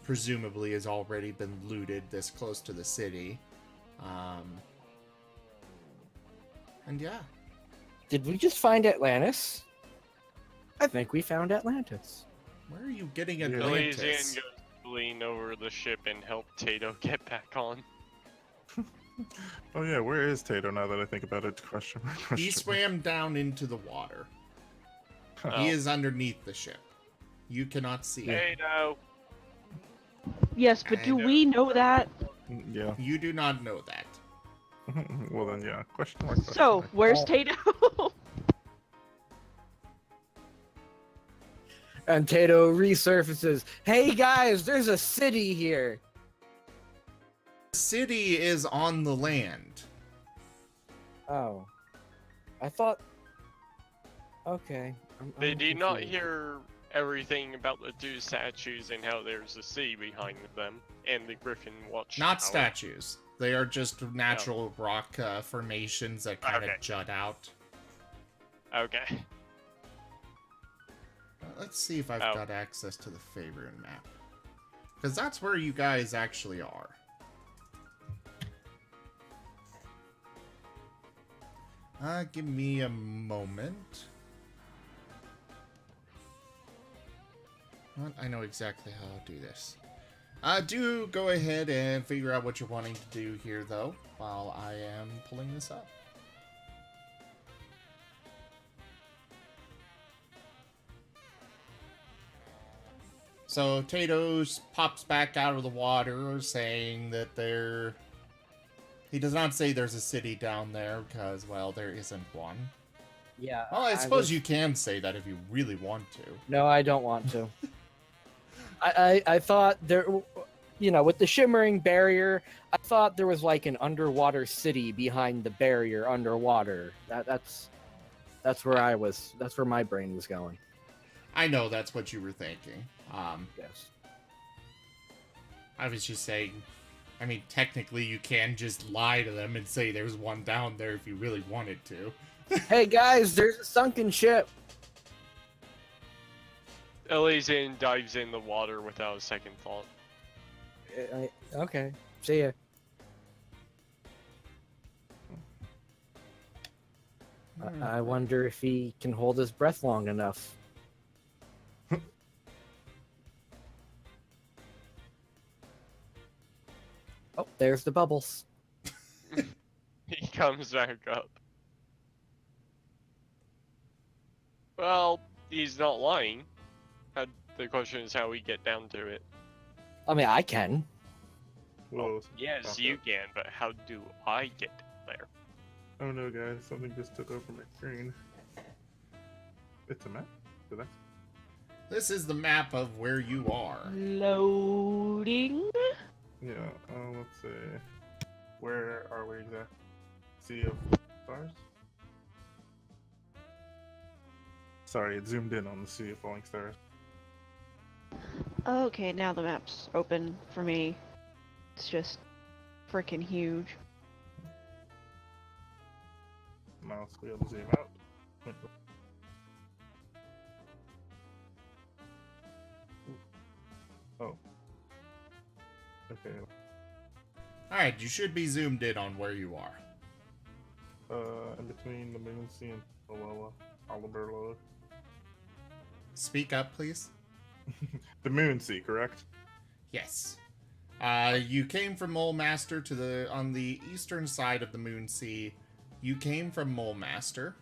presumably has already been looted this close to the city. And yeah. Did we just find Atlantis? I think we found Atlantis. Where are you getting Atlantis Atlantis? goes to lean over the ship and help Tato get back on. Oh yeah, where is Tato now that I think about it? Question mark. He swam down into the water. Oh. He is underneath the ship. You cannot see him. Tato! Yes, but do we know that? Yeah. You do not know that. Well then, yeah. Question mark. So, where's Tato? And Tato resurfaces. Hey guys, there's a city here. The city is on the land. Oh. I thought... Okay. They did not hear everything about the two statues and how there's a sea behind them, and the Griffin Watch Not Tower. statues. They are just natural rock formations that kind of jut out. Okay. Let's see if I've got access to the Faerun map. Because that's where you guys actually are. Give me a moment. I know exactly how I'll do this. Do go ahead and figure out what you're wanting to do here, though, while I am pulling this up. So Tato pops back out of the water, saying that he does not say there's a city down there, because, well, there isn't one. Yeah. Well, I suppose you can say that if you really want to. No, I don't want to. I thought there, with the shimmering barrier, I thought there was like an underwater city behind the barrier underwater. That's where I was. That's where my brain was going. I know that's what you were thinking. Yes. I was just saying, I mean, technically you can just lie to them and say there's one down there if you really wanted to. Hey guys, there's a sunken ship. Elysian dives in the water without a second thought. Okay, see ya. I wonder if he can hold his breath long enough. Oh, there's the bubbles. He comes back up. Well, he's not lying. The question is how we get down to it. I mean, I can. Whoa. Yes, Stop you it. can, but how do I get there? Oh no, guys! Something just took over my screen. It's a map. Did I? This is the map of where you are. Loading. Yeah. Let's see. Where are we exactly? Sea of Stars. Sorry, it zoomed in on the Sea of Falling Stars. Okay, now the map's open for me. It's just freaking huge. Mouse wheel to zoom out. Oh. Okay. Alright, you should be zoomed in on where you are. In between the Moon Sea and Oliver. Speak up, please. The Moon Sea, correct? Yes. You came from Mole Master on the eastern side of the Moon Sea. You came from Mole Master.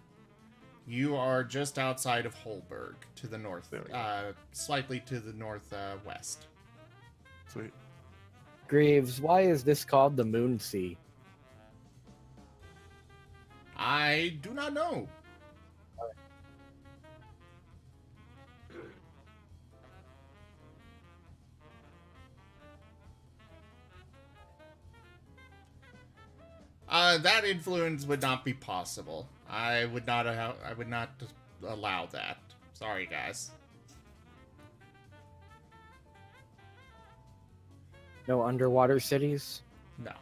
You are just outside of Holberg, to the north, There we go. slightly to the northwest. Sweet. Greaves, why is this called the Moon Sea? I do not know. That influence would not be possible. I would not allow that. Sorry, guys. No underwater cities? No.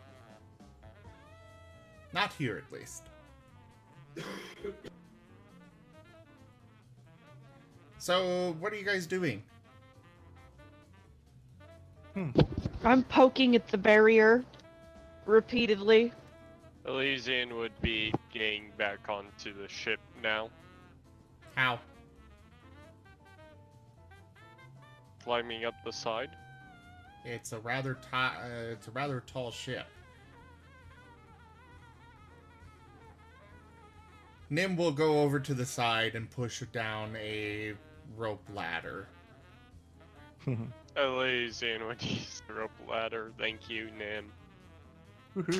Not here, at least. So, what are you guys doing? I'm poking at the barrier repeatedly. Elysian would be getting back onto the ship now, How? climbing up the side. It's a rather tall ship. Nim will go over to the side and push down a rope ladder. Elysian would use the rope ladder. Thank you, Nim.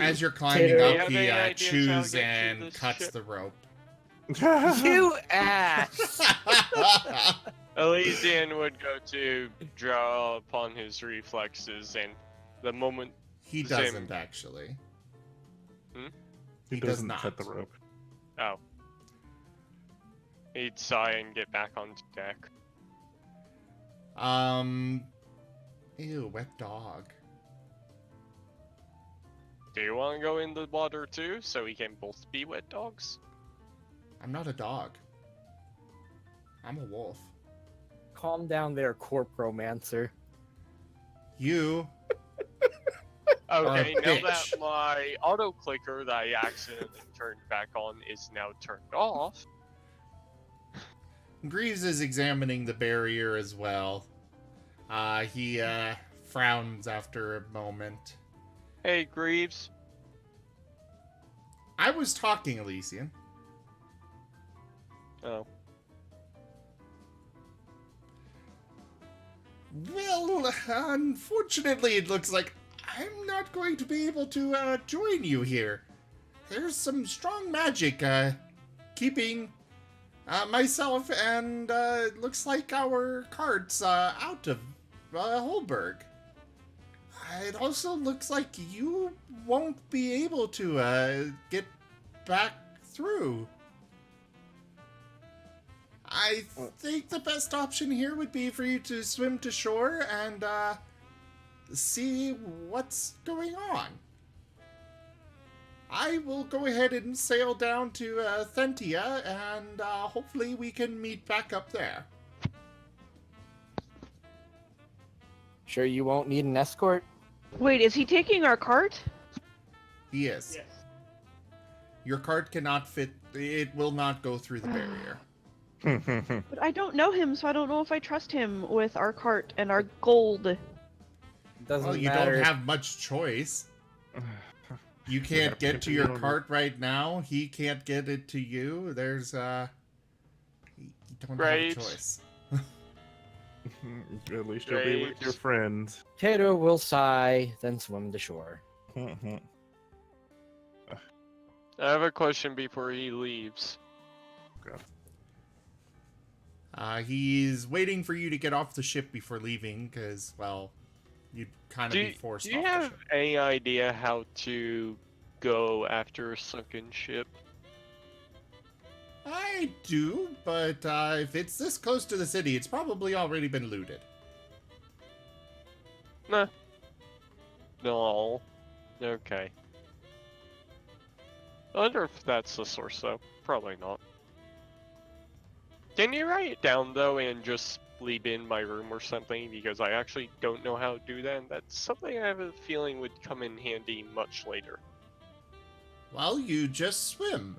As you're climbing Tater, up, have he any ideas how to chews get through and this cuts ship? the rope. You ass! Elysian would go to draw upon his reflexes, and the moment He Same. doesn't, actually. He does doesn't not. cut the rope. he'd sigh and get back onto deck. Ew, wet dog. Do you want to go in the water too, so we can both be wet dogs? I'm not a dog. I'm a wolf. Calm down there, corpromancer. You Okay, a now that bitch. my auto clicker that I accidentally turned back on is now turned off. Greaves is examining the barrier as well. He frowns after a moment. Hey, Greaves. I was talking, Elysian. Oh. Well, unfortunately, it looks like I'm not going to be able to join you here. There's some strong magic keeping myself and it looks like our carts out of Holberg. It also looks like you won't be able to get back through. I think the best option here would be for you to swim to shore and see what's going on. I will go ahead and sail down to Thentia, and hopefully we can meet back up there. Sure you won't need an escort? Wait, is he taking our cart? He is. Yes. Your cart cannot fit. It will not go through the barrier. But I don't know him, so I don't know if I trust him with our cart and our gold. Doesn't Well, you matter. don't have much choice. You can't get to your cart right now. He can't get it to you. There's you don't Right. have a choice. At least you'll be with your friends. Tato will sigh, then swim to shore. I have a question before he leaves. He's waiting for you to get off the ship before leaving, because, well, you'd kind of be forced Do you off the have ship. any idea how to go after a sunken ship? I do, but if it's this close to the city, it's probably already been looted. Nah. No. Okay. I wonder if that's the source, though. Probably not. Can you write it down, though, and just leave in my room or something? Because I actually don't know how to do that. That's something I have a feeling would come in handy much later. Well, you just swim.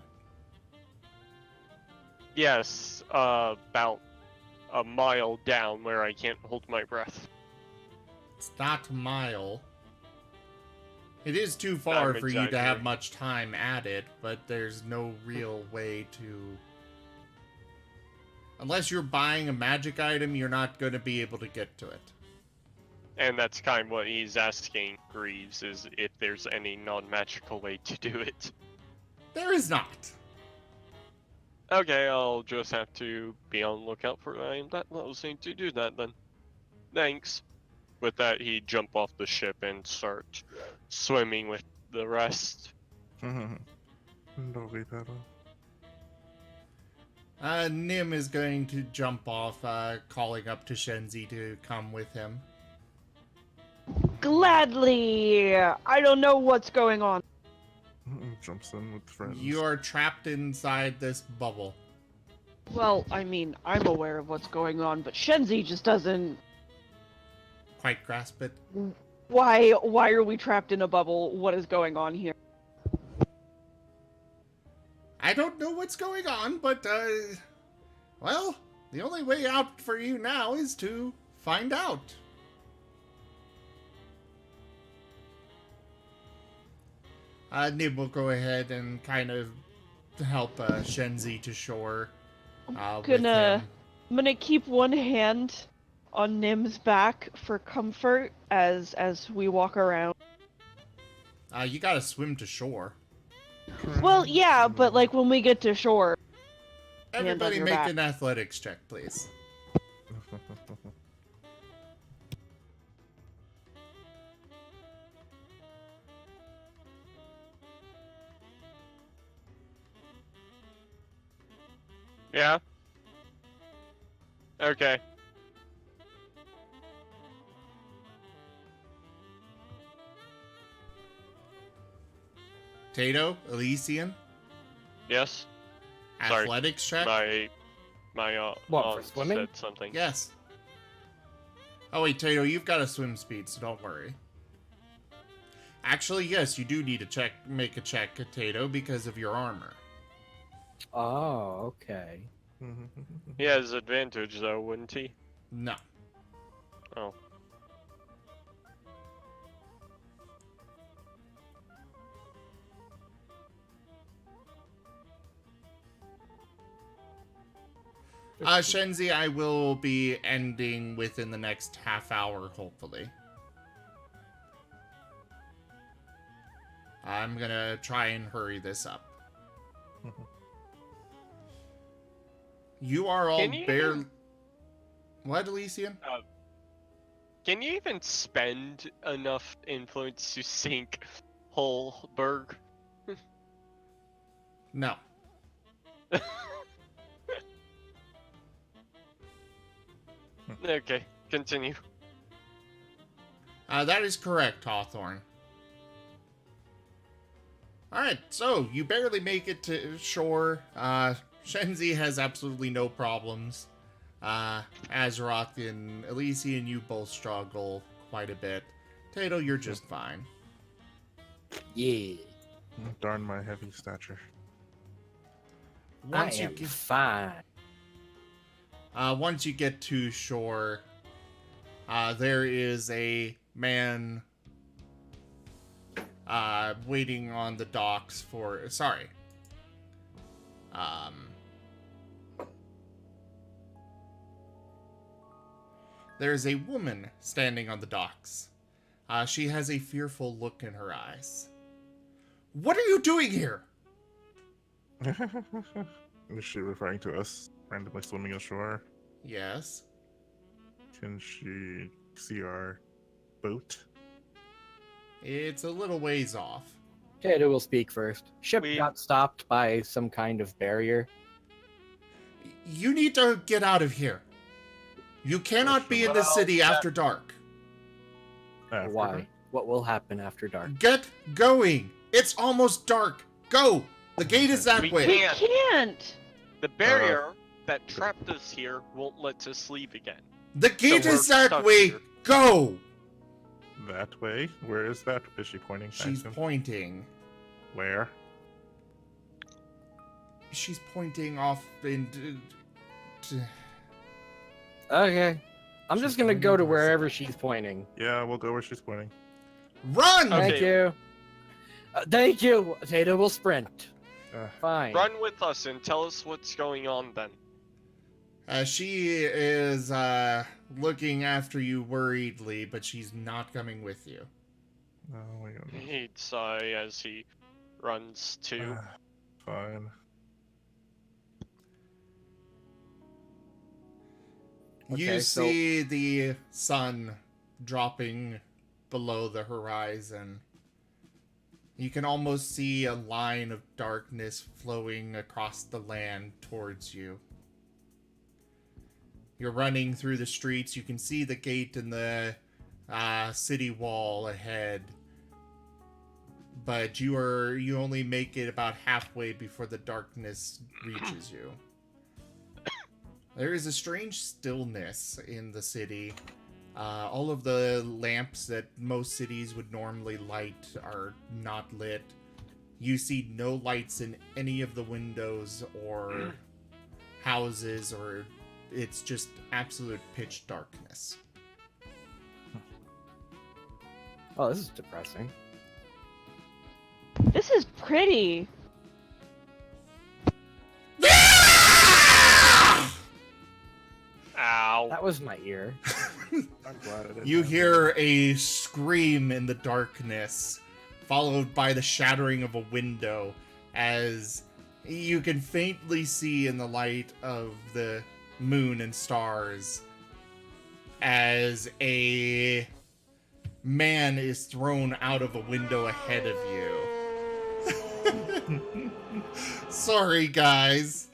Yes, about a mile down where I can't hold my breath. It's not a mile. It is too far for you to have exaggerating. much time at it, but there's no real way to... Unless you're buying a magic item, you're not going to be able to get to it. And that's kind of what he's asking Greaves, is if there's any non-magical way to do it. There is not. Okay, I'll just have to be on the lookout for an item that allows me to do that then. Thanks. With that, he'd jump off the ship and start swimming with the rest. Nim is going to jump off, calling up to Shenzi to come with him. Gladly! I don't know what's going on. Jumps in with friends. You are trapped inside this bubble. Well, I mean, I'm aware of what's going on, but Shenzi just doesn't... Quite grasp it. Why are we trapped in a bubble? What is going on here? I don't know what's going on, but, well, the only way out for you now is to find out. Nib will go ahead and kind of help Shenzi to shore. I'm with him. gonna keep one hand on Nim's back for comfort as we walk around. You gotta swim to shore. Well, yeah, but like when we get to shore. Hand on Everybody your make back. an athletics check, please. Yeah? Okay. Tato, Elysian, Yes? Sorry. athletics check? My What, for aunt swimming? said something. Yes. Oh wait, Tato, you've got a swim speed, so don't worry. Actually, yes, you do need to make a check, Tato, because of your armor. Oh, okay. He has advantage though, wouldn't he? No. Oh. Shenzi, I will be ending within the next half hour, hopefully. I'm gonna try and hurry this up. You are all Can you barely... even- What, Elysian? Can you even spend enough influence to sink Holberg? No. Okay, continue. That is correct, Hawthorne. Alright, so you barely make it to shore. Shenzi has absolutely no problems. Azeroth and Elysian, you both struggle quite a bit. Tato, you're just fine. Yeah. Darn my heavy stature. Once I you am get, fine. once you get to shore, there is a man waiting on the docks for... Sorry. There's a woman standing on the docks. She has a fearful look in her eyes. What are you doing here? Is she referring to us randomly swimming ashore? Yes. Can she see our boat? It's a little ways off. Tato will speak first. Ship We- got stopped by some kind of barrier. You need to get out of here. You cannot be in the city after dark. Why? What will happen after dark? Get going. It's almost dark. Go. The gate is that We way. We can't. can't. The barrier that trapped us here won't let us leave again. The gate So is we're that stuck way. here. Go. That way? Where is that? Is she pointing? She's Tyson? pointing. Where? She's pointing off in. Okay. I'm She's just gonna pointing go to towards wherever the- she's pointing. Yeah, we'll go where she's pointing. Run! Okay. Thank you. Thank you. Tato will sprint. Fine. Run with us and tell us what's going on then. She is looking after you worriedly, but she's not coming with you. No, we don't. He'd sigh as he runs to. Fine. You Okay, so- see the sun dropping below the horizon. You can almost see a line of darkness flowing across the land towards you. You're running through the streets. You can see the gate and the city wall ahead. But you only make it about halfway before the darkness reaches you. There is a strange stillness in the city. All of the lamps that most cities would normally light are not lit. You see no lights in any of the windows or houses, or it's just absolute pitch darkness. Oh, this is depressing. This is pretty. Ow. That was my ear. I'm glad I didn't. You have hear a scream in the darkness, followed by the shattering of a window, as you can faintly see in the light of the moon and stars, as a man is thrown out of a window ahead of you. Sorry, guys.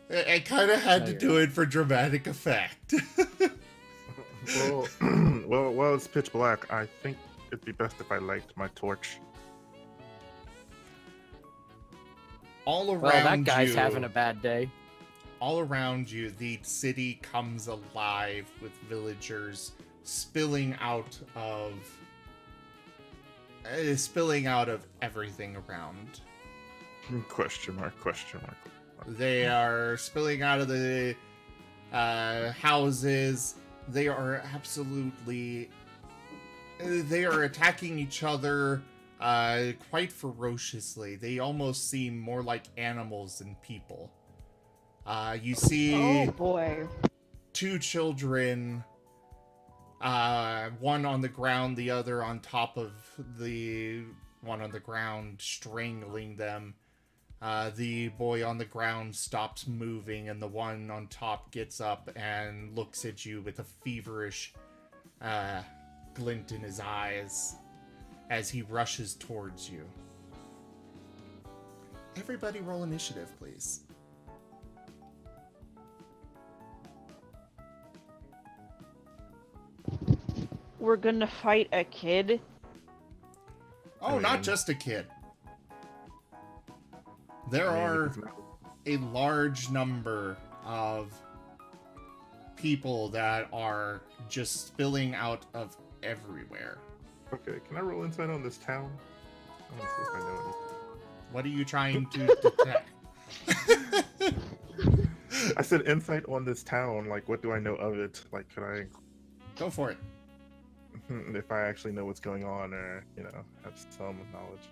I kind of had No, to you're do not. it for dramatic effect. Well, well, it's pitch black. I think it'd be best if I light my torch. All around Well, that guy's you, having a bad day. all around you, the city comes alive with villagers spilling out of everything around. Question mark, question mark. They are spilling out of the houses. They are absolutely. They are attacking each other quite ferociously. They almost seem more like animals than people. You see Oh boy. two children, one on the ground, the other on top of the one on the ground, strangling them. The boy on the ground stops moving, and the one on top gets up and looks at you with a feverish glint in his eyes as he rushes towards you. Everybody roll initiative, please. We're gonna fight a kid. Oh, I not mean- just a kid. There I mean, are it's not- a large number of people that are just spilling out of everywhere. Okay, can I roll insight on this town? I want to see if I know anything. What are you trying to detect? I said insight on this town. Like, what do I know of it? Like, could I, Go for it. if I actually know what's going on, or have some knowledge.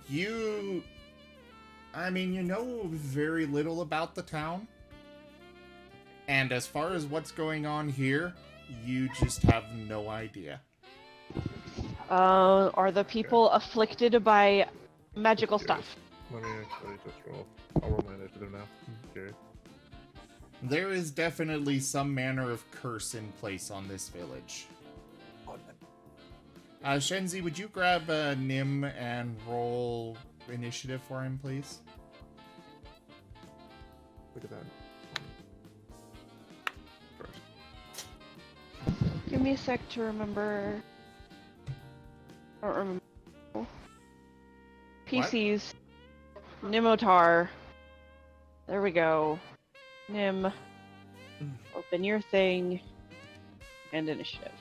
You know very little about the town. And as far as what's going on here, you just have no idea. Are the people afflicted by magical stuff? Let me actually just roll. I'll roll my initiative now. Okay. There is definitely some manner of curse in place on this village. Shenzi, would you grab Nim and roll initiative for him, please? Look at that. Give me a sec to remember. I don't remember. PCs. Nimotar. There we go. Nim. Open your thing. And initiative.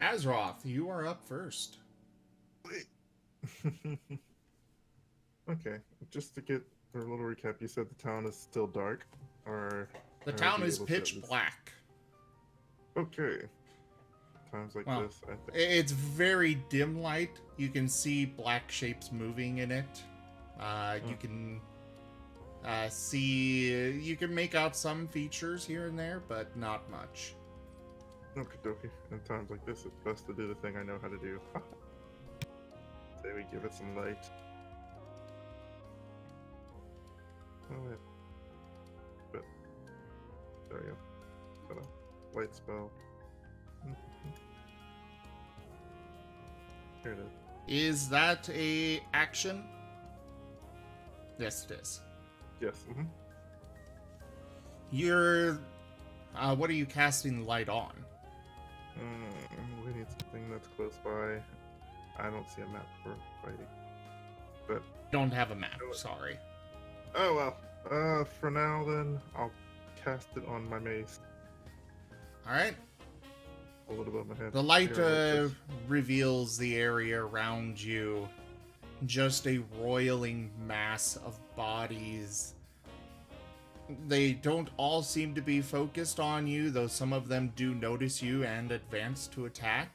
Azeroth, you are up first. Okay, just to get a little recap, you said the town is still dark, or The are town we is able to pitch at least- black. Okay. Times like Well, this, I think. It's very dim light. You can see black shapes moving in it. You can you can make out some features here and there, but not much. Okie dokie. In times like this, it's best to do the thing I know how to do. Say we give it some light. Oh wait. But there you go. Got a light spell. Here it is. Is that a action? Yes, it is. Yes. You're. What are you casting the light on? We need something that's close by. I don't see a map for fighting. But Don't have a map. Sorry. oh well. For now then, I'll cast it on my mace. All right. A little above my head. The light Here, like this. reveals the area around you. Just a roiling mass of bodies. They don't all seem to be focused on you, though some of them do notice you and advance to attack.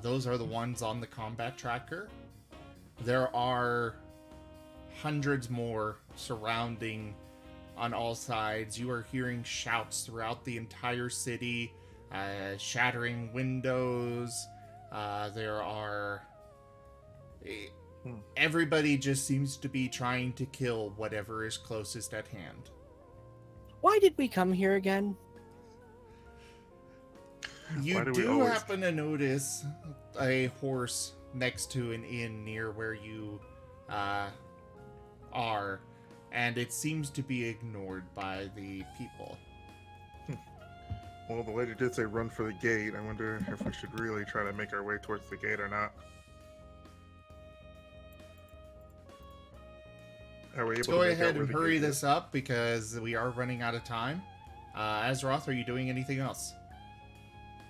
Those are the ones on the combat tracker. There are hundreds more surrounding on all sides. You are hearing shouts throughout the entire city, shattering windows. There are... Everybody just seems to be trying to kill whatever is closest at hand. Why did we come here again? You Why do we do always- happen to notice a horse next to an inn near where you are, and it seems to be ignored by the people. Well, the lady did say run for the gate. I wonder if we should really try to make our way towards the gate or not. Are we able Let's to go make out ahead where and the hurry gate this is? up because we are running out of time. Azeroth, are you doing anything else?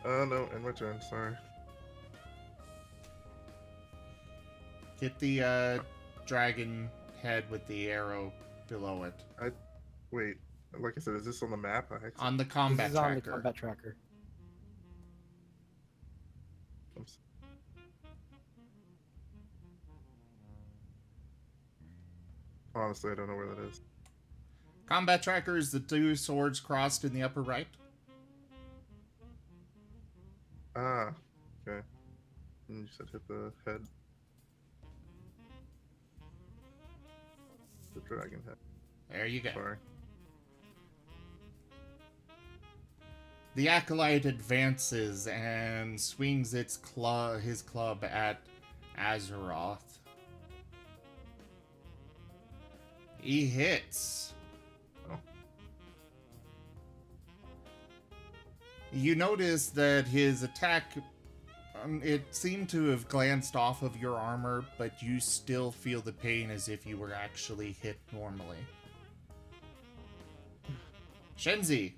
No, in my turn, sorry. Hit the dragon head with the arrow below it. Wait, like I said, is this on the map? On the This combat is on the tracker. combat tracker. Oops. Honestly, I don't know where that is. Combat tracker is the two swords crossed in the upper right. Ah, okay. And you said hit the head. The dragon head. There you go. Sorry. The acolyte advances and swings his club at Azeroth. He hits. Oh. You notice that his attack, it seemed to have glanced off of your armor, but you still feel the pain as if you were actually hit normally. Shenzi.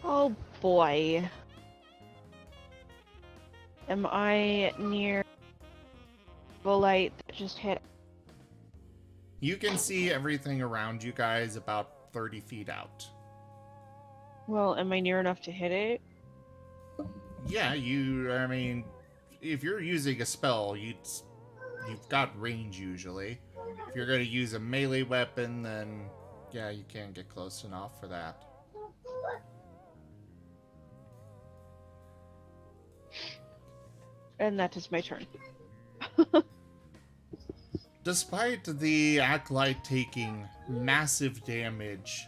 Oh boy. Am I near the light that just hit? You can see everything around you guys about 30 feet out. Well, am I near enough to hit it? Yeah, I mean, if you're using a spell, you've got range usually. If you're going to use a melee weapon, then yeah, you can't get close enough for that. And that is my turn. Despite the acolyte taking massive damage,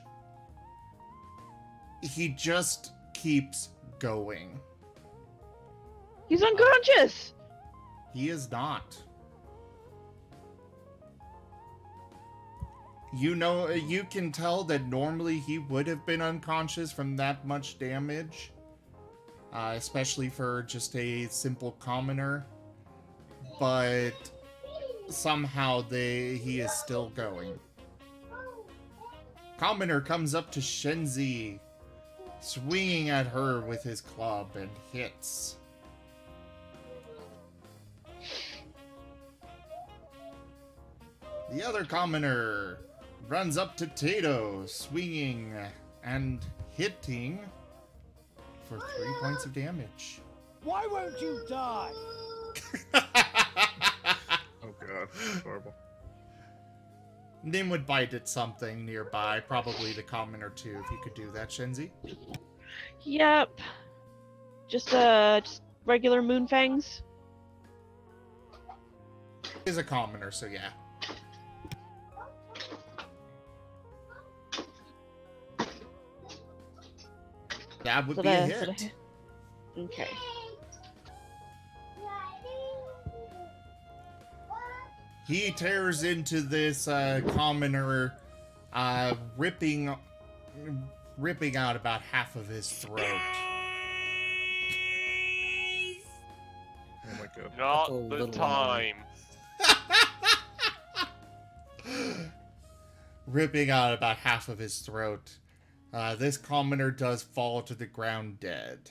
he just keeps going. He's unconscious! He is not. You know, you can tell that normally he would have been unconscious from that much damage. Especially for just a simple commoner. But somehow he is still going. Commoner comes up to Shenzi, swinging at her with his club and hits. The other commoner runs up to Tato, swinging and hitting for 3 points of damage. Why won't you die? Oh god, horrible. Nim would bite at something nearby, probably the commoner too, if you could do that, Shenzi. Yep. Just regular moonfangs. Is a commoner, so yeah. That would be a hit. Okay. He tears into this commoner, ripping out about half of his throat. Oh my god. Not the time. Ripping out about half of his throat. This commoner does fall to the ground dead.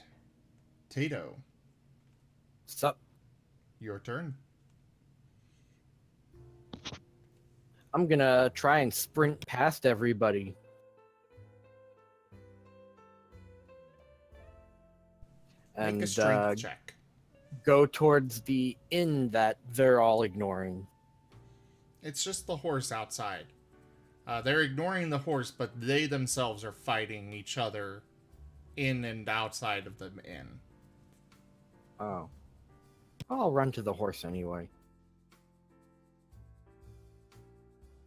Tato, Sup? your turn. I'm gonna try and sprint past everybody. Make And a strength check. go towards the inn that they're all ignoring. It's just the horse outside. They're ignoring the horse, but they themselves are fighting each other in and outside of the inn. Oh. I'll run to the horse anyway.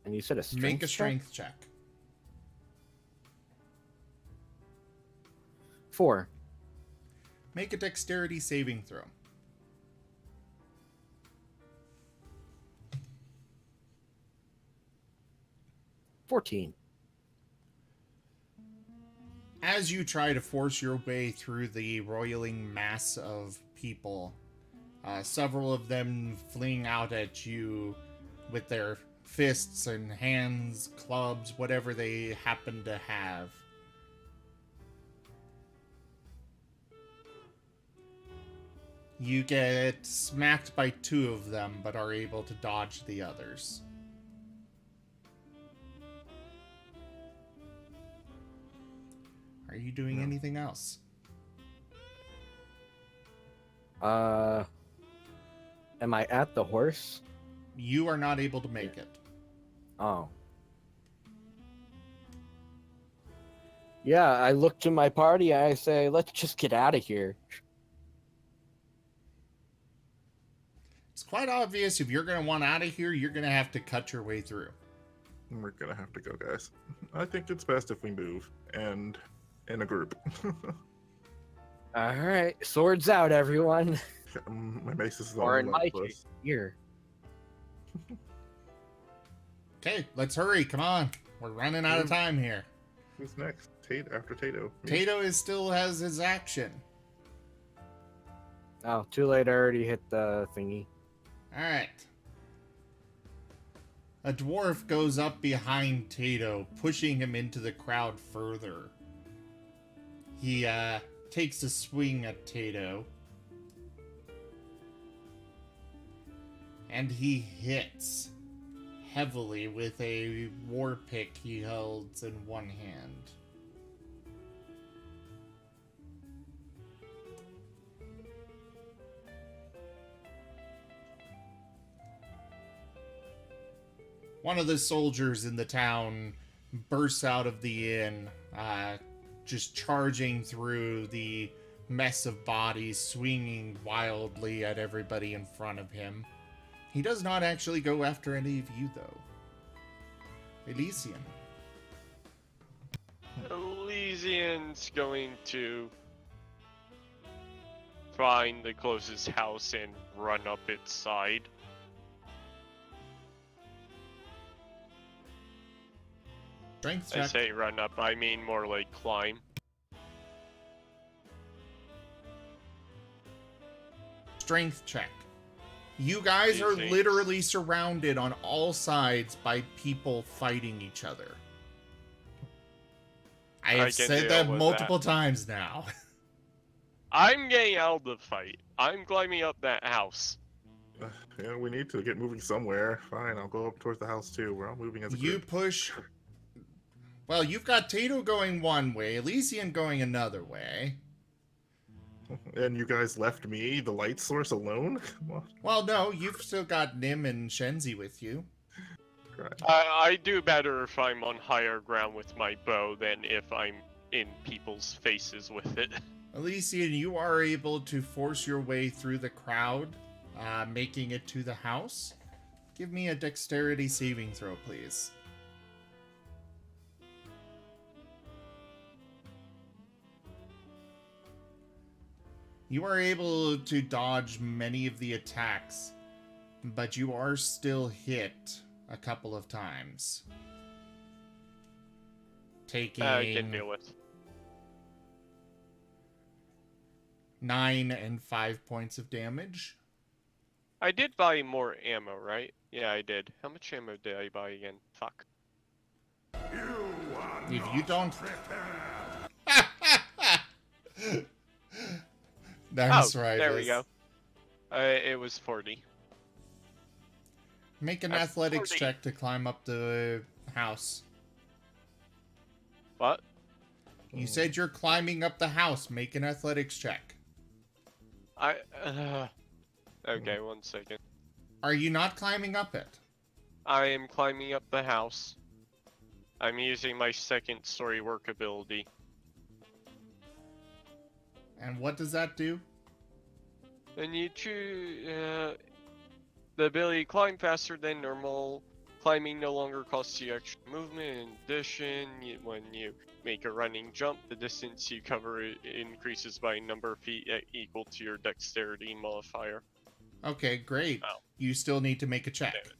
And you said a strength Make a check? strength check. 4. Make a dexterity saving throw. $14. As you try to force your way through the roiling mass of people, several of them fling out at you with their fists and hands, clubs, whatever they happen to have. You get smacked by 2 of them, but are able to dodge the others. Are you doing anything else? Am I at the horse? You are not able to make it. Oh. Yeah, I look to my party and I say, let's just get out of here. It's quite obvious if you're going to want out of here, you're going to have to cut your way through. We're gonna have to go, guys. I think it's best if we move, and in a group. Alright, swords out, everyone. My mace is Or on in the my left. case, here. Okay, let's hurry. Come on. We're running out of time here. Who's next? After Tato. Me? Tato still has his action. Oh, too late, I already hit the thingy. Alright. A dwarf goes up behind Tato, pushing him into the crowd further. He takes a swing at Tato. And he hits heavily with a war pick he holds in one hand. One of the soldiers in the town bursts out of the inn, just charging through the mess of bodies, swinging wildly at everybody in front of him. He does not actually go after any of you, though. Elysian. Elysian's going to find the closest house and run up its side. Strength I check. say run up, I mean more like climb. Strength check. You guys are These literally surrounded on all sides by people fighting each other. I I have can said deal that with multiple times now. I'm getting out of the fight. I'm climbing up that house. Yeah, we need to get moving somewhere. Fine, I'll go up towards the house too. We're all moving as a You group. push... Well, you've got Tato going one way, Elysian going another way. And you guys left me, the light source, alone? Come on. Well, no, you've still got Nim and Shenzi with you. Right. I do better if I'm on higher ground with my bow than if I'm in people's faces with it. Elysian, you are able to force your way through the crowd, making it to the house. Give me a dexterity saving throw, please. You are able to dodge many of the attacks, but you are still hit a couple of times. Taking I can deal with. 9 and 5 points of damage. I did buy more ammo, right? Yeah, I did. How much ammo did I buy again? Fuck. If you don't... That's right. There we go. It was 40. Make an That's athletics 40. check to climb up the house. What? You said you're climbing up the house. Make an athletics check. Okay, 1 second. Are you not climbing up it? I am climbing up the house. I'm using my second story work ability. And what does that do? And you choose the ability to climb faster than normal. Climbing no longer costs you extra movement. In addition, when you make a running jump, the distance you cover increases by a number of feet equal to your dexterity modifier. Okay, great. Oh. You still need to make a check. Damn it.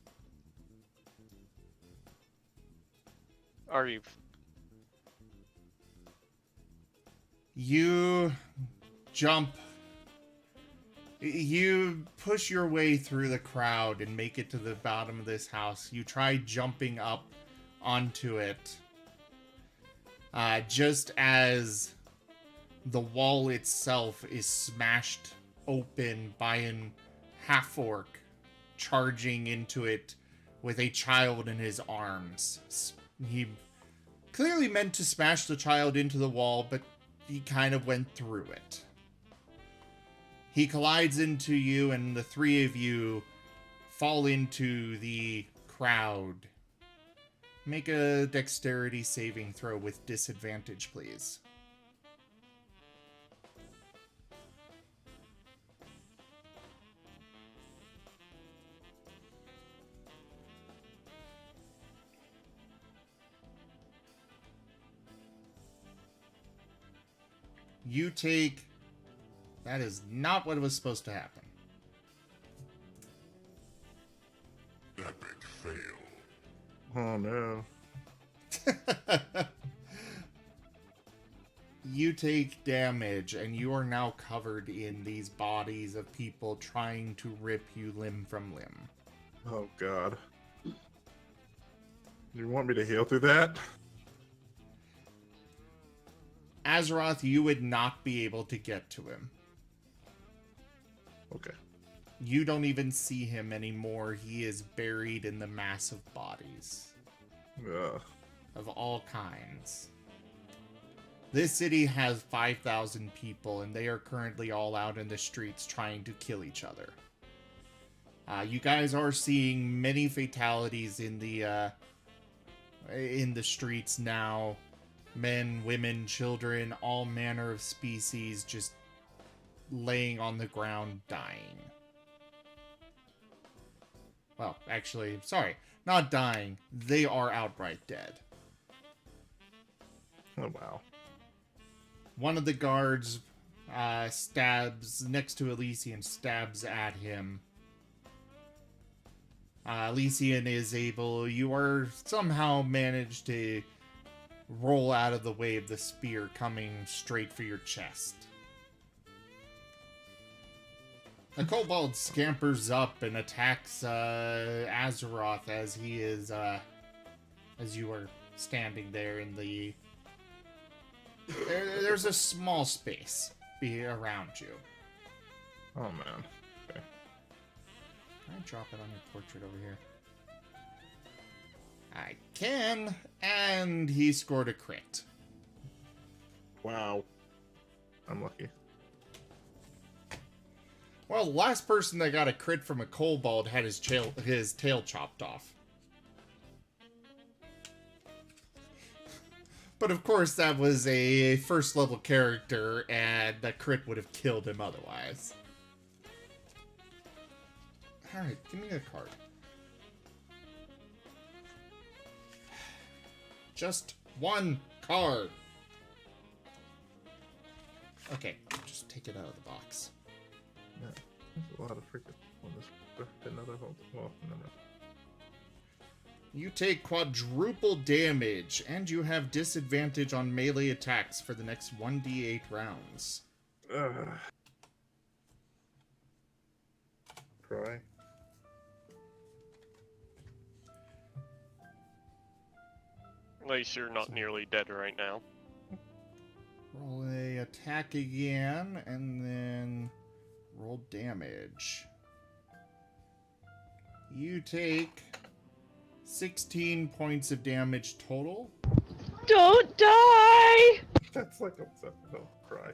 Are you? You jump. You push your way through the crowd and make it to the bottom of this house. You try jumping up onto it. Just as the wall itself is smashed open by an half-orc charging into it with a child in his arms. He clearly meant to smash the child into the wall, but he kind of went through it. He collides into you, and the three of you fall into the crowd. Make a dexterity saving throw with disadvantage, please. You take... That is not what was supposed to happen. Epic fail. Oh no. You take damage, and you are now covered in these bodies of people trying to rip you limb from limb. Oh god. You want me to heal through that? Azeroth, you would not be able to get to him. Okay. You don't even see him anymore. He is buried in the mass of bodies. Ugh. Of all kinds. This city has 5,000 people, and they are currently all out in the streets trying to kill each other. You guys are seeing many fatalities in the streets now. Men, women, children, all manner of species just laying on the ground dying. Well, actually, sorry, not dying. They are outright dead. Oh, wow. One of the guards stabs next to Elysian, stabs at him. Elysian is able, you are somehow managed to roll out of the way of the spear coming straight for your chest. The kobold scampers up and attacks Azeroth as he is, as you are standing there in the... There's a small space around you. Oh, man. Okay. Can I drop it on your portrait over here? I can, and he scored a crit. Wow. I'm lucky. Well, the last person that got a crit from a kobold had his tail chopped off. But of course, that was a first level character, and that crit would have killed him otherwise. Alright, give me a card. Just one card. Okay, just take it out of the box. Yeah, there's a lot of freaking on this. Another hold. Well, no. You take quadruple damage, and you have disadvantage on melee attacks for the next 1d8 rounds. Cry. At least you're not nearly dead right now. Roll a attack again, and then roll damage. You take 16 points of damage total. Don't die! That's like a no, cry.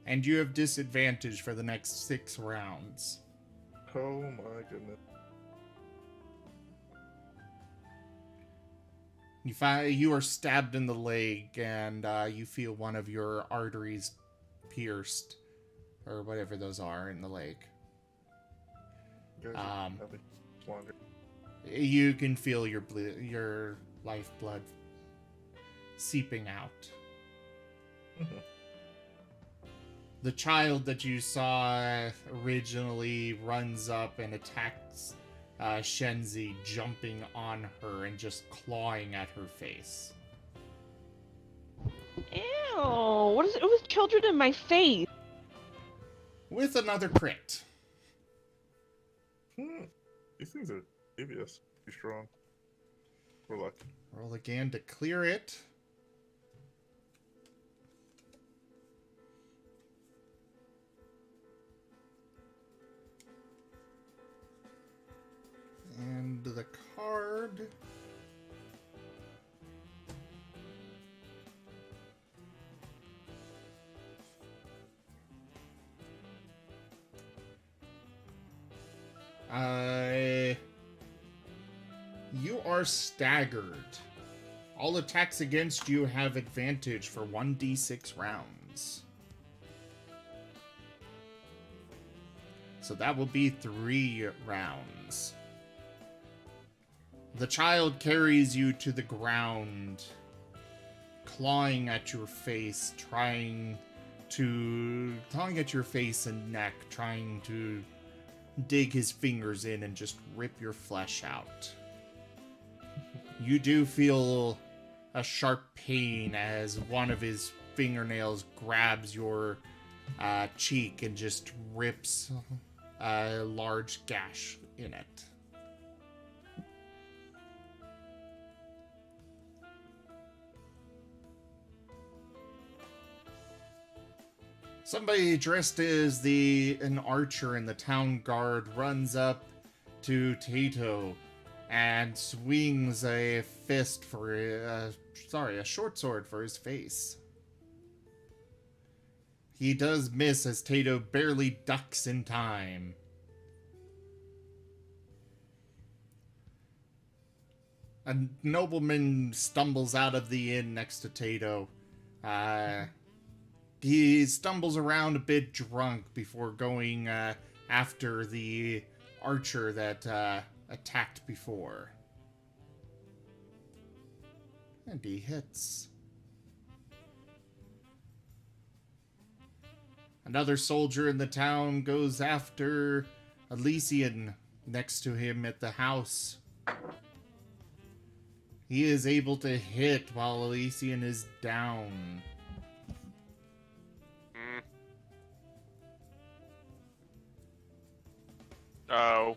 And you have disadvantage for the next 6 rounds. Oh my goodness. You are stabbed in the leg, and you feel one of your arteries pierced, or whatever those are in the leg. You can feel your lifeblood seeping out. Mm-hmm. The child that you saw originally runs up and attacks Shenzi, jumping on her and just clawing at her face. Ew! What is it with children in my face? With another crit. These things are devious. Too strong. We're lucky. Roll again to clear it. And the card... You are staggered. All attacks against you have advantage for 1d6 rounds. So that will be 3 rounds. The child carries you to the ground, clawing at your face, clawing at your face and neck, trying to dig his fingers in and just rip your flesh out. You do feel a sharp pain as one of his fingernails grabs your cheek and just rips a large gash in it. Somebody dressed as an archer in the town guard runs up to Tato and swings a fist a short sword for his face. He does miss as Tato barely ducks in time. A nobleman stumbles out of the inn next to Tato. He stumbles around a bit drunk before going after the archer that attacked before. And he hits. Another soldier in the town goes after Elysian next to him at the house. He is able to hit while Elysian is down. Oh,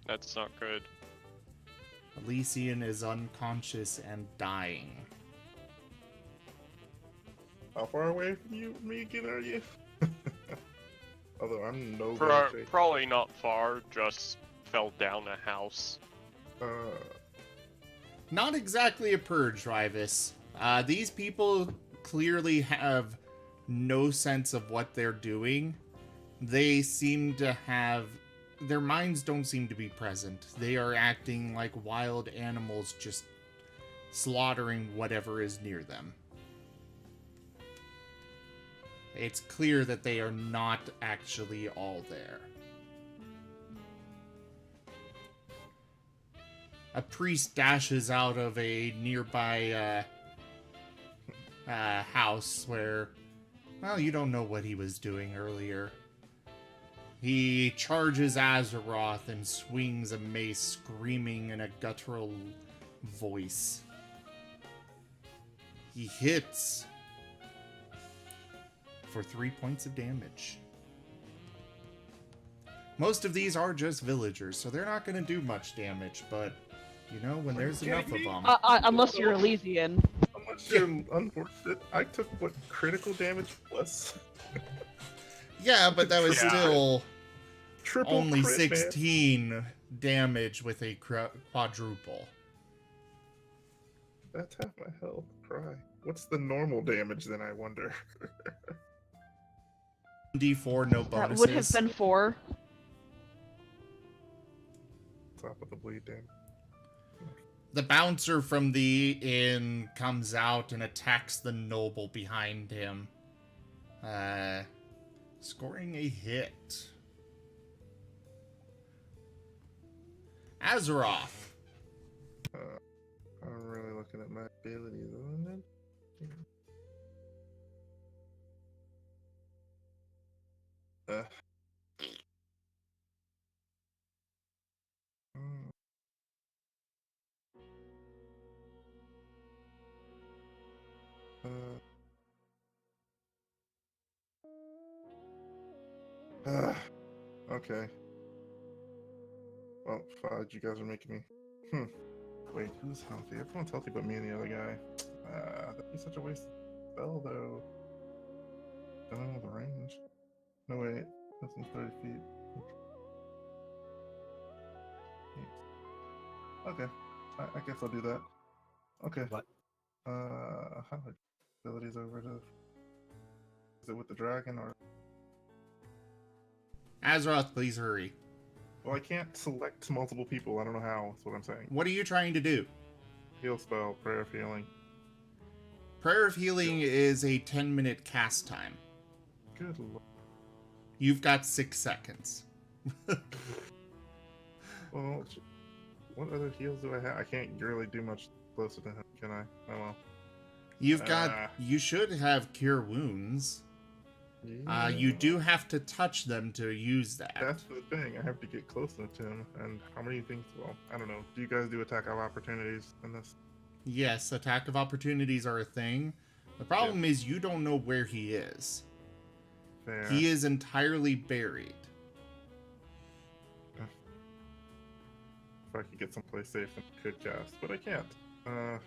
that's not good. Elysian is unconscious and dying. How far away from you, me again, are you? Although I'm no better shape. Probably not far, just fell down a house. Not exactly a purge, Rivus. These people clearly have no sense of what they're doing. They seem to have... Their minds don't seem to be present. They are acting like wild animals, just slaughtering whatever is near them. It's clear that they are not actually all there. A priest dashes out of a nearby house where, well, you don't know what he was doing earlier. He charges Azeroth and swings a mace, screaming in a guttural voice. He hits for 3 points of damage. Most of these are just villagers, so they're not going to do much damage, but, you know, when there's enough of them... Unless you're Elysian. Unless you're unfortunate. I took what critical damage was. Yeah, but that was still Triple only crit, 16 damage with a quadruple. That's half my health. Cry. What's the normal damage then, I wonder? D4, no bonuses. That would have been 4. Top of the bleed damage. The bouncer from the inn comes out and attacks the noble behind him. Scoring a hit. Azeroth. I'm really looking at my abilities on it. Okay. Well, fudge, you guys are making me. Wait, who's healthy? Everyone's healthy but me and the other guy. That'd be such a waste of spell, though. I don't know the range. No, wait. That's in 30 feet. Okay. I guess I'll do that. Okay. What? How do I abilities over to... Is it with the dragon or... Azeroth, please hurry. Well, I can't select multiple people. I don't know how. That's what I'm saying. What are you trying to do? Heal spell, prayer of healing. Prayer of Healing is a 10-minute cast time. Good lord. You've got 6 seconds. Well, what other heals do I have? I can't really do much closer to him, can I? Oh well. You've got... You should have Cure Wounds. Yeah. You do have to touch them to use that. That's the thing. I have to get closer to him. And how many things? Well, I don't know. Do you guys do attack of opportunities in this? Yes, attack of opportunities are a thing. The problem is you don't know where he is. Fair. He is entirely buried. If I could get someplace safe and could cast, but I can't. I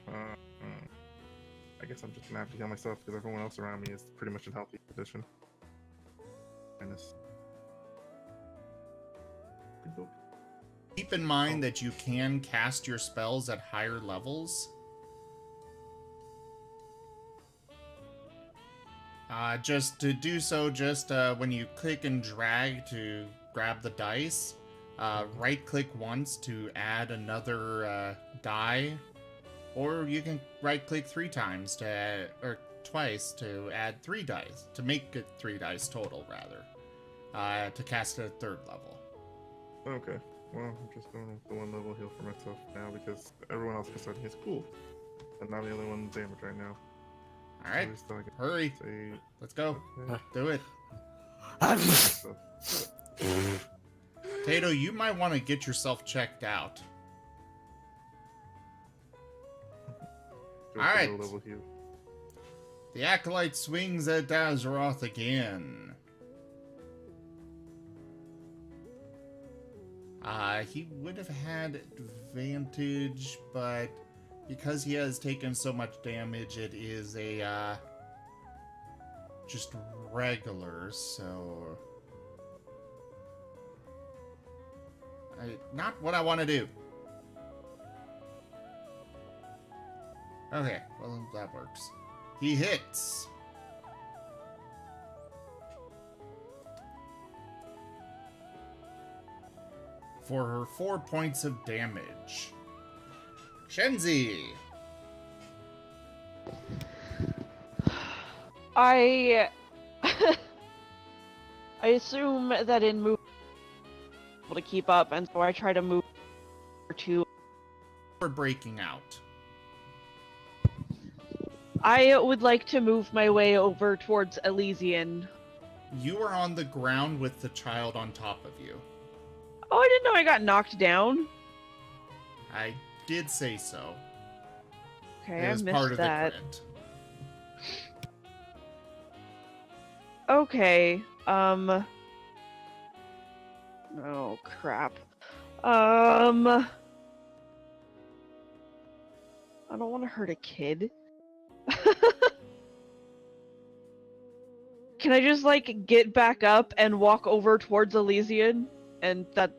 guess I'm just gonna have to heal myself because everyone else around me is pretty much in healthy condition. Minus. Keep in mind that you can cast your spells at higher levels. Just to do so, when you click and drag to grab the dice, right click once to add another die, or you can right click 3 times or twice to add 3 dice, to make it 3 dice total, rather, to cast a 3rd level. Okay. Well, I'm just going with the 1 level heal for myself now because everyone else can start his cool. And I'm the only one damaged right now. Alright, So I can hurry. say, Let's go. okay. Do it. So, Tato, you might want to get yourself checked out. go All for right. low level heal. The Acolyte swings at Dazaroth again. He would have had advantage, but because he has taken so much damage, it is a, just regular, so... not what I want to do. Okay, well, that works. He hits. For her 4 points of damage. Shenzi! I assume that in move able to keep up, and so I try to move to. We're breaking out. I would like to move my way over towards Elysian. You are on the ground with the child on top of you. Oh, I didn't know I got knocked down. I did say so. Okay, It I was missed part of that. the crit. Okay, oh crap. I don't want to hurt a kid. Can I just, like, get back up and walk over towards Elysian? And that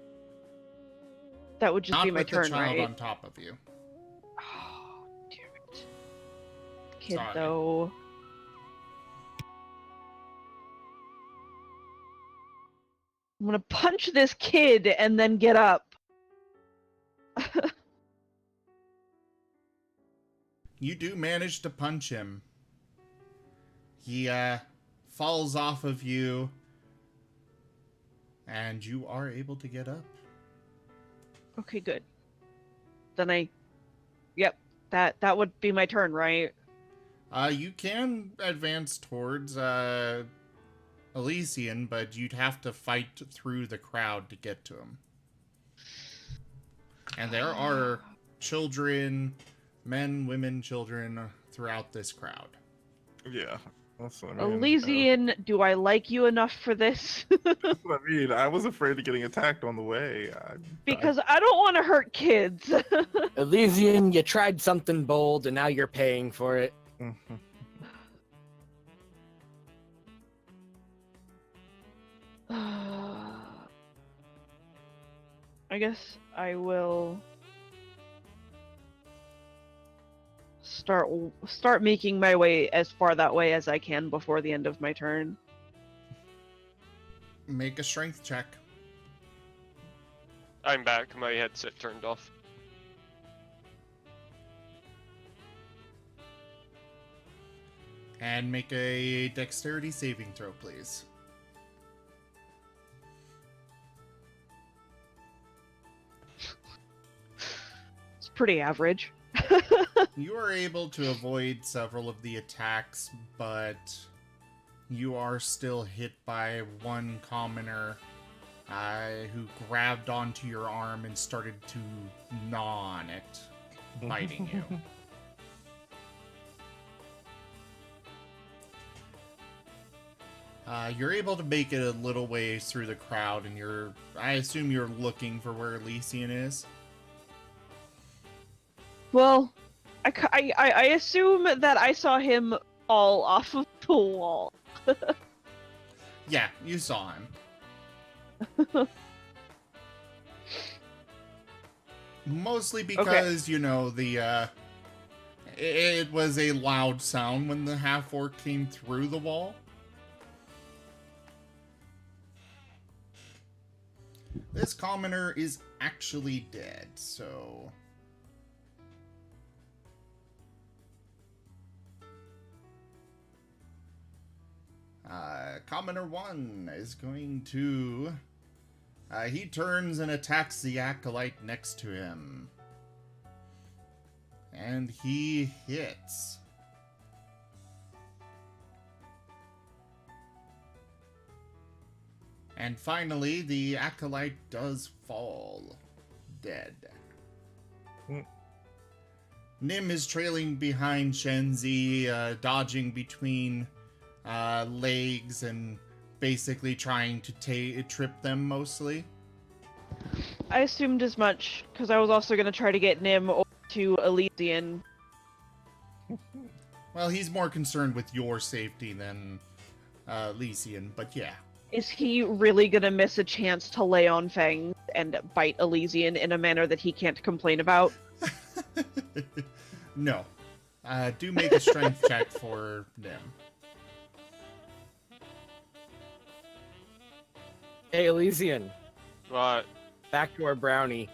would just Not be my with turn, the child right? on top of you. Oh, damn it. Kid, Sorry. though. I'm gonna punch this kid and then get up. You do manage to punch him. He, falls off of you. And you are able to get up. Okay, good. Then yep, that would be my turn, right? You can advance towards, Elysian, but you'd have to fight through the crowd to get to him. And there are children, men, women, children throughout this crowd. Yeah. That's what I mean. Elysian, do I like you enough for this? That's what I mean. I was afraid of getting attacked on the way. Because I don't want to hurt kids. Elysian, you tried something bold, and now you're paying for it. I guess I will start making my way as far that way as I can before the end of my turn. Make a strength check. I'm back. My headset turned off. And make a dexterity saving throw, please. It's pretty average. You are able to avoid several of the attacks, but you are still hit by one commoner who grabbed onto your arm and started to gnaw on it, biting you. You're able to make it a little ways through the crowd, and I assume you're looking for where Elysian is? Well, I assume that I saw him fall off of the wall. Yeah, you saw him. Mostly because, you know, it was a loud sound when the half-orc came through the wall. This commoner is actually dead, so... Commoner 1 is going to... he turns and attacks the acolyte next to him. And he hits. And finally, the acolyte does fall. Dead. Nim is trailing behind Shenzi, dodging between legs and basically trying to trip them mostly. I assumed as much, because I was also going to try to get Nim over to Elysian. Well, he's more concerned with your safety than Elysian, but yeah. Is he really going to miss a chance to lay on fangs and bite Elysian in a manner that he can't complain about? No. Do make a strength check for Nim. Hey, Elysian. What? Back to our brownie.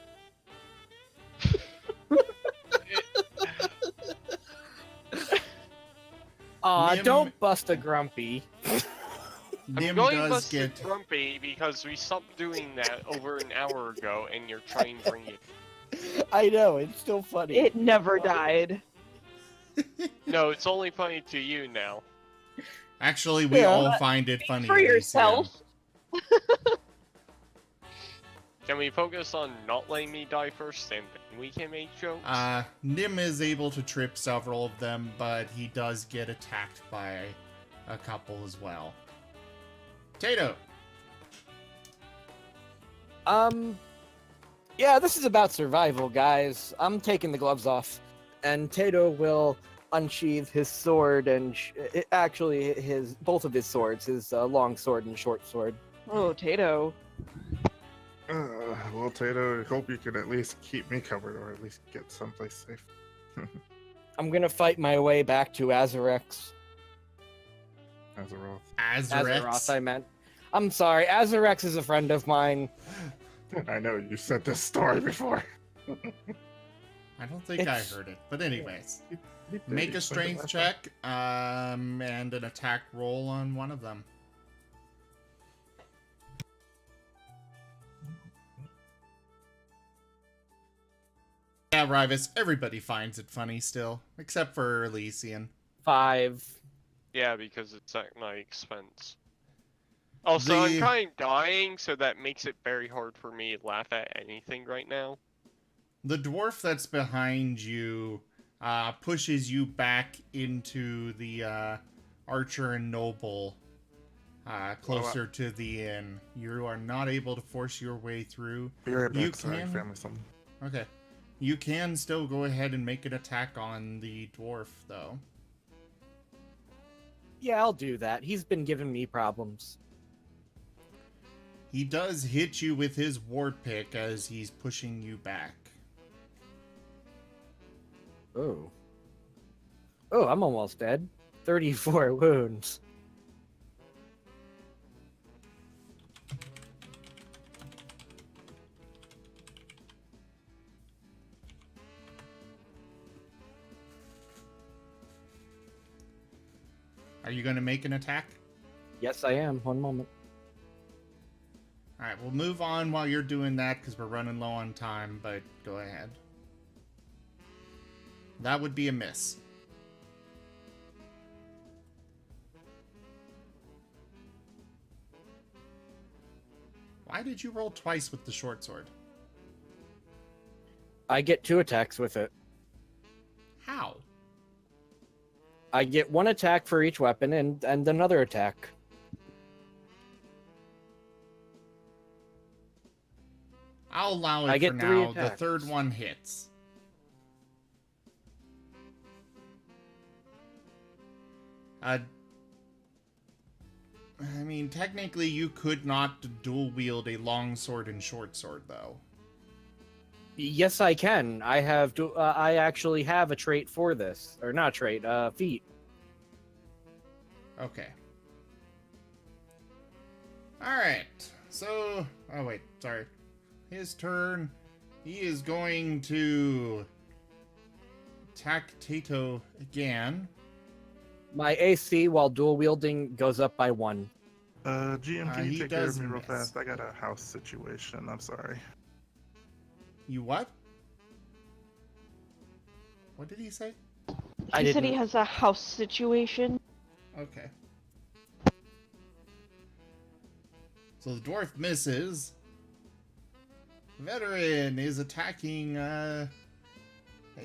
Aw, Nim- don't bust a grumpy. Nim I'm going does busted get... grumpy because we stopped doing that over an hour ago, and you're trying to bring it. I know, it's still funny. It never died. No, it's only funny to you now. Actually, we all find it funny. For yourself. Can we focus on not letting me die first, and then we can make jokes? Nim is able to trip several of them, but he does get attacked by a couple as well. Tato! Yeah, this is about survival, guys. I'm taking the gloves off, and Tato will unsheath his sword and both of his swords, his long sword and short sword. Oh, Tato. Well, Tato, I hope you can at least keep me covered, or at least get someplace safe. I'm gonna fight my way back to Azarex. Azeroth. Azeroth, I meant. I'm sorry, Azarex is a friend of mine. I know, you said this story before. I don't think I heard it, but anyways. Make a strength check, and an attack roll on one of them. Yeah, Rivas, everybody finds it funny still, except for Elysian. 5. Yeah, because it's at my expense. Also, I'm kind of dying, so that makes it very hard for me to laugh at anything right now. The dwarf that's behind you pushes you back into the archer and noble closer to the inn. You are not able to force your way through. Be right back, You sorry, can- family something. Okay. You can still go ahead and make an attack on the dwarf, though. Yeah, I'll do that. He's been giving me problems. He does hit you with his ward pick as he's pushing you back. Oh. Oh, I'm almost dead. 34 wounds. Are you going to make an attack? Yes, I am. One moment. Alright, we'll move on while you're doing that because we're running low on time, but go ahead. That would be a miss. Why did you roll twice with the short sword? I get 2 attacks with it. How? I get 1 attack for each weapon and another attack. I'll allow it I for get 3 now. The attacks. third one hits. I mean, technically you could not dual wield a long sword and short sword, though. Yes, I can. I actually have a trait for this. Or not trait, feat. Okay. Alright. So, oh wait, sorry. His turn. He is going to attack Tato again. My AC while dual wielding goes up by 1. GM, can He you take care of does me real miss. fast? I got a house situation. I'm sorry. You what? What did he say? He said he has a house situation. Okay. So the dwarf misses. Veteran is attacking,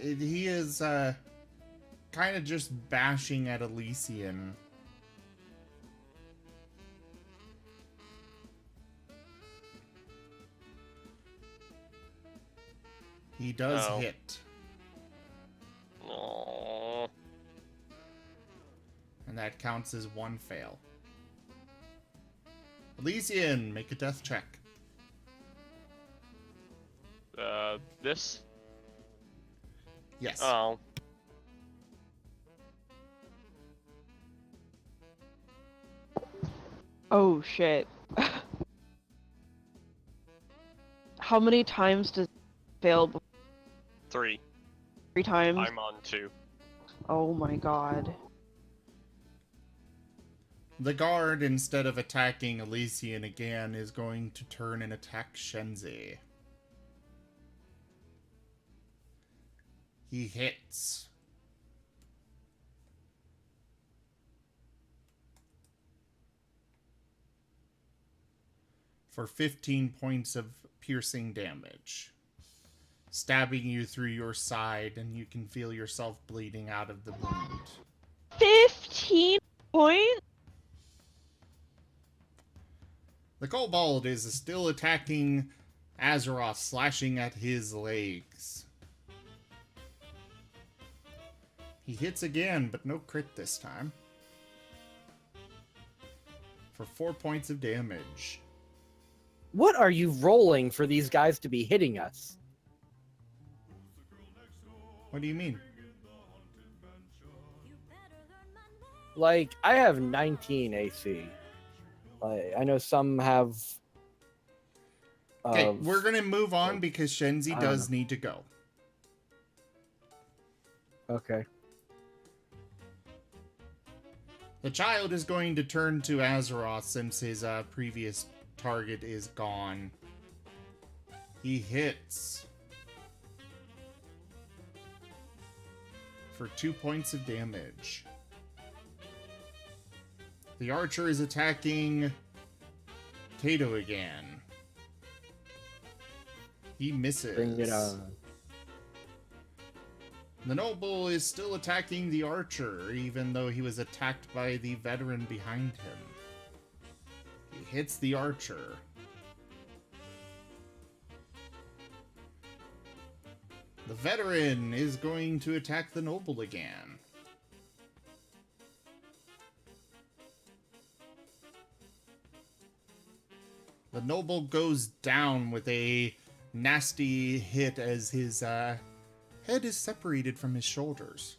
he is, kind of just bashing at Elysian. He does hit. Aww. And that counts as 1 fail. Elysian, make a death check. This? Yes. Oh. Oh shit. How many times does it fail? 3. 3 times? I'm on 2. Oh my god. The guard, instead of attacking Elysian again, is going to turn and attack Shenzi. He hits. For 15 points of piercing damage. Stabbing you through your side, and you can feel yourself bleeding out of the wound. 15 points? The kobold is still attacking Azeroth, slashing at his legs. He hits again, but no crit this time. For 4 points of damage. What are you rolling for these guys to be hitting us? What do you mean? Like, I have 19 AC. I know some have... Okay, we're gonna move on because Shenzi does need to go. Okay. The child is going to turn to Azeroth since his previous target is gone. He hits for 2 points of damage. The archer is attacking Tato again. He misses. Bring it on. The noble is still attacking the archer, even though he was attacked by the veteran behind him. He hits the archer. The veteran is going to attack the noble again. The noble goes down with a nasty hit as his head is separated from his shoulders.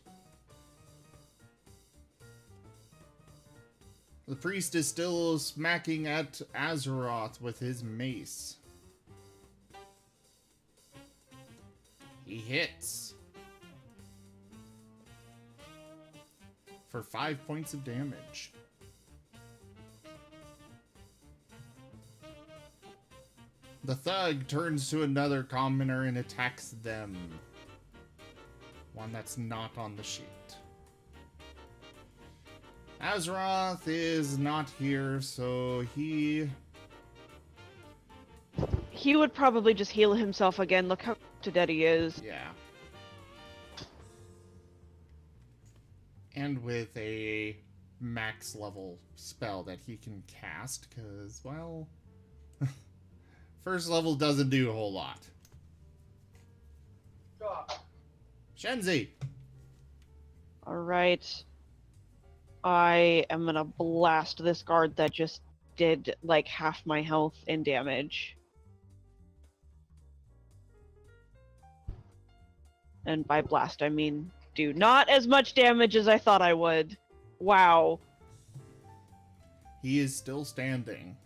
The priest is still smacking at Azeroth with his mace. He hits for 5 points of damage. The thug turns to another commoner and attacks them. One that's not on the sheet. Azeroth is not here, so he would probably just heal himself again. Look how dead he is. Yeah. And with a max level spell that he can cast, because, well, first level doesn't do a whole lot. Shenzi! Alright. I am gonna blast this guard that just did like half my health in damage. And by blast, I mean do not as much damage as I thought I would. Wow. He is still standing.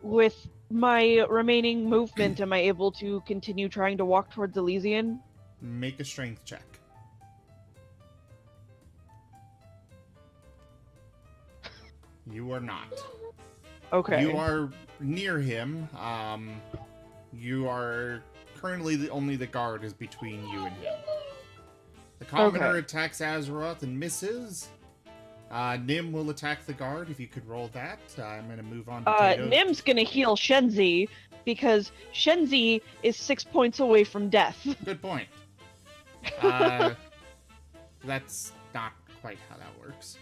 With my remaining movement, am I able to continue trying to walk towards Elysian? Make a strength check. You are not. Okay. You are near him. You are currently only the guard is between you and him. The commoner Okay. attacks Azeroth and misses. Nim will attack the guard if you could roll that. I'm going to move on to Tato. Nim's gonna heal Shenzi because Shenzi is 6 points away from death. Good point. That's not quite how that works.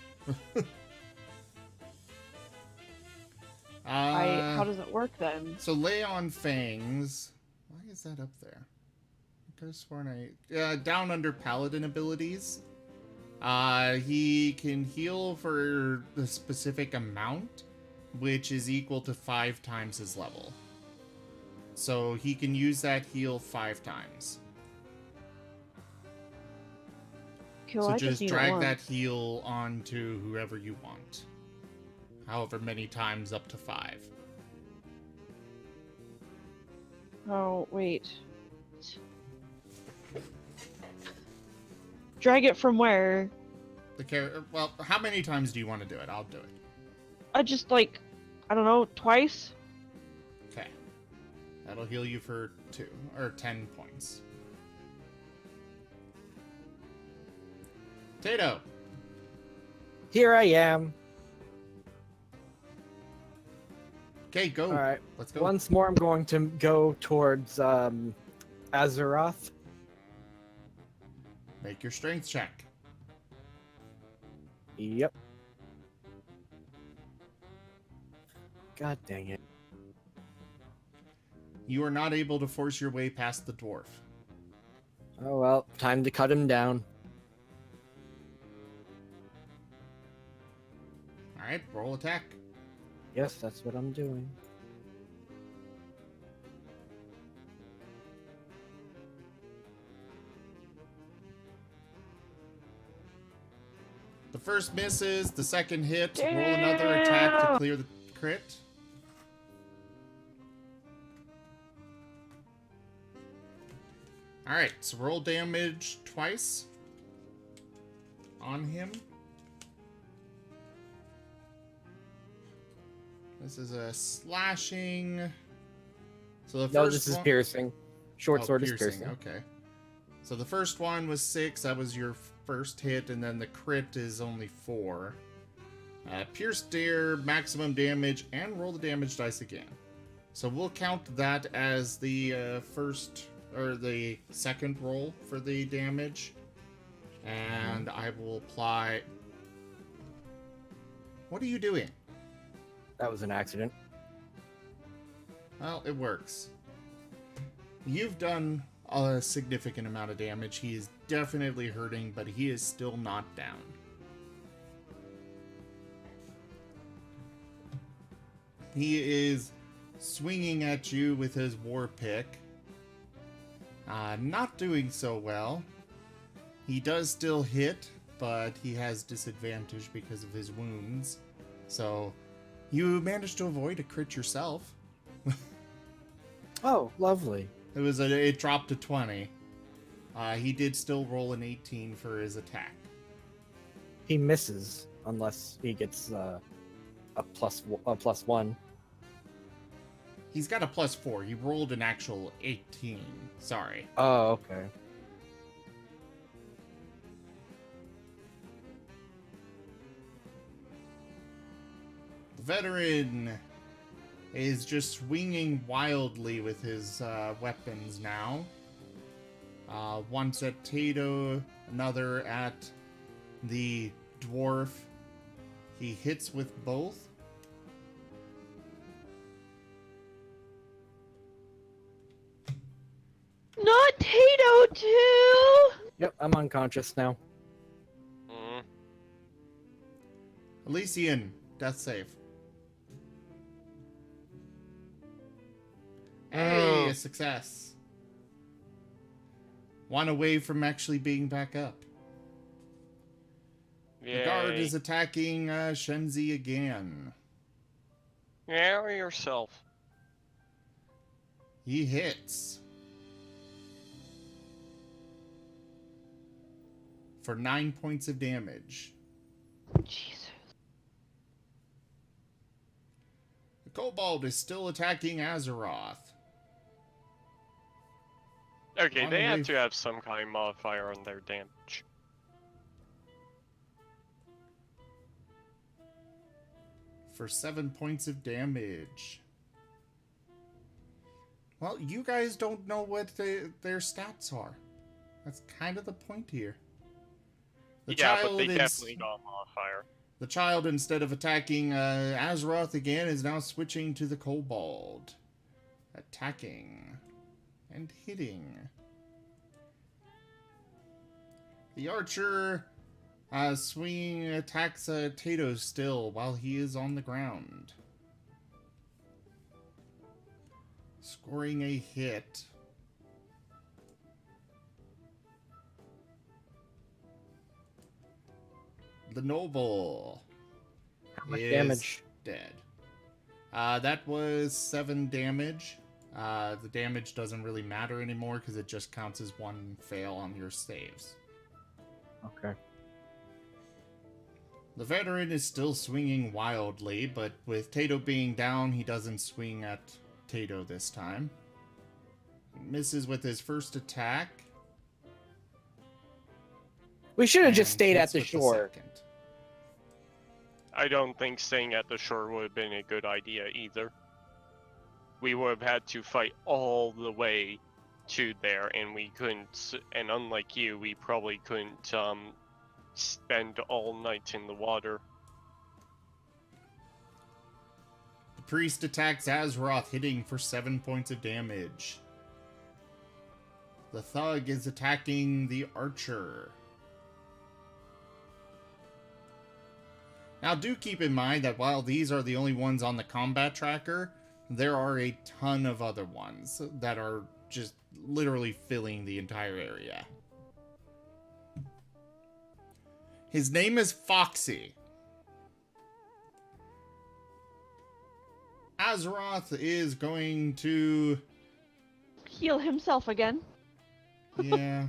How does it work then? So lay on fangs. Why is that up there? I could have sworn down under paladin abilities. He can heal for the specific amount, which is equal to 5 times his level. So he can use that heal 5 times. Cool, So I just need it drag once. that heal onto whoever you want. However many times up to 5. Oh, wait. Drag it from where? Well, how many times do you want to do it? I'll do it. I just, like, I don't know, twice? Okay. That'll heal you for 10 points. Tato. Here I am. Okay, go. All right. Let's go. Once more, I'm going to go towards Azeroth. Make your strength check. Yep. God dang it. You are not able to force your way past the dwarf. Oh well, time to cut him down. Alright, roll attack. Yes, that's what I'm doing. The first misses, the second hit. Roll another attack to clear the crit. Alright, so roll damage twice on him. This is a slashing. So the first No, this is one... piercing. Short sword is piercing. piercing. Okay. So the first one was 6. That was your first hit, and then the crit is only 4. Pierce dare, maximum damage, and roll the damage dice again. So we'll count that as the first or the second roll for the damage, and I will apply. What are you doing? That was an accident. Well, it works. You've done a significant amount of damage. He is definitely hurting, but he is still not down. He is swinging at you with his war pick. Not doing so well. He does still hit, but he has disadvantage because of his wounds. So, you managed to avoid a crit yourself. Oh, lovely. It dropped to 20. He did still roll an 18 for his attack. He misses unless he gets a plus 1. He's got a +4. He rolled an actual 18. Sorry. Oh, okay. The veteran is just swinging wildly with his weapons now. Once at Tato, another at the dwarf. He hits with both. Not Tato too! Yep, I'm unconscious now. Elysian, death save. Hey, a success. One away from actually being back up. Yay. The guard is attacking Shenzi again. Yeah, or yourself. He hits. For 9 points of damage. Jesus. The kobold is still attacking Azeroth. Okay, they Why have to have some kind of modifier on their damage. For 7 points of damage. Well, you guys don't know what their stats are. That's kind of the point here. Yeah, but they definitely got a modifier. The child, instead of attacking Azeroth again, is now switching to the kobold. Attacking. And hitting. The archer swinging attacks Tato still while he is on the ground. Scoring a hit. The noble. How much is damage? Dead. That was 7 damage. The damage doesn't really matter anymore because it just counts as 1 fail on your saves. Okay. The veteran is still swinging wildly, but with Tato being down, he doesn't swing at Tato this time. He misses with his first attack. We should have just and stayed at hits the with shore. second. I don't think staying at the shore would have been a good idea either. We would have had to fight all the way to there, and we couldn't, and unlike you, we probably couldn't spend all night in the water. The priest attacks Azeroth, hitting for 7 points of damage. The thug is attacking the archer. Now, do keep in mind that while these are the only ones on the combat tracker, there are a ton of other ones that are just literally filling the entire area. His name is Foxy. Azeroth is going to... Heal himself again. Yeah.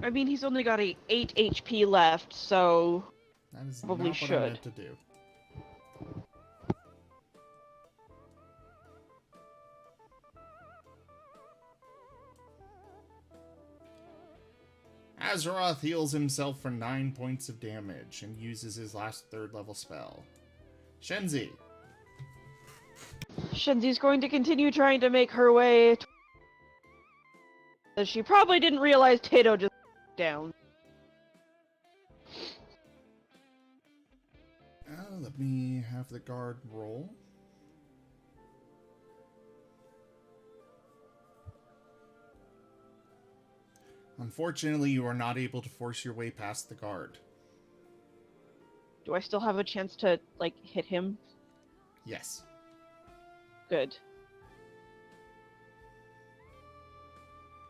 I mean, he's only got 8 HP left, so That is Probably not what I should. meant to do. Azeroth heals himself for 9 points of damage and uses his last 3rd level spell. Shenzi. Shenzi's going to continue trying to make her way. She probably didn't realize Tato just down. Let me have the guard roll. Unfortunately, you are not able to force your way past the guard. Do I still have a chance to, like, hit him? Yes. Good.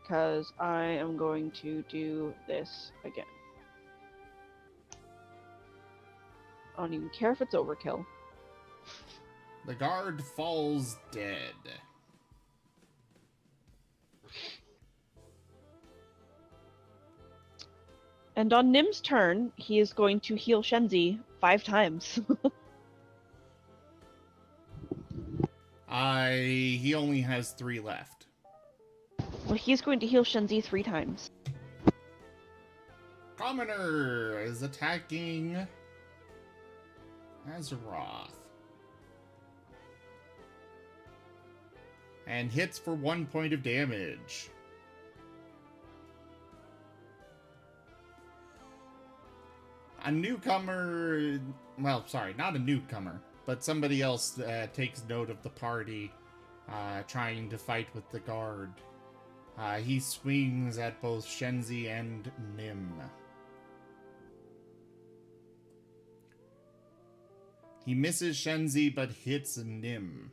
Because I am going to do this again. I don't even care if it's overkill. The guard falls dead. And on Nim's turn, he is going to heal Shenzi 5 times. He only has 3 left. Well, he's going to heal Shenzi 3 times. Commoner is attacking Azeroth. And hits for 1 point of damage. A newcomer, well, sorry, not a newcomer, but somebody else takes note of the party trying to fight with the guard. He swings at both Shenzi and Nim. He misses Shenzi but hits Nim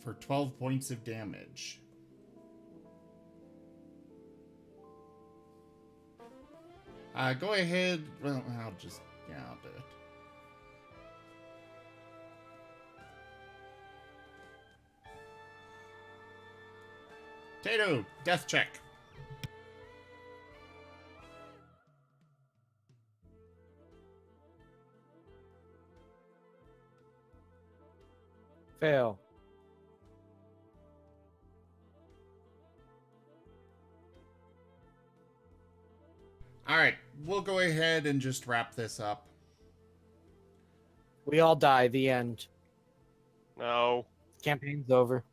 for 12 points of damage. Go ahead. Well, I'll do it. Tato, death check. Fail. Alright, we'll go ahead and just wrap this up. We all die. The end. No. Campaign's over.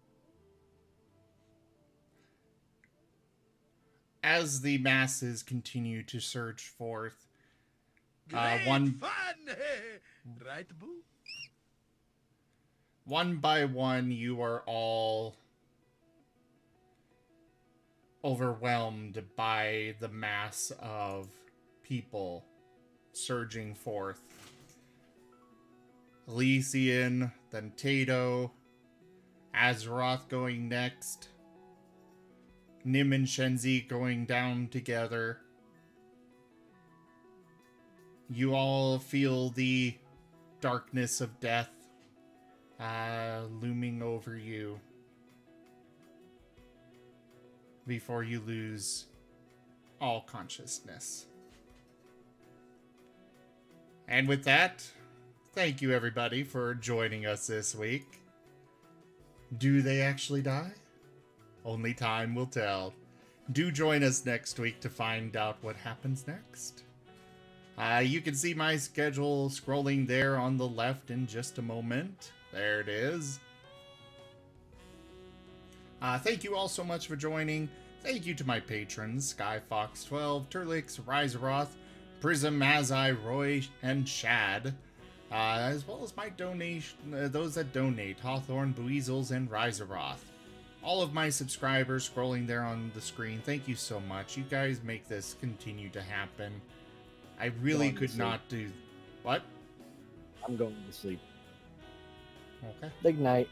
As the masses continue to surge forth, Great one fun! Right, Boo? one by one, you are all overwhelmed by the mass of people surging forth. Elysian, then Tato, Azeroth going next, Nim and Shenzi going down together. You all feel the darkness of death looming over you before you lose all consciousness. And with that, thank you everybody for joining us this week. Do they actually die? Only time will tell. Do join us next week to find out what happens next. You can see my schedule scrolling there on the left in just a moment. There it is. Thank you all so much for joining. Thank you to my patrons, Skyfox12, Turlix, Riseroth, Prism, Mazai, Roy, and Shad. As well as my donation, those that donate, Hawthorne, Buizels, and Riseroth. All of my subscribers scrolling there on the screen, thank you so much. You guys make this continue to happen. I really could not do... What? I'm going to sleep. Okay. Big night.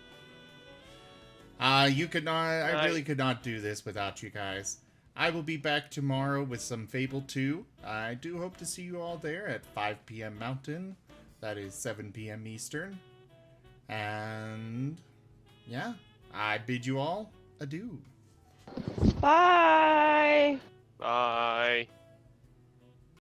You could not... I really could not do this without you guys. I will be back tomorrow with some Fable 2. I do hope to see you all there at 5 p.m. Mountain. That is 7 p.m. Eastern. And... yeah. I bid you all adieu. Bye. Bye.